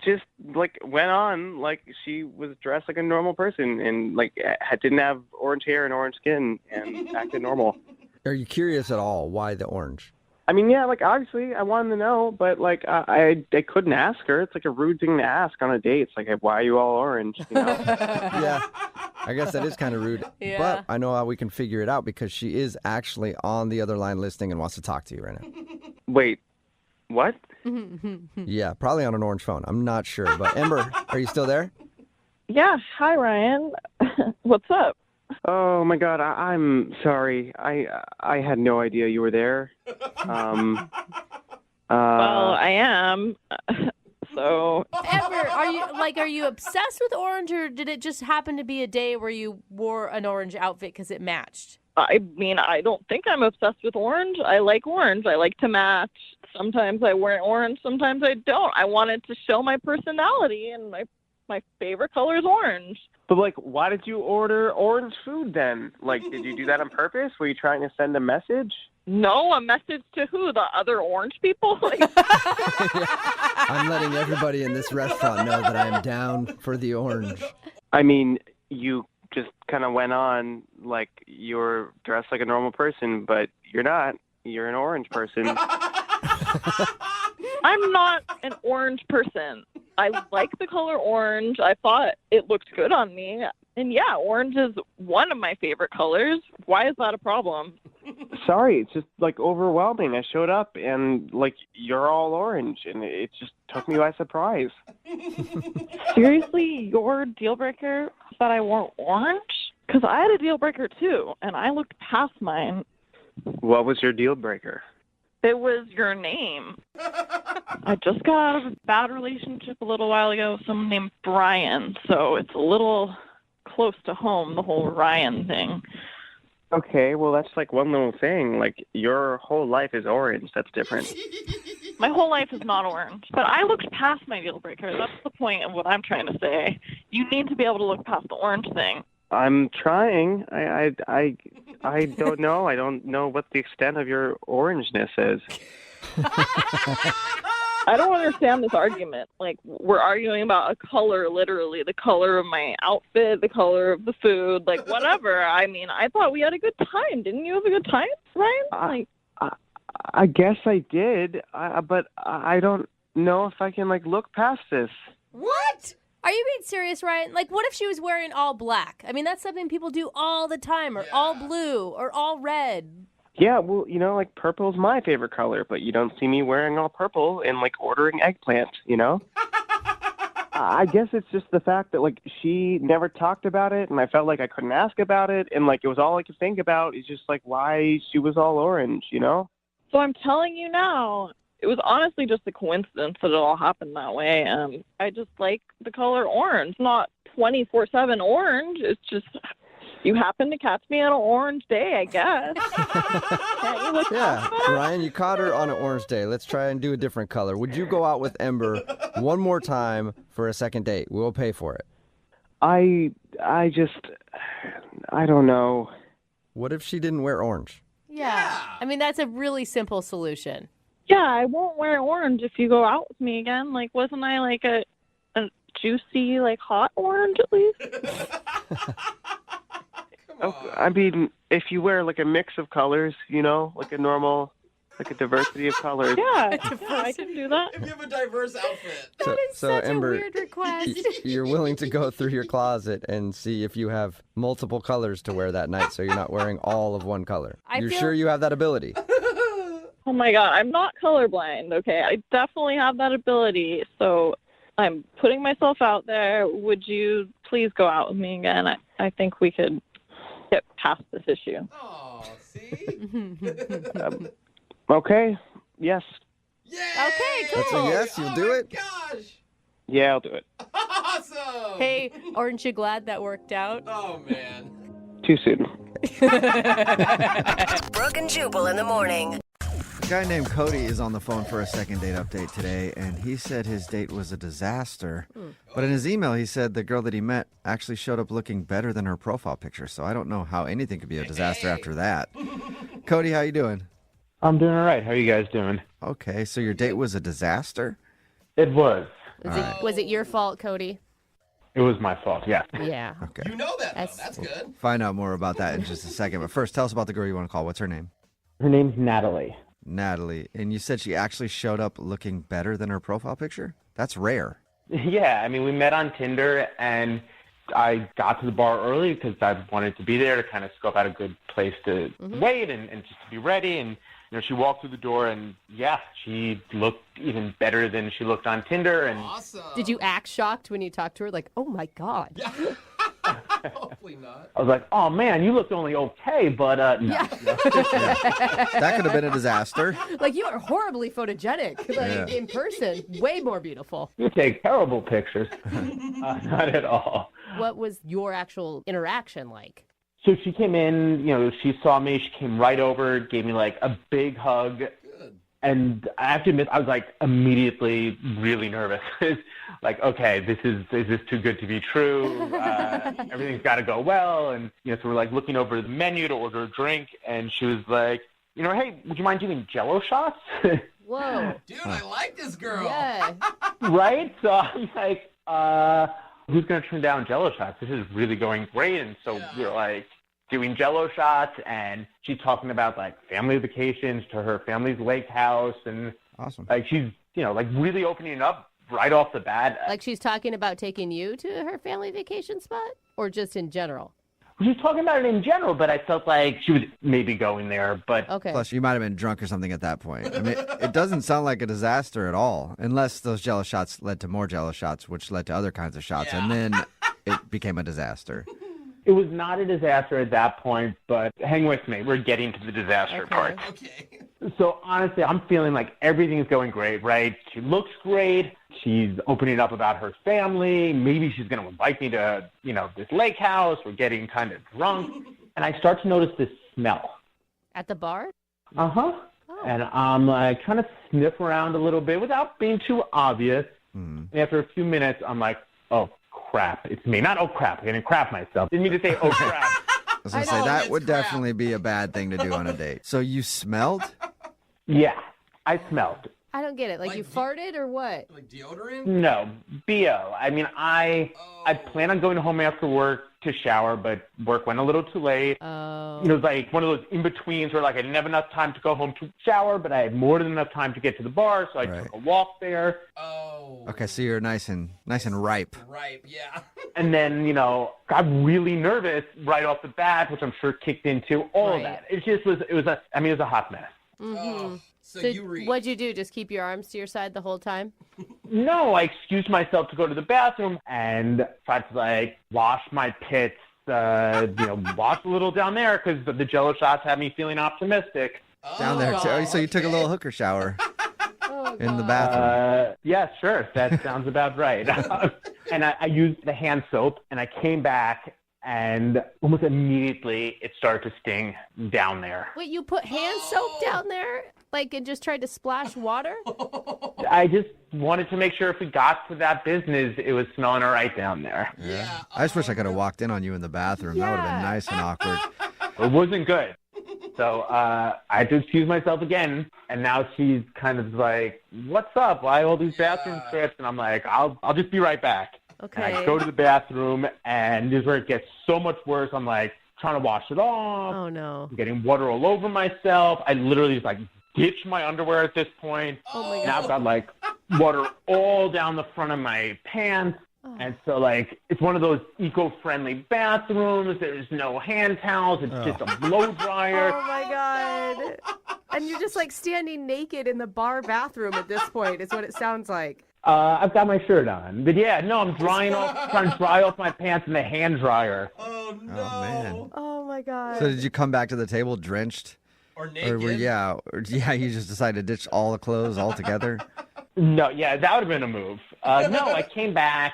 just like went on like she was dressed like a normal person and like didn't have orange hair and orange skin and acted normal. Are you curious at all why the orange? I mean, yeah, like obviously I wanted to know, but like I couldn't ask her. It's like a rude thing to ask on a date. It's like, hey, why are you all orange? You know? Yeah, I guess that is kind of rude. Yeah. But I know how we can figure it out because she is actually on the other line listening and wants to talk to you right now. Wait, what? Yeah, probably on an orange phone. I'm not sure. But Ember, are you still there? Yeah. Hi, Ryan. What's up? Oh my God, I'm sorry. I had no idea you were there. Well, I am. So. Amber, are you obsessed with orange, or did it just happen to be a day where you wore an orange outfit because it matched? I mean, I don't think I'm obsessed with orange. I like orange. I like to match. Sometimes I wear orange, sometimes I don't. I wanted to show my personality, and my favorite color is orange. But like, why did you order orange food then? Like, did you do that on purpose? Were you trying to send a message? No, a message to who? The other orange people? Like, I'm letting everybody in this restaurant know that I'm down for the orange. I mean, you just kind of went on like you're dressed like a normal person, but you're not. You're an orange person. I'm not an orange person. I like the color orange. I thought it looked good on me. And yeah, orange is one of my favorite colors. Why is that a problem? Sorry, it's just like overwhelming. I showed up and like you're all orange and it just took me by surprise. Seriously, your deal breaker is that I wore orange? Because I had a deal breaker too, and I looked past mine. What was your deal breaker? It was your name. I just got out of a bad relationship a little while ago with someone named Brian, so it's a little close to home, the whole Ryan thing. Okay, well, that's like one little thing. Like, your whole life is orange. That's different. My whole life is not orange, but I looked past my deal breaker. That's the point of what I'm trying to say. You need to be able to look past the orange thing. I'm trying. I don't know. I don't know what the extent of your orangeness is. I don't understand this argument. Like, we're arguing about a color, literally. The color of my outfit, the color of the food, like, whatever. I mean, I thought we had a good time. Didn't you have a good time, Ryan? I guess I did, but I don't know if I can, like, look past this. What? Are you being serious, Ryan? Like, what if she was wearing all black? I mean, that's something people do all the time, or all blue, or all red. Yeah, well, you know, like, purple's my favorite color, but you don't see me wearing all purple and, like, ordering eggplant, you know? I guess it's just the fact that, like, she never talked about it, and I felt like I couldn't ask about it, and, like, it was all I could think about is just, like, why she was all orange, you know? So I'm telling you now, it was honestly just a coincidence that it all happened that way. I just like the color orange, not 24/7 orange. It's just you happen to catch me on an orange day, I guess. Can't you look Yeah, past that? Ryan, you caught her on an orange day. Let's try and do a different color. Would you go out with Ember one more time for a second date? We'll pay for it. I don't know. What if she didn't wear orange? Yeah. I mean, that's a really simple solution. Yeah, I won't wear orange if you go out with me again. Like, wasn't I like a juicy, like, hot orange at least? I mean, if you wear, like, a mix of colors, you know, like a normal, like a diversity of colors. Yeah, I can do that. If you have a diverse outfit. So Ember, weird request. You're willing to go through your closet and see if you have multiple colors to wear that night, so you're not wearing all of one color. You're sure you have that ability? Oh my God, I'm not colorblind, okay? I definitely have that ability, so I'm putting myself out there. Would you please go out with me again? I think we could get past this issue. Oh, see? Okay, yes. Okay, cool. That's a yes? You'll do it? Gosh. Yeah, I'll do it. Awesome. Hey, aren't you glad that worked out? Oh, man. Too soon. Brooke and Jubal in the morning. A guy named Cody is on the phone for a second date update today, and he said his date was a disaster. But in his email, he said the girl that he met actually showed up looking better than her profile picture. So I don't know how anything could be a disaster after that. Cody, how you doing? I'm doing all right. How are you guys doing? Okay, so your date was a disaster? It was. Was it your fault, Cody? It was my fault, yeah. Yeah. Okay. You know that, though. That's good. Find out more about that in just a second. But first, tell us about the girl you want to call. What's her name? Her name's Natalie. Natalie. And you said she actually showed up looking better than her profile picture? That's rare. Yeah, I mean, we met on Tinder, and I got to the bar early because I wanted to be there to kind of scope out a good place to wait and just to be ready. And she walked through the door, and yeah, she looked even better than she looked on Tinder. And awesome. Did you act shocked when you talked to her? Like, oh my God. Hopefully not. I was like, oh man, you looked only okay, but no. Yeah. That could have been a disaster. Like, you are horribly photogenic. Like, in person, way more beautiful. You take terrible pictures. Not at all. What was your actual interaction like? So she came in, she saw me, she came right over, gave me like a big hug. Good. And I have to admit, I was like immediately really nervous. Like, okay, is this too good to be true? Everything's got to go well. And, so we're like looking over the menu to order a drink. And she was like, hey, would you mind doing Jello shots? Whoa. Dude, I like this girl. Yeah. Right? So I'm like, who's going to turn down Jello shots? This is really going great. And so we're like doing Jello shots, and she's talking about like family vacations to her family's lake house. And awesome. Like she's, like really opening up right off the bat. Like she's talking about taking you to her family vacation spot, or just in general? She was talking about it in general, but I felt like she was maybe going there. But okay. Plus, you might have been drunk or something at that point. I mean, it doesn't sound like a disaster at all, unless those Jello shots led to more Jello shots, which led to other kinds of shots, and then it became a disaster. It was not a disaster at that point, but hang with me. We're getting to the disaster part. Okay. So honestly, I'm feeling like everything's going great, right? She looks great. She's opening up about her family. Maybe she's going to invite me to, this lake house. We're getting kind of drunk. And I start to notice this smell. At the bar? Uh-huh. Oh. And I'm like trying to sniff around a little bit without being too obvious. And after a few minutes, I'm like, oh, crap. It's me. Not, oh, crap. I didn't crap myself. Didn't mean to say, oh, crap. I was going to say, that would definitely be a bad thing to do on a date. So you smelled? Yeah, I smelled. I don't get it. Like you farted or what? Like deodorant? No, BO. I mean, I plan on going home after work to shower, but work went a little too late. Oh. It was like one of those in-betweens where like I didn't have enough time to go home to shower, but I had more than enough time to get to the bar, so I took a walk there. Oh. Okay, so you're nice and ripe. Ripe, yeah. And then, got really nervous right off the bat, which I'm sure kicked into all of that. It just was, it was a hot mess. Mm-hmm. So what'd you do? Just keep your arms to your side the whole time? No, I excused myself to go to the bathroom and tried to wash my pits, wash a little down there because the Jello shots had me feeling optimistic. Down there too. So you took a little hooker shower in the bathroom. Yeah, sure. That sounds about right. And I used the hand soap, and I came back, and almost immediately it started to sting down there. Wait, you put hand soap down there? And just tried to splash water? I just wanted to make sure if we got to that business, it was smelling all right down there. Yeah. I just wish I could have walked in on you in the bathroom. That would have been nice and awkward. It wasn't good. So I had to excuse myself again, and now she's kind of like, what's up? Why all these bathroom trips? And I'm like, I'll just be right back. Okay. And I go to the bathroom, and this is where it gets so much worse. I'm like trying to wash it off. Oh, no. I'm getting water all over myself. I literally just ditch my underwear at this point. Oh, my God. Now I've got water all down the front of my pants. Oh. And so it's one of those eco-friendly bathrooms. There's no hand towels. It's just a blow dryer. Oh my God. And you're just standing naked in the bar bathroom at this point is what it sounds like. I've got my shirt on. But yeah, no, I'm trying to dry off my pants in the hand dryer. Oh no. Oh man. Oh my God. So did you come back to the table drenched? Or naked? You just decided to ditch all the clothes altogether? No, yeah, that would have been a move. No, I came back,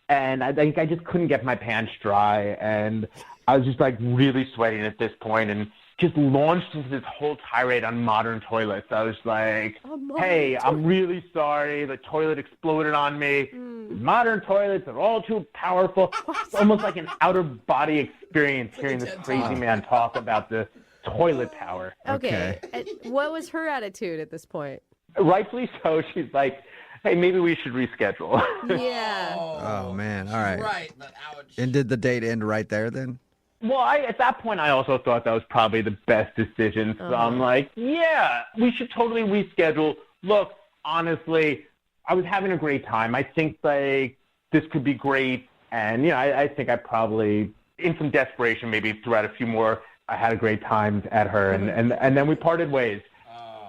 and I think I just couldn't get my pants dry, and I was just really sweating at this point, and just launched into this whole tirade on modern toilets. I was like, hey, I'm really sorry. The toilet exploded on me. Modern toilets are all too powerful. It's almost like an out-of-body experience hearing this crazy man talk about the toilet power. Okay. What was her attitude at this point? Rightfully so. She's like, hey, maybe we should reschedule. Yeah. Oh, man. All right. Right, but ouch. And did the date end right there then? Well, at that point, I also thought that was probably the best decision. So I'm like, yeah, we should totally reschedule. Look, honestly, I was having a great time. I think like this could be great. And, I think I probably, in some desperation, maybe threw out a few more. I had a great time at her, and then we parted ways.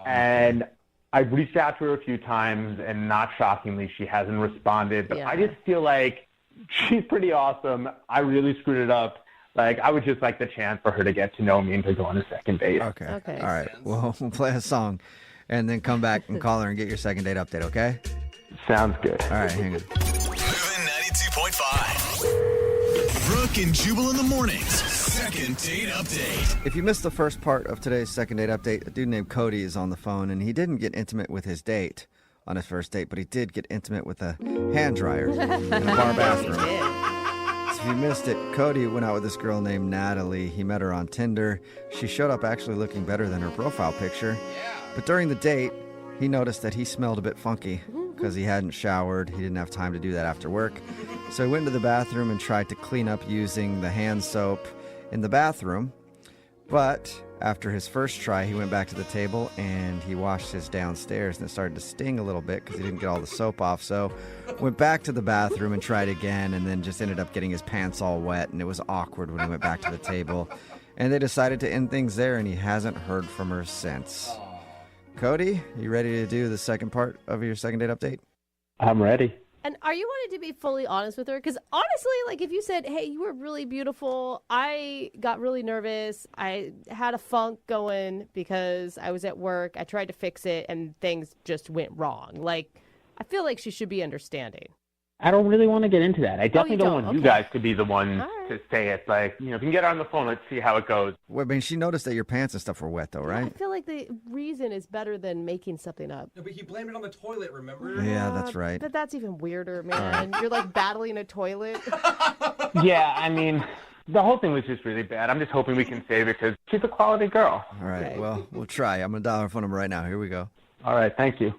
And I've reached out to her a few times, and not shockingly, she hasn't responded. But I just feel like she's pretty awesome. I really screwed it up. Like, I would just like the chance for her to get to know me and to go on a second date. Okay. All right. Well, we'll play a song and then come back and call her and get your second date update, okay? Sounds good. All right, hang on. Moving 92.5. Brooke and Jubal in the mornings. Second date update. If you missed the first part of today's second date update, a dude named Cody is on the phone, and he didn't get intimate with his date on his first date, but he did get intimate with a hand dryer in a bar bathroom. So if you missed it, Cody went out with this girl named Natalie. He met her on Tinder. She showed up actually looking better than her profile picture. But during the date, he noticed that he smelled a bit funky because he hadn't showered. He didn't have time to do that after work. So he went into the bathroom and tried to clean up using the hand soap in the bathroom. But after his first try, he went back to the table and he washed his downstairs, and it started to sting a little bit because he didn't get all the soap off. So went back to the bathroom and tried again, and then just ended up getting his pants all wet, and it was awkward when he went back to the table. And they decided to end things there, and he hasn't heard from her since. Cody, you ready to do the second part of your second date update? I'm ready. And are you wanting to be fully honest with her? Because honestly, like if you said, hey, you were really beautiful, I got really nervous, I had a funk going because I was at work, I tried to fix it, and things just went wrong. Like, I feel like she should be understanding. I don't really want to get into that. I definitely don't want you Okay. guys to be the one to say it. Like, if you can get her on the phone, let's see how it goes. Well, I mean, she noticed that your pants and stuff were wet, though, right? I feel like the reason is better than making something up. No, but he blamed it on the toilet, remember? Yeah, that's right. But that's even weirder, man. You're like battling a toilet. Yeah, I mean, the whole thing was just really bad. I'm just hoping we can save it because she's a quality girl. All right, well, we'll try. I'm going to dial her phone number right now. Here we go. All right, thank you.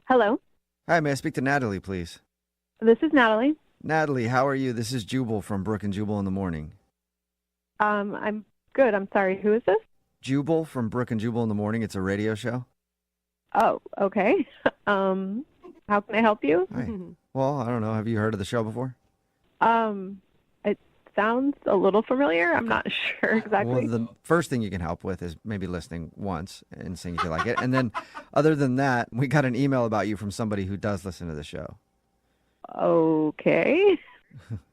Hello, Hi, may I speak to Natalie, please? this is Natalie. Natalie, how are you? This is Jubal from Brooke and Jubal in the morning. I'm good. I'm sorry. Who is this? Jubal from Brooke and Jubal in the morning. It's a radio show. Oh, okay. How can I help you? Hi. Well, I don't know. Have you heard of the show before? It sounds a little familiar. I'm not sure exactly. Well, the first thing you can help with is maybe listening once and seeing if you like it. And then other than that, we got an email about you from somebody who does listen to the show. Okay.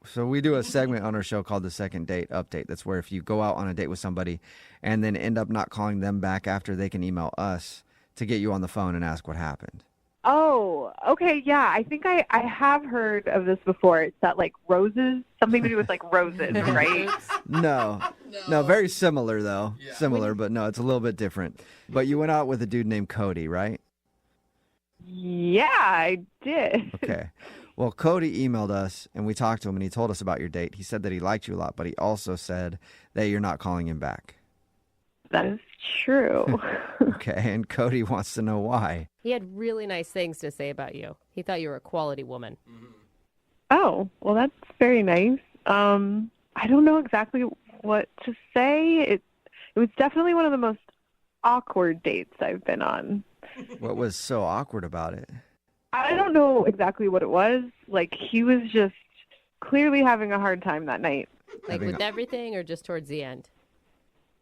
So we do a segment on our show called the Second Date Update. That's where if you go out on a date with somebody and then end up not calling them back after, they can email us to get you on the phone and ask what happened. Oh, okay. Yeah, I think I have heard of this before. It's that like roses, something to do with like roses, right? No, very similar though. Similar, but no, it's a little bit different. But you went out with a dude named Cody, right? Yeah, I did. Okay. Well, Cody emailed us, and we talked to him, and he told us about your date. He said that he liked you a lot, but he also said that you're not calling him back. That is true. Okay, and Cody wants to know why. He had really nice things to say about you. He thought you were a quality woman. Oh, well, that's very nice. I don't know exactly what to say. It was definitely one of the most awkward dates I've been on. What was so awkward about it? I don't know exactly what it was. Like, he was just clearly having a hard time that night. Like with everything or just towards the end?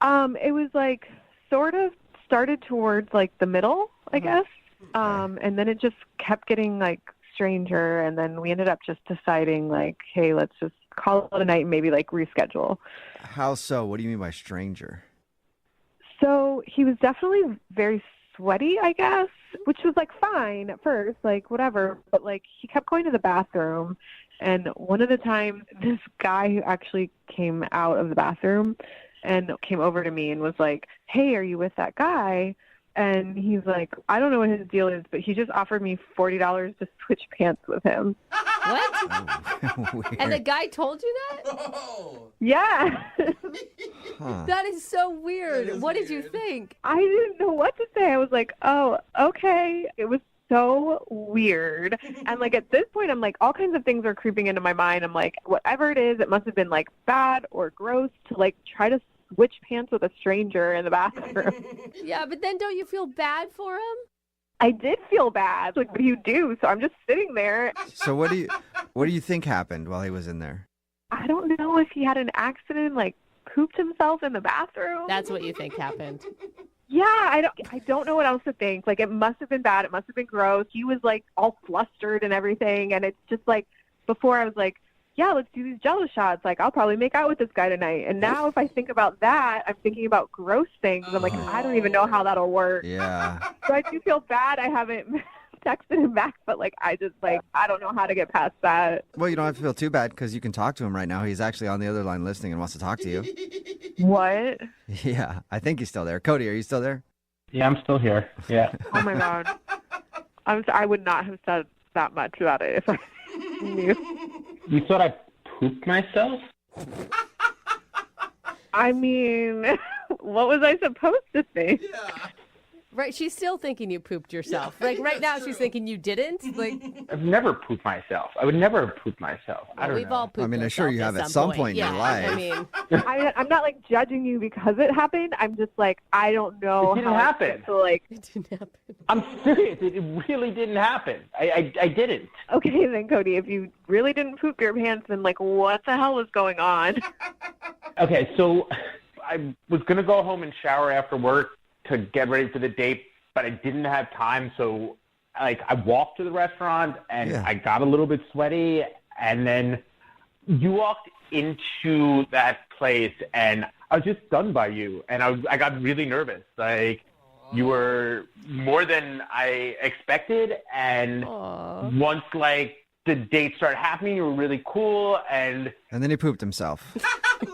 It was like sort of started towards like the middle, I guess. And then it just kept getting like stranger. And then we ended up just deciding like, hey, let's just call it a night and maybe like reschedule. How so? What do you mean by stranger? So he was definitely very sweaty, I guess, which was like fine at first, like whatever. But like he kept going to the bathroom. And one of the times, this guy who actually came out of the bathroom and came over to me and was like, hey, are you with that guy? And he's like, I don't know what his deal is, but he just offered me $40 to switch pants with him. What? Weird. And the guy told you that? Yeah. That is so weird. What did you think? I didn't know what to say. I was like, oh, okay. It was so weird. And like at this point, I'm like, all kinds of things are creeping into my mind. I'm like, whatever it is, it must have been like bad or gross to like try to switch pants with a stranger in the bathroom. Yeah, but then don't you feel bad for him? I did feel bad. Like, what do you do? So I'm just sitting there. So what do you think happened while he was in there? I don't know if he had an accident, like pooped himself in the bathroom. That's what you think happened. Yeah, I don't know what else to think. Like, it must have been bad. It must have been gross. He was like all flustered and everything. And it's just like, before I was like, yeah, let's do these Jello shots. Like, I'll probably make out with this guy tonight. And now if I think about that, I'm thinking about gross things. I'm like, I don't even know how that'll work. Yeah. So I do feel bad. I haven't texted him back, but like, I just like, I don't know how to get past that. Well, you don't have to feel too bad because you can talk to him right now. He's actually on the other line listening and wants to talk to you. What? Yeah, I think he's still there. Cody, are you still there? Yeah, I'm still here. Yeah. Oh my God. I would not have said that much about it if I knew. You thought I pooped myself? I mean, what was I supposed to think? Right, she's still thinking you pooped yourself. Like right now, she's thinking you didn't. Like I've never pooped myself. I would never have pooped myself. I don't we've know. all pooped. I mean, I'm sure you have at some some point in your Yeah, life. I mean, I'm not like judging you because it happened. I'm just like, I don't know. It didn't how happen. To, like, it didn't happen. I'm serious. It really didn't happen. I didn't. Okay, then Cody, if you really didn't poop your pants, then like, what the hell was going on? Okay, so I was gonna go home and shower after work to get ready for the date, but I didn't have time, so like I walked to the restaurant and I got a little bit sweaty, and then you walked into that place and I was just stunned by you, and I got really nervous. Like you were more than I expected, and once like the date started happening, you were really cool, and then he pooped himself.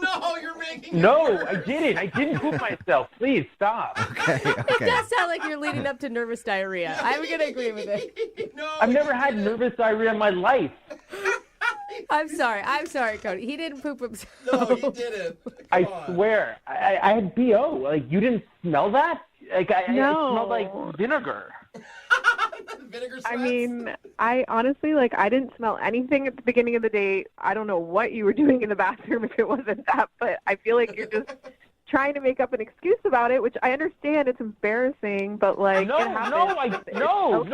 No, you're making it No, worse. I didn't. I didn't poop myself. Please stop. Okay. It does sound like you're leading up to nervous diarrhea. I'm gonna agree with it. I've never had nervous diarrhea in my life. I'm sorry, Cody. He didn't poop himself. No, you didn't. I swear. I had BO. Like, you didn't smell that? Like, it smelled like vinegar. Vinegar I mean, I honestly, like, I didn't smell anything at the beginning of the date. I don't know what you were doing in the bathroom if it wasn't that, but I feel like you're just trying to make up an excuse about it, which I understand it's embarrassing, but like, No, it happens. No.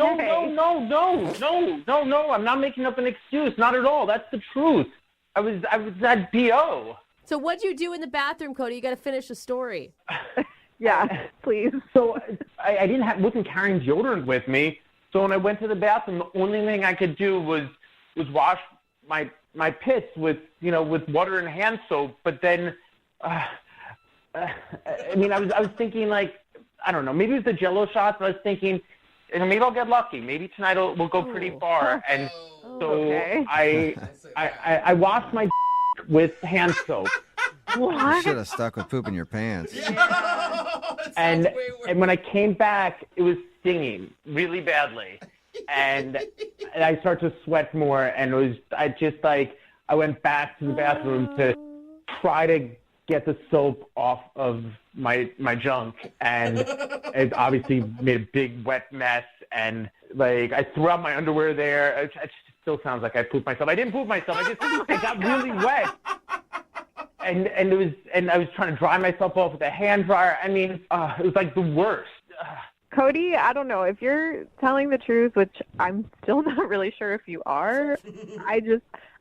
I'm not making up an excuse. Not at all. That's the truth. I was at BO. So what'd you do in the bathroom, Cody? You got to finish the story. Yeah, please. So I wasn't carrying deodorant with me. So when I went to the bathroom, the only thing I could do was wash my pits with water and hand soap. But then, I was thinking, like, I don't know, maybe it was the Jello shots. But I was thinking, maybe I'll get lucky. Maybe tonight we'll go pretty far. And so I washed my with hand soap. You should have stuck with poop in your pants. And when I came back, it was stinging really badly, and I started to sweat more. And I went back to the bathroom to try to get the soap off of my junk, and it obviously made a big wet mess. And like I threw out my underwear there. It still sounds like I pooped myself. I didn't poop myself. I got really wet. And I was trying to dry myself off with a hand dryer. I mean, it was like the worst. Cody, I don't know if you're telling the truth, which I'm still not really sure if you are.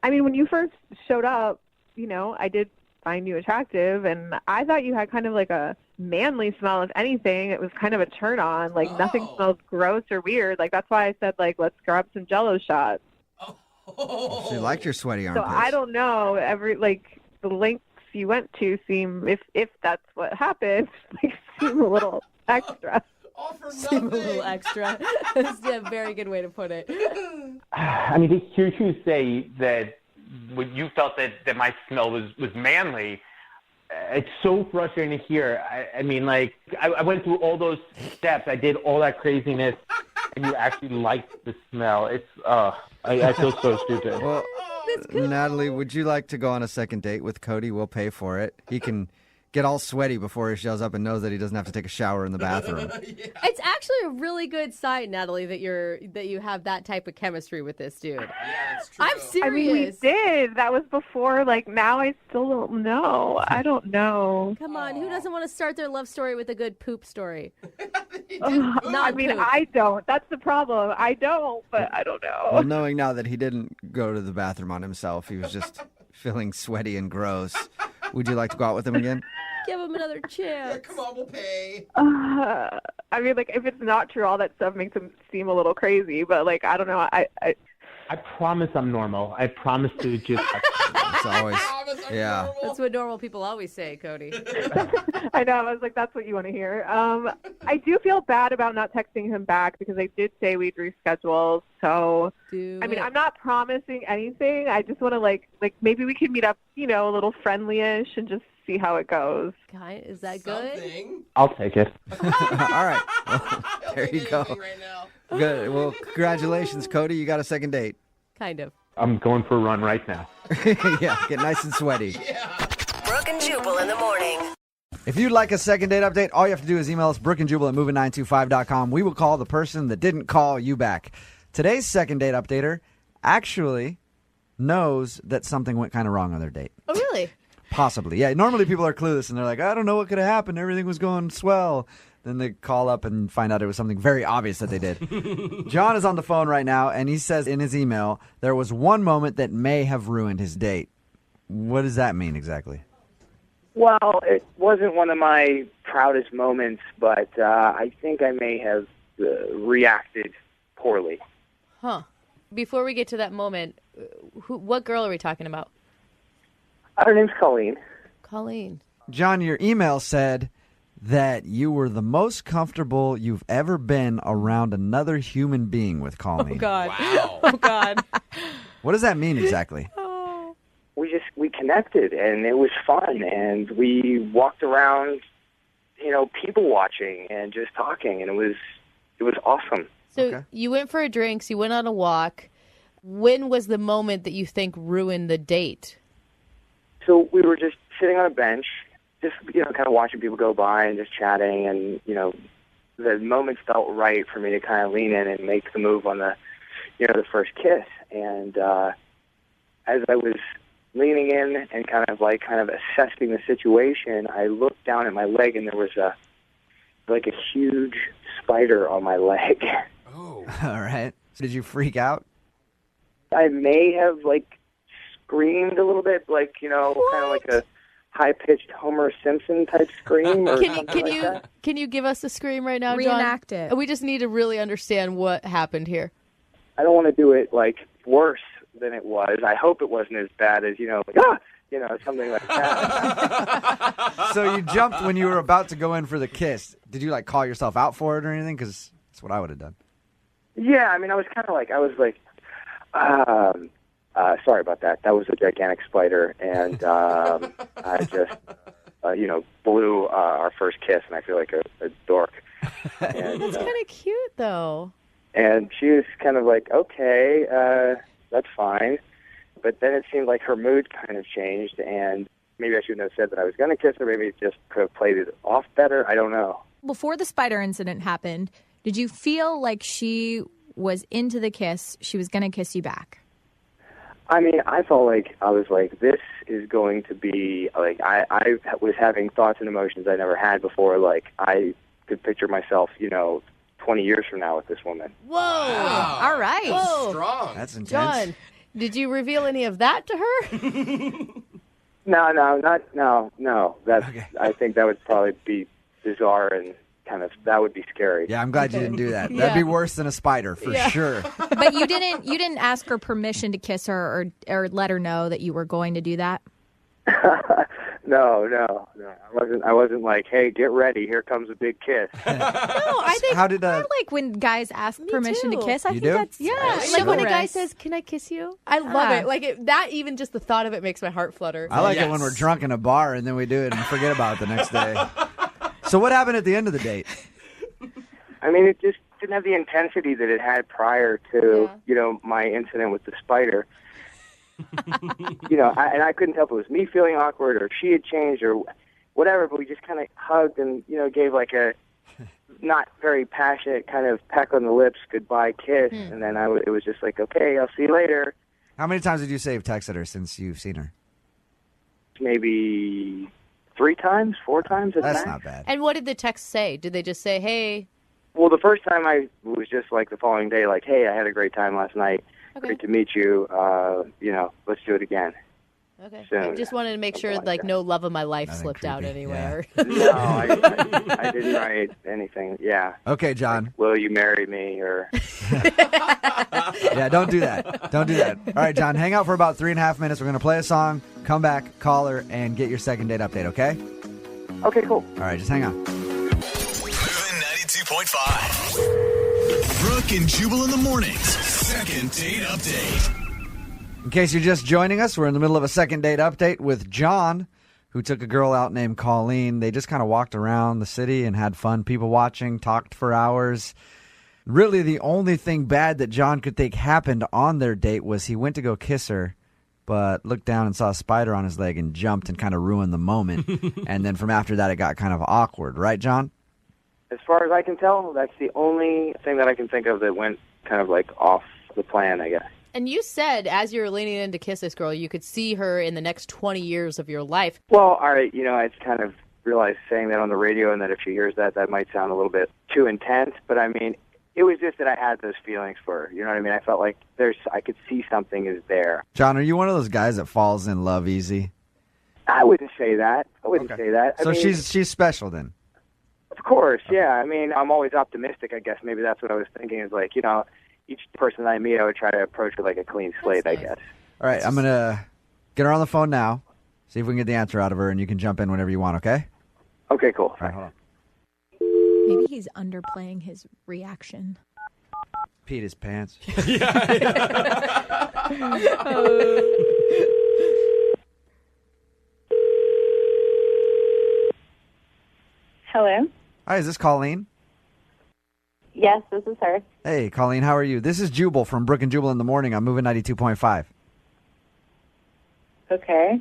When you first showed up, I did find you attractive, and I thought you had kind of like a manly smell. If anything, it was kind of a turn on. Like nothing smells gross or weird. Like that's why I said like let's grab some Jello shots. She liked your sweaty armpits. So I don't know. The lengths you went to seem, if that's what happened, seem a little extra. Seem a little extra. That's a very good way to put it. I mean, to hear you say that when you felt that my smell was manly, it's so frustrating to hear. I went through all those steps. I did all that craziness, and you actually liked the smell. It's I feel so stupid. Well, Natalie, would you like to go on a second date with Cody? We'll pay for it. He can get all sweaty before he shows up and knows that he doesn't have to take a shower in the bathroom. It's actually a really good sign, Natalie, that you have that type of chemistry with this dude. Yeah, it's true. I'm serious. I mean, we did. That was before. Like, now I still don't know. I don't know. Come on, who doesn't want to start their love story with a good poop story? I mean, I don't. That's the problem. I don't, but I don't know. Well, knowing now that he didn't go to the bathroom on himself, he was just feeling sweaty and gross. Would you like to go out with him again? Give him another chance. Come on, we'll pay. I mean, like, if it's not true, all that stuff makes him seem a little crazy. But, like, I don't know. I promise I'm normal. I promise to just. It's always, yeah. That's what normal people always say, Cody. I know. I was like, that's what you want to hear. I do feel bad about not texting him back because I did say we'd reschedule. So, I mean, I'm not promising anything. I just want to, like maybe we can meet up, a little friendly-ish and just see how it goes. Guy, is that good? I'll take it. All right. Well, there you go. Right now. Good. Well, congratulations, Cody. You got a second date. Kind of. I'm going for a run right now. Yeah, get nice and sweaty. Brooke and Jubal in the morning. If you'd like a second date update, all you have to do is email us, brookeandjubal@moving925.com. We will call the person that didn't call you back. Today's second date updater actually knows that something went kind of wrong on their date. Oh, really? Possibly. Yeah, normally people are clueless and they're like, I don't know what could have happened. Everything was going swell. Then they call up and find out it was something very obvious that they did. John is on the phone right now, and he says in his email, there was one moment that may have ruined his date. What does that mean exactly? Well, it wasn't one of my proudest moments, but I think I may have reacted poorly. Huh. Before we get to that moment, what girl are we talking about? Her name's Colleen. Colleen. John, your email said that you were the most comfortable you've ever been around another human being with Colleen. Oh, God. Wow. Oh, God. What does that mean exactly? We connected, and it was fun, and we walked around, people watching and just talking, and it was awesome. So you went for a drinks, you went on a walk. When was the moment that you think ruined the date? So we were just sitting on a bench, just, kind of watching people go by and just chatting, and, the moment felt right for me to kind of lean in and make the move on the first kiss. And as I was leaning in and kind of assessing the situation, I looked down at my leg, and there was a huge spider on my leg. Oh. All right. So did you freak out? I may have screamed a little bit, kind of like a high-pitched Homer Simpson type scream. Or Can you give us a scream right now, John? Reenact it. We just need to really understand what happened here. I don't want to do it worse than it was. I hope it wasn't as bad as something like that. So you jumped when you were about to go in for the kiss. Did you call yourself out for it or anything? Because that's what I would have done. Yeah, I mean, I was kind of sorry about that. That was a gigantic spider, and I just, blew our first kiss, and I feel like a dork. And, That's kind of cute, though. And she was kind of like, okay, that's fine. But then it seemed like her mood kind of changed, and maybe I shouldn't have said that I was going to kiss her. Maybe it just could have played it off better. I don't know. Before the spider incident happened, did you feel like she was into the kiss, she was going to kiss you back? I mean, I felt like I was like, this is going to be, I was having thoughts and emotions I never had before. I could picture myself, 20 years from now with this woman. Whoa. Wow. All right. Whoa. Strong. That's intense. John, did you reveal any of that to her? No. That's, Okay. I think that would probably be bizarre and that would be scary. Yeah, I'm glad you didn't do that. That'd be worse than a spider for sure. But you didn't ask her permission to kiss her or let her know that you were going to do that? No. I wasn't like, hey, get ready. Here comes a big kiss. No, I think How did I like when guys ask permission to kiss. I You think do? that's Like when a guy chivalrous. says, "Can I kiss you?" I love it. That even just the thought of it makes my heart flutter. I like it when we're drunk in a bar and then we do it and forget about it the next day. So what happened at the end of the date? I mean, it just didn't have the intensity that it had prior to, my incident with the spider. And I couldn't tell if it was me feeling awkward or if she had changed or whatever, but we just kind of hugged and, gave like a not very passionate kind of peck on the lips goodbye kiss. And then it was just like, okay, I'll see you later. How many times did you say you've texted her since you've seen her? Maybe 3 times, 4 times. That's not bad. And what did the text say? Did they just say, hey? Well, the first time I was just like the following day, like, hey, I had a great time last night. Okay. Great to meet you. Let's do it again. Okay. Soon. I just wanted to make sure, like no love of my life slipped out anywhere. No, I didn't write anything. Yeah. Okay, John. Like, will you marry me? Or Yeah, don't do that. Don't do that. All right, John, hang out for about 3.5 minutes. We're going to play a song, come back, call her, and get your second date update, okay? Okay, cool. All right, just hang on. Moving 92.5. Brooke and Jubal in the mornings. Second date update. In case you're just joining us, we're in the middle of a second date update with John, who took a girl out named Colleen. They just kind of walked around the city and had fun. People watching, talked for hours. Really, the only thing bad that John could think happened on their date was he went to go kiss her, but looked down and saw a spider on his leg and jumped and kind of ruined the moment. And then from after that, it got kind of awkward. Right, John? As far as I can tell, that's the only thing that I can think of that went kind of like off the plan, I guess. And you said, as you were leaning in to kiss this girl, you could see her in the next 20 years of your life. Well, all right, I kind of realized saying that on the radio and that if she hears that, that might sound a little bit too intense. But, I mean, it was just that I had those feelings for her. You know what I mean? I felt like I could see something is there. John, are you one of those guys that falls in love easy? I wouldn't say that. Say that. So she's special then? Of course, yeah. I mean, I'm always optimistic, I guess. Maybe that's what I was thinking is like, each person I meet, I would try to approach with like a clean slate, I guess. All right, I'm going to get her on the phone now, see if we can get the answer out of her, and you can jump in whenever you want, okay? Okay, cool. All right, hold on. Maybe he's underplaying his reaction. Peed his pants. Hello? Hi, is this Colleen? Yes, this is her. Hey, Colleen, how are you? This is Jubal from Brooke and Jubal in the morning. I'm moving 92.5. Okay.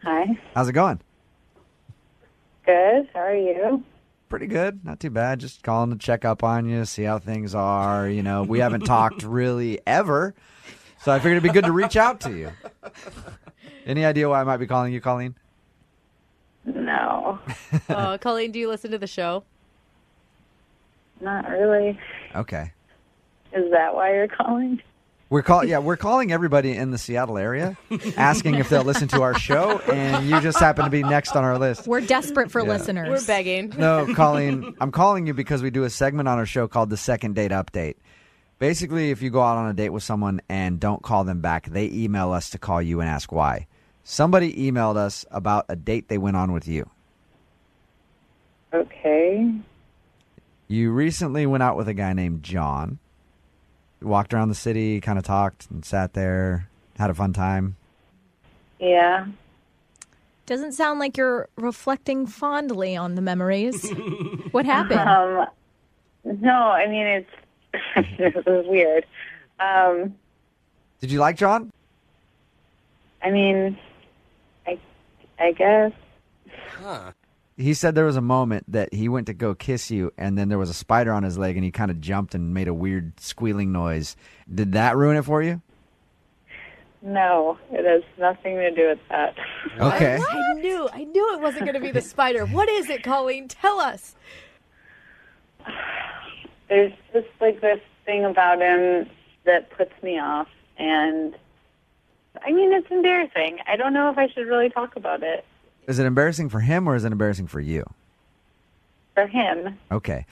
Hi. How's it going? Good. How are you? Pretty good. Not too bad. Just calling to check up on you, see how things are. We haven't talked really ever, so I figured it'd be good to reach out to you. Any idea why I might be calling you, Colleen? No. Colleen, do you listen to the show? Not really. Okay. Is that why you're calling? We're calling everybody in the Seattle area, asking if they'll listen to our show, and you just happen to be next on our list. We're desperate for listeners. We're begging. No, Colleen, I'm calling you because we do a segment on our show called the Second Date Update. Basically, if you go out on a date with someone and don't call them back, they email us to call you and ask why. Somebody emailed us about a date they went on with you. Okay. You recently went out with a guy named John. Walked around the city, kind of talked and sat there, had a fun time. Yeah. Doesn't sound like you're reflecting fondly on the memories. What happened? No, I mean, it's this is weird. Did you like John? I mean, I guess. Huh. He said there was a moment that he went to go kiss you, and then there was a spider on his leg, and he kind of jumped and made a weird squealing noise. Did that ruin it for you? No, it has nothing to do with that. Okay. I knew it wasn't going to be the spider. What is it, Colleen? Tell us. There's just like this thing about him that puts me off, and I mean, it's embarrassing. I don't know if I should really talk about it. Is it embarrassing for him or is it embarrassing for you? For him. Okay.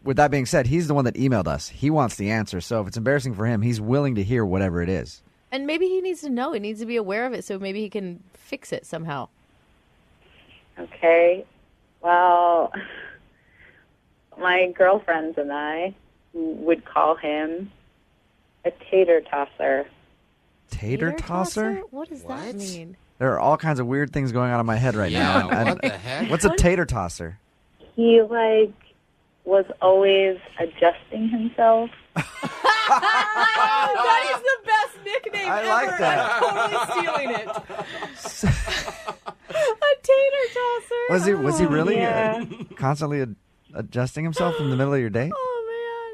With that being said, he's the one that emailed us. He wants the answer. So if it's embarrassing for him, he's willing to hear whatever it is. And maybe he needs to know. He needs to be aware of it so maybe he can fix it somehow. Okay. Well, my girlfriends and I would call him a tater tosser. Tater tosser? What does that mean? There are all kinds of weird things going on in my head right now. What the heck? What's a tater tosser? He, like, was always adjusting himself. That is the best nickname I ever. like that. I'm totally stealing it. A tater tosser. Was he really Yeah. constantly adjusting himself in the middle of your day?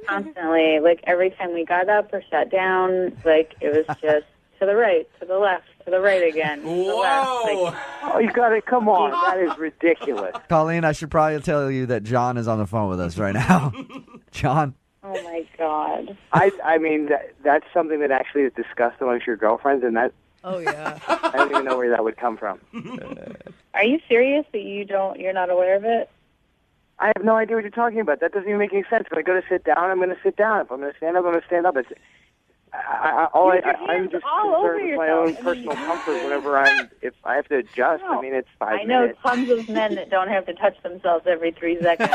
Constantly, like every time we got up or sat down, like it was just to the right, to the left, to the right again. To the left. Like, Oh, you got it. Come on. That is ridiculous. Colleen, I should probably tell you that John is on the phone with us right now. John. oh my God. I mean, that's something that actually is discussed amongst your girlfriends, and that Oh, yeah. I don't even know where that would come from. Are you serious that you're not aware of it? I have no idea what you're talking about. That doesn't even make any sense. If I go to sit down, I'm going to sit down. If I'm going to stand up, I'm going to stand up. It's I'm just concerned with my own personal comfort whenever if I have to adjust. I mean, it's 5 I know minutes. tons of men that don't have to touch themselves every 3 seconds.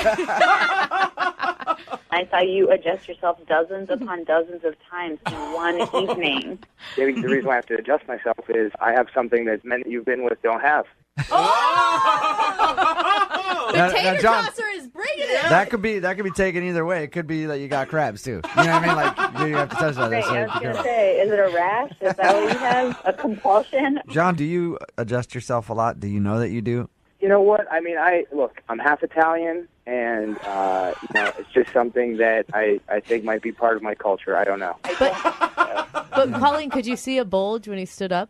I saw you adjust yourself dozens upon dozens of times in one evening. Maybe the reason why I have to adjust myself is I have something that men that you've been with don't have. The tater tosser is bringing it. That could be taken either way. It could be that you got crabs too. You know what I mean? Like you have to touch that. Right, So I was going to say, is it a rash? Is that what you have? A compulsion? John, do you adjust yourself a lot? Do you know that you do? You know what? I mean, I'm half Italian, and it's just something that I think might be part of my culture. I don't know. But Colleen, could you see a bulge when he stood up?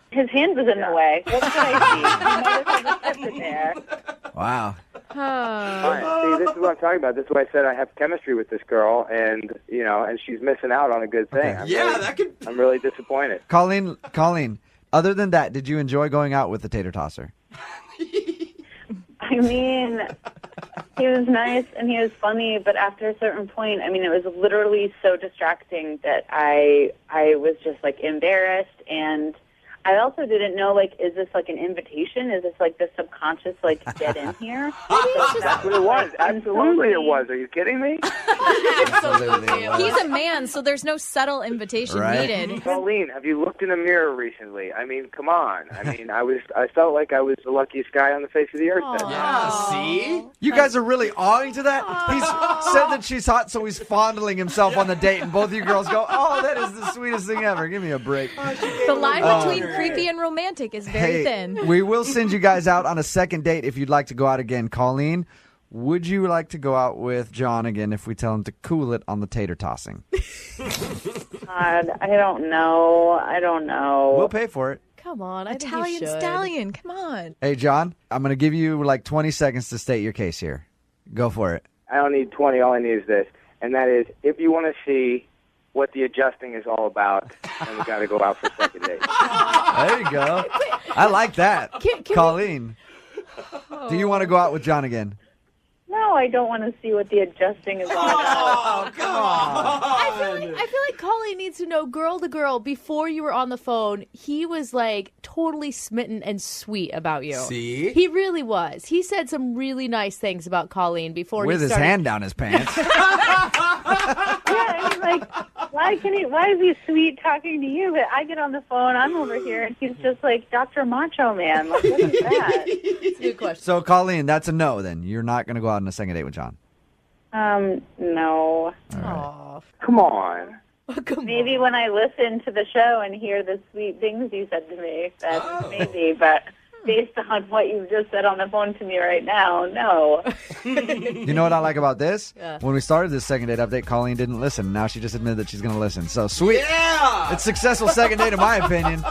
His hand was in the way. What could I see? He might have had a separate there. Wow. Fine. See, this is what I'm talking about. This is why I said I have chemistry with this girl, and and she's missing out on a good thing. Okay. I'm really disappointed. Colleen, other than that, did you enjoy going out with the tater tosser? I mean, he was nice and he was funny, but after a certain point, I mean, it was literally so distracting that I was just like embarrassed, and I also didn't know, like, is this like an invitation? Is this like the subconscious, like, get in here? That's what it was. Absolutely it was. Are you kidding me? He's a man, so there's no subtle invitation needed. Colleen, have you looked in a mirror recently? I mean, come on. I mean, I felt like I was the luckiest guy on the face of the earth. That Yeah, see? You guys are really awing to that? He's said that she's hot, so he's fondling himself on the date, and both of you girls go, oh, that is the sweetest thing ever. Give me a break. The line between creepy and romantic is very thin. We will send you guys out on a second date if you'd like to go out again. Colleen, would you like to go out with John again if we tell him to cool it on the tater tossing? God, I don't know. We'll pay for it. Come on, Italian stallion, come on. Hey, John, I'm going to give you like 20 seconds to state your case here. Go for it. I don't need 20. All I need is this, and that is if you want to see what the adjusting is all about, then we got to go out for a second date. There you go. I like that. Colleen, do you want to go out with John again? No, I don't want to see what the adjusting is all about. Oh, come on. I feel like Colleen needs to know, girl to girl, before you were on the phone, he was like totally smitten and sweet about you. See? He really was. He said some really nice things about Colleen before With he his started. hand down his pants. Yeah, he's like, why is he sweet talking to you? But I get on the phone, I'm over here, and he's just like Dr. Macho Man. Like, what is that? It's a good question. So, Colleen, that's a no then. You're not going to go out on a second date with John. No. Come on. Maybe when I listen to the show and hear the sweet things you said to me, that's maybe, but based on what you've just said on the phone to me right now, no. You know what I like about this? When we started this second date update, Colleen didn't listen. Now she just admitted that she's going to listen. So, sweet. Yeah! It's successful second date in my opinion.